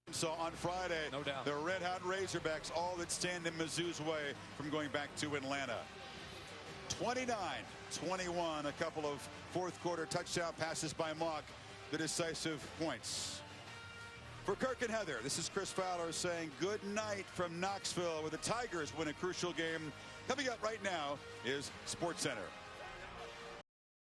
Arkansas on Friday. No doubt. The red-hot Razorbacks, all that stand in Mizzou's way from going back to Atlanta. 29-21, a couple of 4th quarter touchdown passes by Mock, the decisive points. For Kirk and Heather, this is Chris Fowler saying good night from Knoxville, where the Tigers win a crucial game. Coming up right now is SportsCenter.